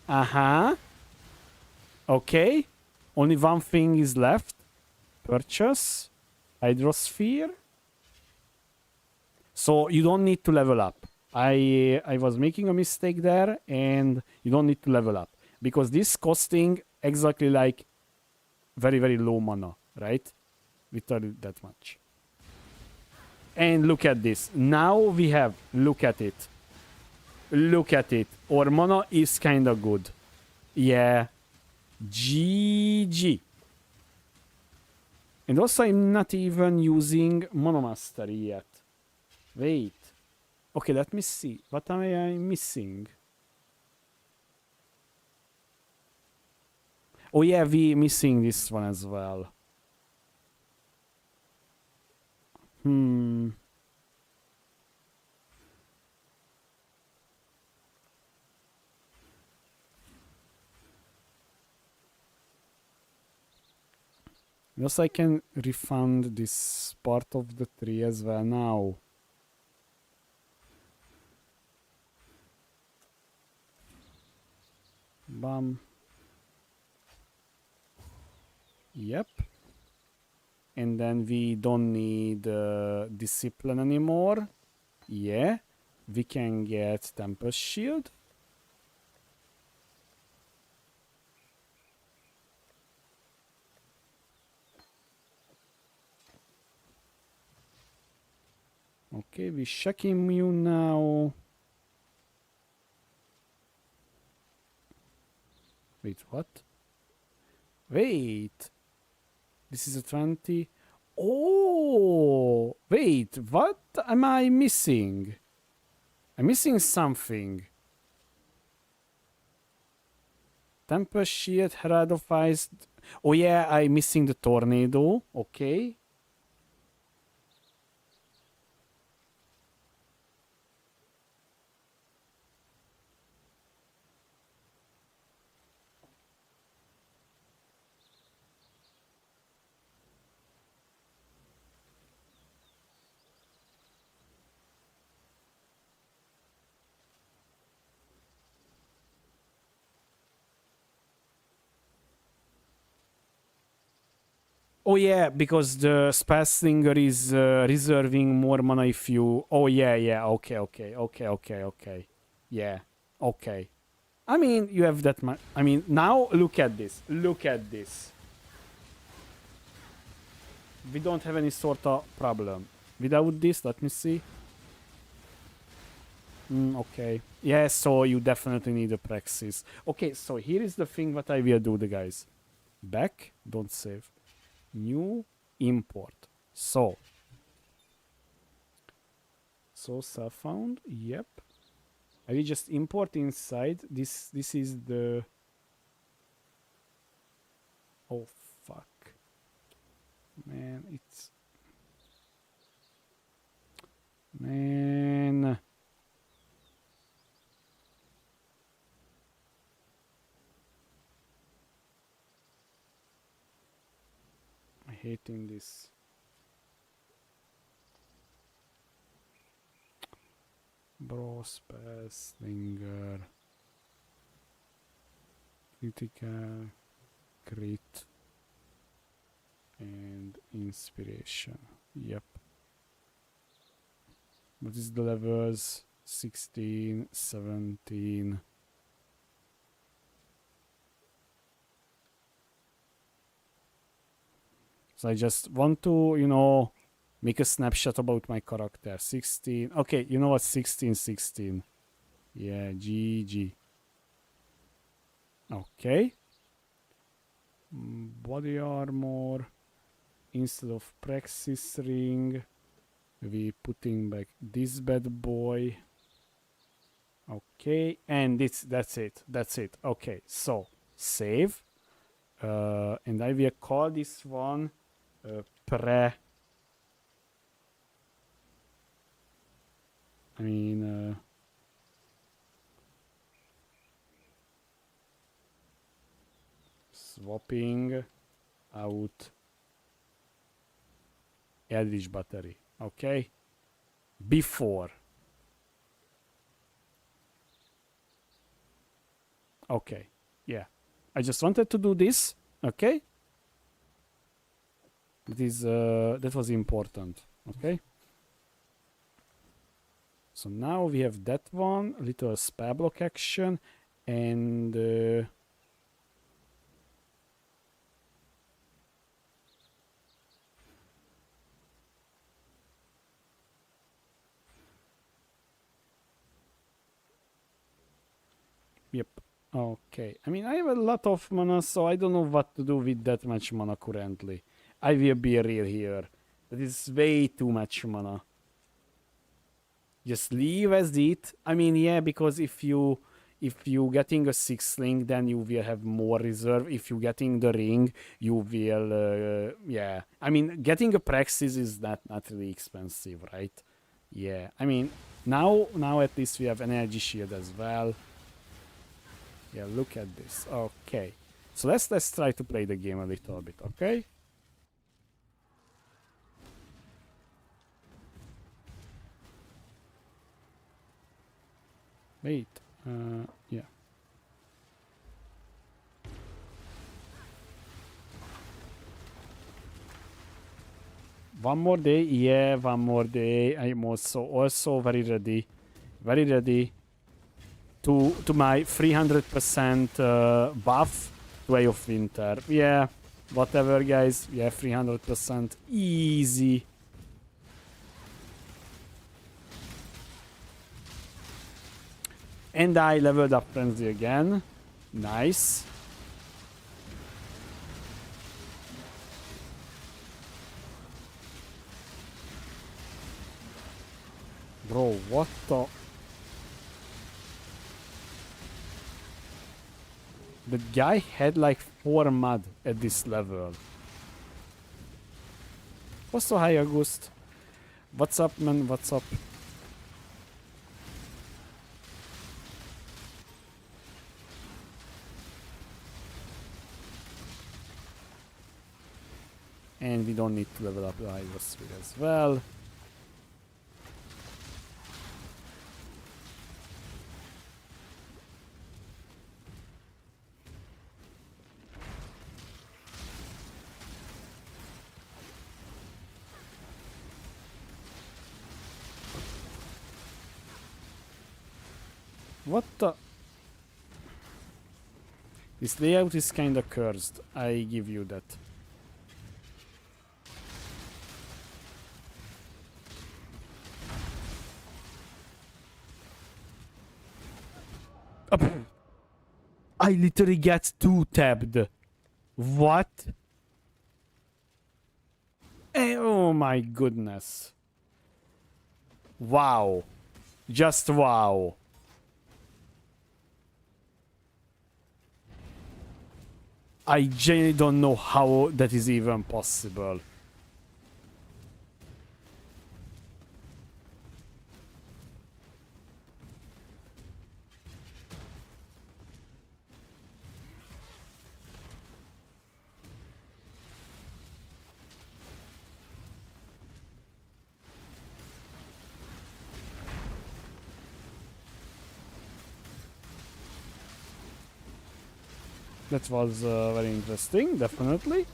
Uh-huh. Okay. Only one thing is left. Purchase. Hydrosphere. So you don't need to level up. I was making a mistake there, and you don't need to level up because this costing exactly like very, very low mana, right? Literally that much. And look at this. Now we have, look at it. Look at it. Our mana is kind of good. Yeah. GG. And also I'm not even using Mana Mastery yet. Wait. Okay, let me see. What am I missing? Oh yeah, we missing this one as well. Also, I can refund this part of the tree as well now. Bam. Yep. And then we don't need discipline anymore. Yeah. We can get Tempest Shield. Okay, we shock immune now. Wait, what? Wait. This is a 20. Oh, wait, what am I missing? I'm missing something. Tempest Shield, Herald of Ice. Oh yeah, I'm missing the Tornado. Okay. Oh yeah, because the Spellslinger is reserving more mana if you... Oh yeah, okay. Yeah, okay. I mean, you have that much... I mean, now look at this. Look at this. We don't have any sort of problem. Without this, let me see. Okay. Yeah, so you definitely need a praxis. Okay, so here is the thing what I will do, the guys. Back, don't save. New, import. So self-found, yep. I will just import inside. This is the... Oh, fuck. Man, it's... Man... I'm hating this. Bro, Spellslinger. Critical, crit, and inspiration. Yep. What is the levels? 16, 17. So I just want to, you know, make a snapshot about my character. 16. Okay, you know what? 16, 16. Yeah, GG. Okay. Body armor. Instead of praxis ring, we putting back this bad boy. Okay, and that's it. Okay, so save. And I will call this one swapping out Eldritch Battery. Okay, before. Okay, yeah. I just wanted to do this. Okay. That was important. Okay. So now we have that one, little spell block action, and yep. Okay. I mean, I have a lot of mana, so I don't know what to do with that much mana currently. I will be real here. That is way too much mana. Just leave as it. I mean, yeah, because if you getting a 6 link, then you will have more reserve. If you getting the ring, you will yeah. I mean, getting a praxis is not really expensive, right? Yeah. I mean, now at least we have energy shield as well. Yeah, look at this. Okay. So let's try to play the game a little bit, okay? Wait. Yeah. One more day? Yeah, one more day. I'm also very ready. Very ready to my 300% buff Way of Winter. Yeah, whatever, guys. Yeah, 300% easy. And I leveled up Frenzy again. Nice. Bro, what the... The guy had like 4 mud at this level. Also, hi August. What's up, man? What's up? And we don't need to level up the Hydrasphere as well. What the... This layout is kinda cursed. I give you that. I literally get 2-tabbed. What? Oh my goodness. Wow. Just wow. I genuinely don't know how that is even possible. That was very interesting, definitely.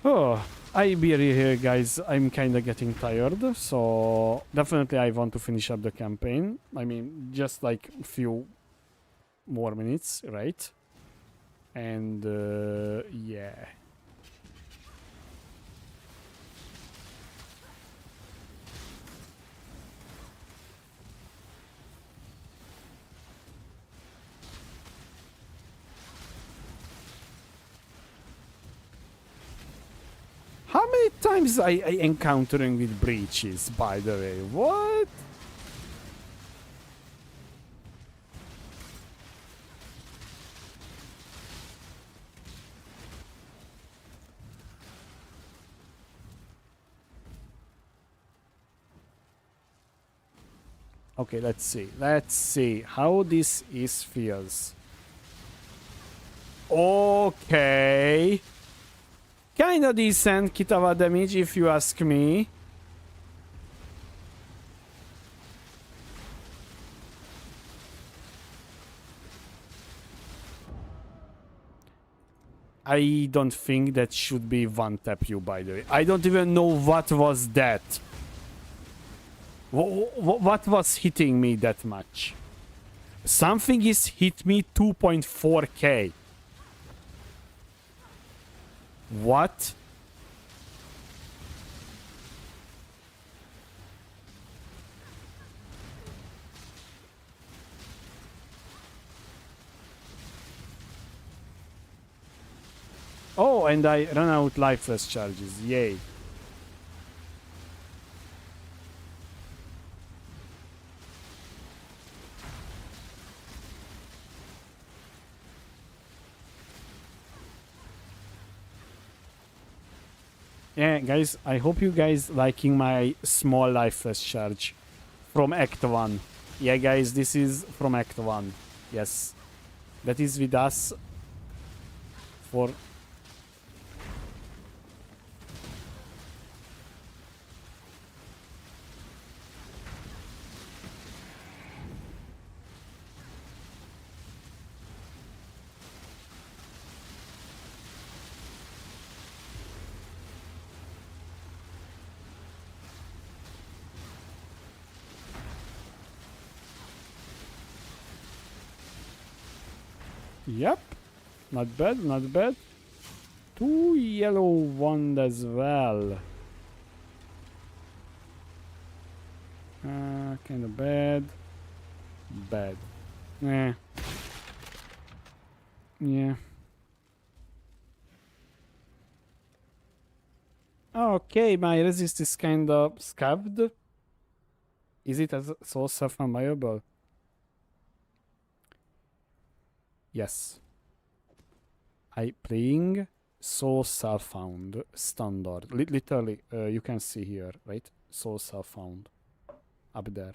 Oh, I be real here, guys. I'm kinda getting tired, so definitely I want to finish up the campaign. I mean, just like a few more minutes, right? And yeah. How many times I encountering with breaches, by the way? What? Okay, let's see. Let's see how this is feels. Okay. Kinda decent Kitawa damage, if you ask me. I don't think that should be one tap you, by the way. I don't even know what was that. What was hitting me that much? Something is hit me 2.4k. What? Oh, and I ran out lifeless charges. Yay. Yeah, guys, I hope you guys liking my small lifeless charge from Act 1. Yeah, guys, this is from Act 1. Yes. That is with us for... Yep. Not bad, not bad. 2 yellow wand as well. Kind of bad. Bad. Eh. Yeah. Okay, my resist is kind of scabbed. Is it as so self-unviable? Yes. I playing Soul Self-Found standard. Literally, you can see here, right? Soul Self-Found. Up there.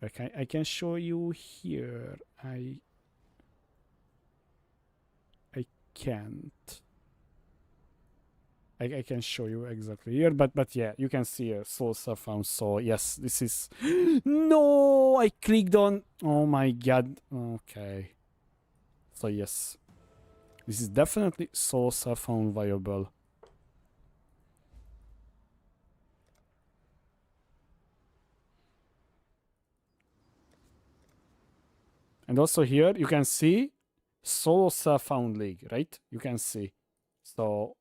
Okay, I can show you here. I can't. I can show you exactly here, but yeah, you can see here, Soul Self-Found. So yes, this is... No! I clicked on... Oh my god. Okay. So yes. This is definitely Soul Self-Found viable. And also here, you can see Soul Self-Found League, right? You can see. So,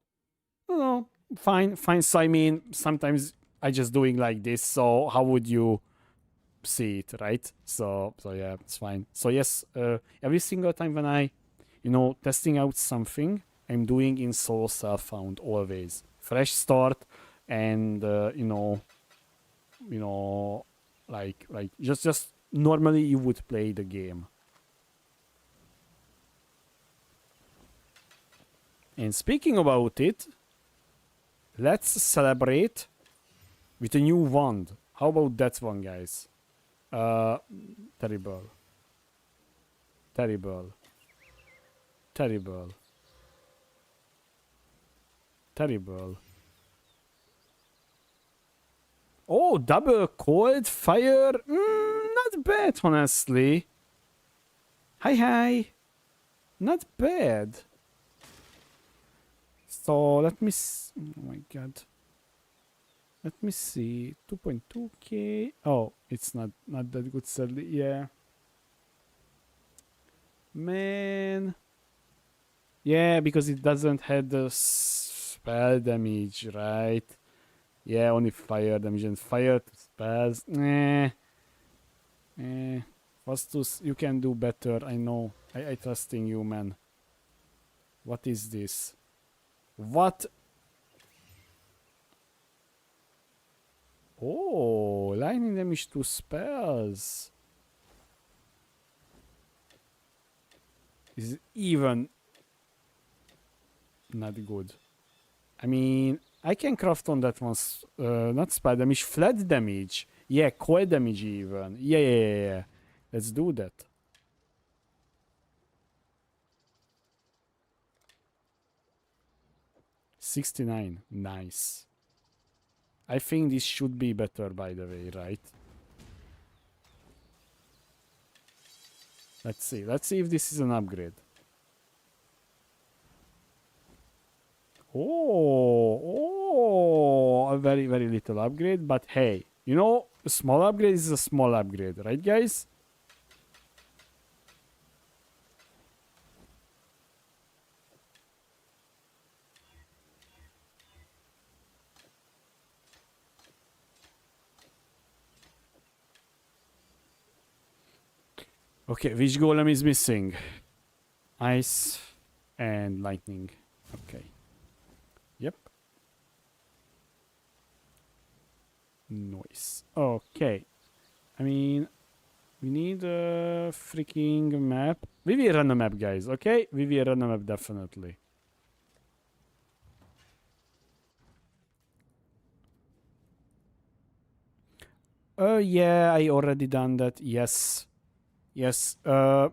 no, fine. So I mean, sometimes I just doing like this. So how would you see it, right? So yeah, it's fine. So yes, every single time when I, testing out something, I'm doing in Soul Self-Found always. Fresh start, and like just normally you would play the game. And speaking about it, let's celebrate with a new wand. How about that one, guys? Terrible. Terrible. Terrible. Terrible. Oh, double cold fire. Not bad, honestly. Hi. Not bad. So let me oh my god. Let me see. 2.2k. Oh, it's not that good, sadly. Yeah. Man. Yeah, because it doesn't have the spell damage, right? Yeah, only fire damage and fire to spells. Fastus, you can do better. I know. I trust in you, man. What is this? What? Oh, lightning damage to spells. Is even not good. I mean, I can craft on that one, not spell damage, flat damage. Yeah, cold damage even. Yeah. Let's do that. 69. Nice. I think this should be better, by the way, right? Let's see. Let's see if this is an upgrade. Oh, a very, very little upgrade. But hey, you know, a small upgrade is a small upgrade, right, guys? Okay, which golem is missing? Ice and lightning. Okay. Yep. Noise. Okay. I mean, we need a freaking map. We will run a map, guys, okay? We will run a map, definitely. Oh, yeah, I already done that. Yes. Yes. I'm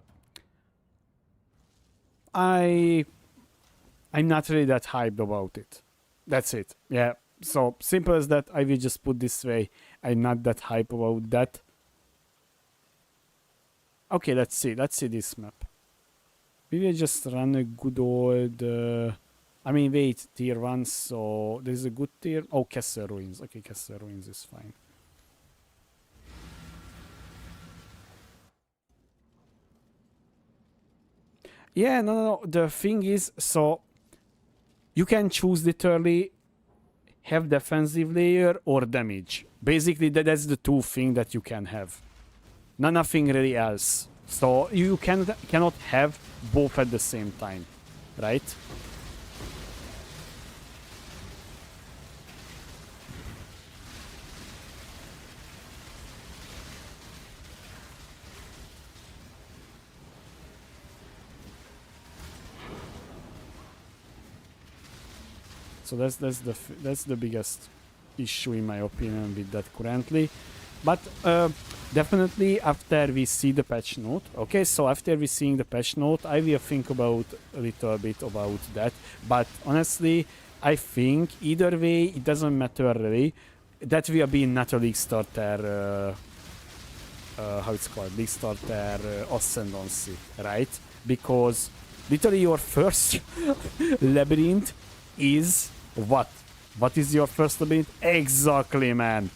not really that hyped about it. That's it. Yeah. So simple as that. I will just put this way. I'm not that hyped about that. Okay, let's see. Let's see this map. We will just run a good old... I mean, wait, tier 1, so there's a good tier... Oh, Castle Ruins. Okay, Castle Ruins is fine. Yeah, no. The thing is, so... You can choose literally have defensive layer or damage. Basically, that's the two things that you can have. Nothing really else. So you cannot have both at the same time, right? So that's the biggest issue in my opinion with that currently. But definitely after we see the patch note, okay, so after we seeing the patch note, I will think about a little bit about that. But honestly, I think either way, it doesn't matter really. That will be not a league starter, how it's called, league starter ascendancy, right? Because literally your first labyrinth is what? What is your first labyrinth? Exactly, man.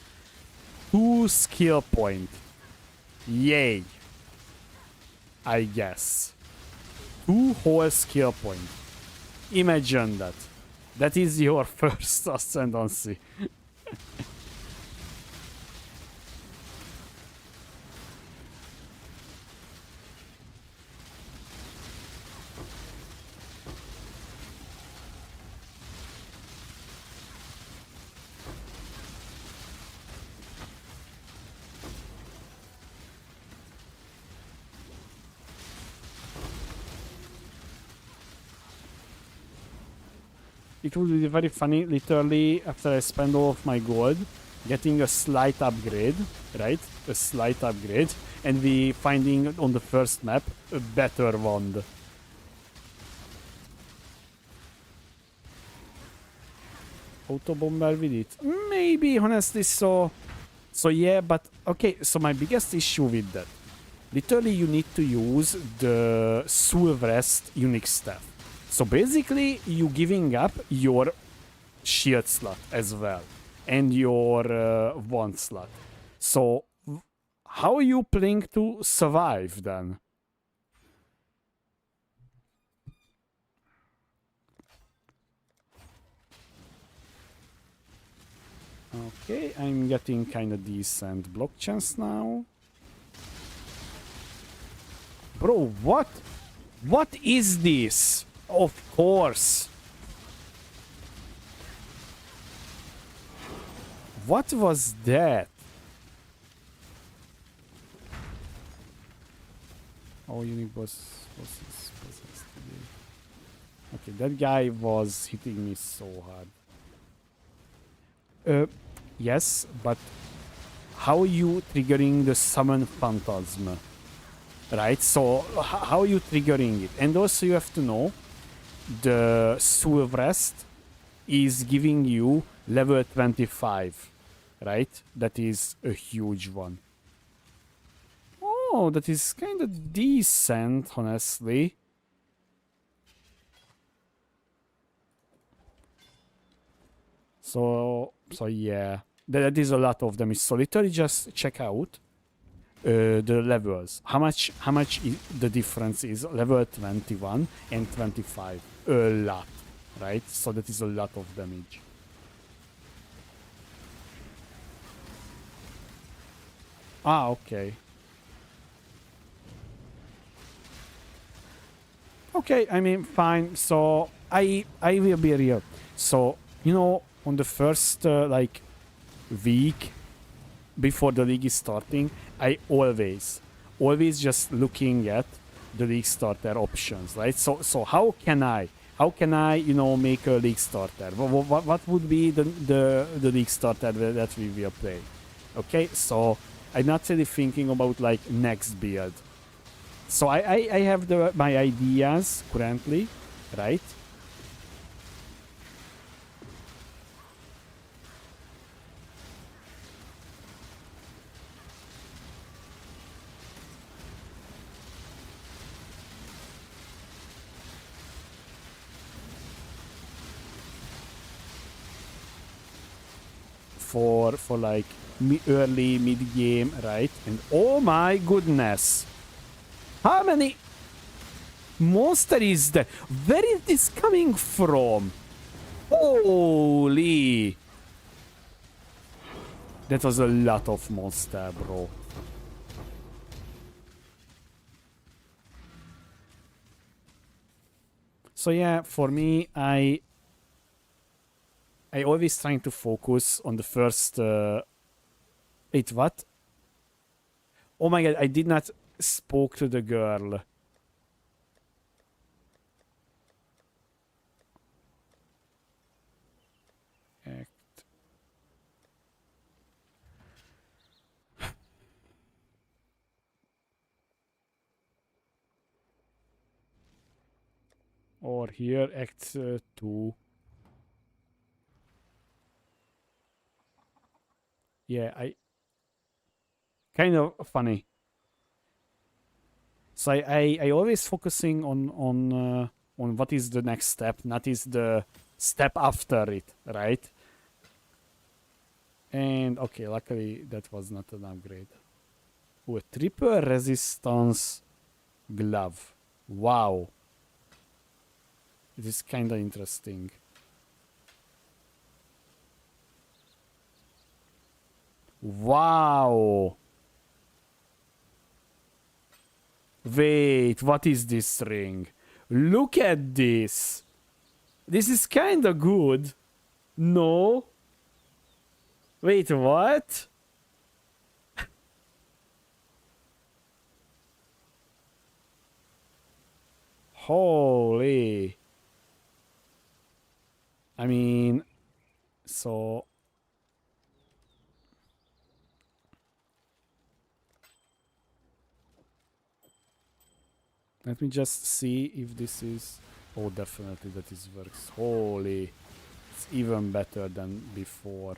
2 skill point. Yay. I guess. 2 whole skill point. Imagine that. That is your first ascendancy. It would be very funny, literally, after I spend all of my gold, getting a slight upgrade, right? A slight upgrade, and we finding on the first map a better wand. Auto bomber with it? Maybe, honestly, so yeah, but okay, so my biggest issue with that, literally you need to use the Soul Rest unique staff. So basically, you giving up your shield slot as well, and your wand slot. So how are you planning to survive then? Okay, I'm getting kind of decent block chance now. Bro, what? What is this? Of course. What was that? Oh, unique boss possessed today. Okay, that guy was hitting me so hard. Yes, but how are you triggering the summon phantasm? Right, so how are you triggering it? And also you have to know the Soul Rest is giving you level 25, right? That is a huge one. Oh, that is kind of decent, honestly. So yeah, that is a lot of damage. So literally just check out the levels. How much the difference is level 21 and 25? A lot, right? So that is a lot of damage. Ah, okay. Okay, I mean, fine. So I will be real. So you know, on the first like week before the league is starting, I always just looking at the league starter options, right? So how can I you know make a league starter? What would be the league starter that we will play? Okay, so I'm not really thinking about like next build. So I have my ideas currently, right? For like early mid game, right? And oh my goodness, how many monster is that? Where is this coming from? Holy, that was a lot of monster, bro. So yeah, for me, I always trying to focus on the first. Wait, what? Oh my god, I did not spoke to the girl. Act. Or here, Act 2. Yeah, I kind of funny. So I always focusing on what is the next step, not is the step after it, right? And okay, luckily that was not an upgrade. Ooh, a triple resistance glove. Wow, it is kind of interesting. Wow. Wait, what is this ring? Look at this. This is kind of good. No. Wait, what? Holy. I mean, so let me just see if this is. Oh, definitely that is works. Holy. It's even better than before.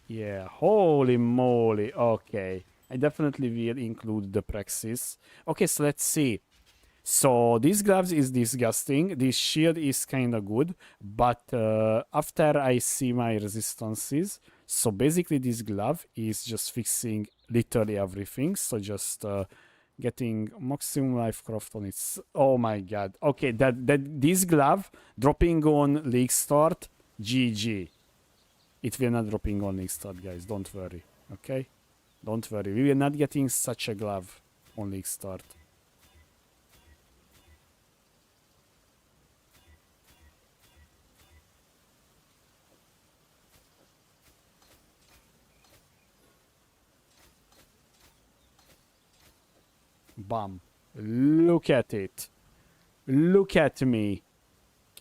Yeah, holy moly. Okay. I definitely will include the praxis. Okay, so let's see. So these gloves is disgusting. This shield is kind of good, but after I see my resistances, so basically this glove is just fixing literally everything. So just getting maximum life craft on its. Oh my god. Okay, that this glove dropping on league start, GG. It will not dropping on league start, guys. Don't worry. Okay, don't worry. We will not getting such a glove on league start. Bam. Look at it. Look at me.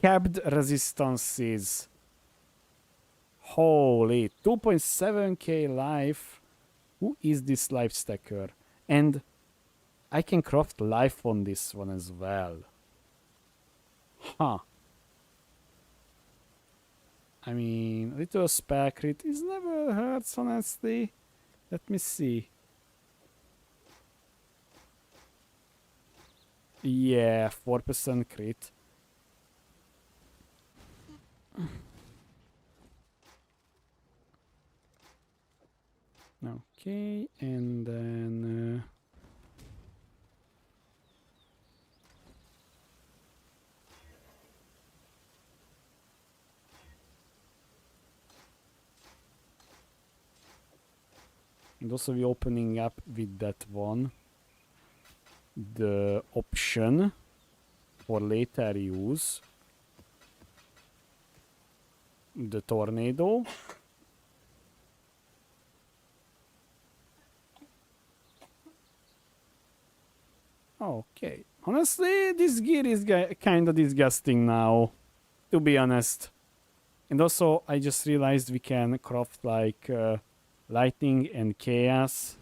Capped resistances. Holy. 2.7k life. Who is this life stacker? And I can craft life on this one as well. Huh. I mean, little spell crit is never hurts, honestly. Let me see. Yeah, 4% crit. Okay, and then... and also we're opening up with that one the option for later use. The tornado. Okay. Honestly, this gear is kind of disgusting now, to be honest. And also, I just realized we can craft like lightning and chaos.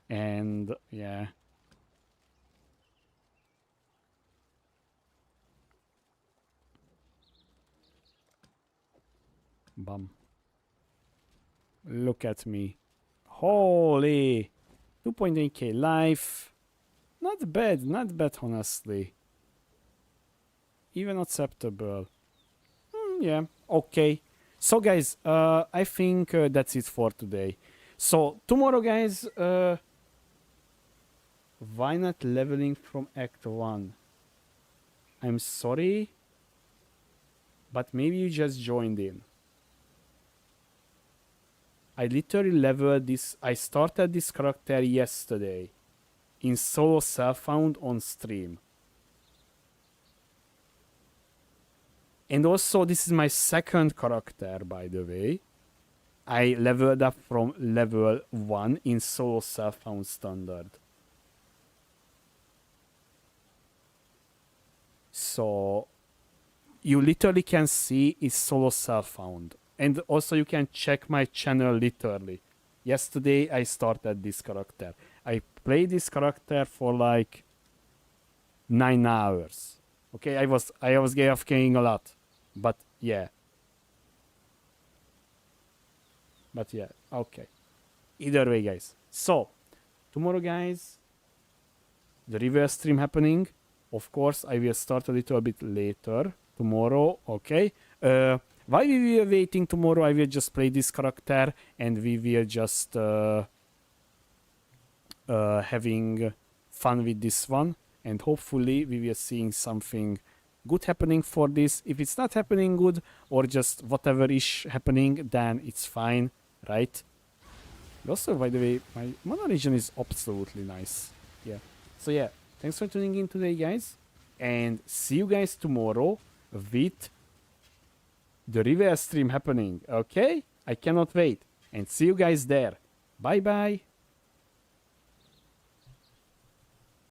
And yeah. Bum. Look at me. Holy. 2.8k life. Not bad, honestly. Even acceptable. Yeah, okay. So guys, I think that's it for today. So tomorrow, guys, why not leveling from Act 1? I'm sorry, but maybe you just joined in. I literally leveled this. I started this character yesterday in solo self-found on stream. And also, this is my second character, by the way. I leveled up from level 1 in solo self-found standard. So, you literally can see it's solo self-found. And also you can check my channel literally. Yesterday I started this character. I played this character for like 9 hours. Okay, I was AFKing a lot. But yeah. Okay. Either way, guys. So, tomorrow, guys, the reverse stream happening. Of course, I will start a little bit later tomorrow, okay? While we were waiting tomorrow, I will just play this character and we will just having fun with this one. And hopefully we will seeing something good happening for this. If it's not happening good or just whatever is happening, then it's fine, right? Also, by the way, my mono region is absolutely nice. Yeah. So yeah, thanks for tuning in today, guys. And see you guys tomorrow with the reverse stream happening, okay? I cannot wait. And see you guys there. Bye bye.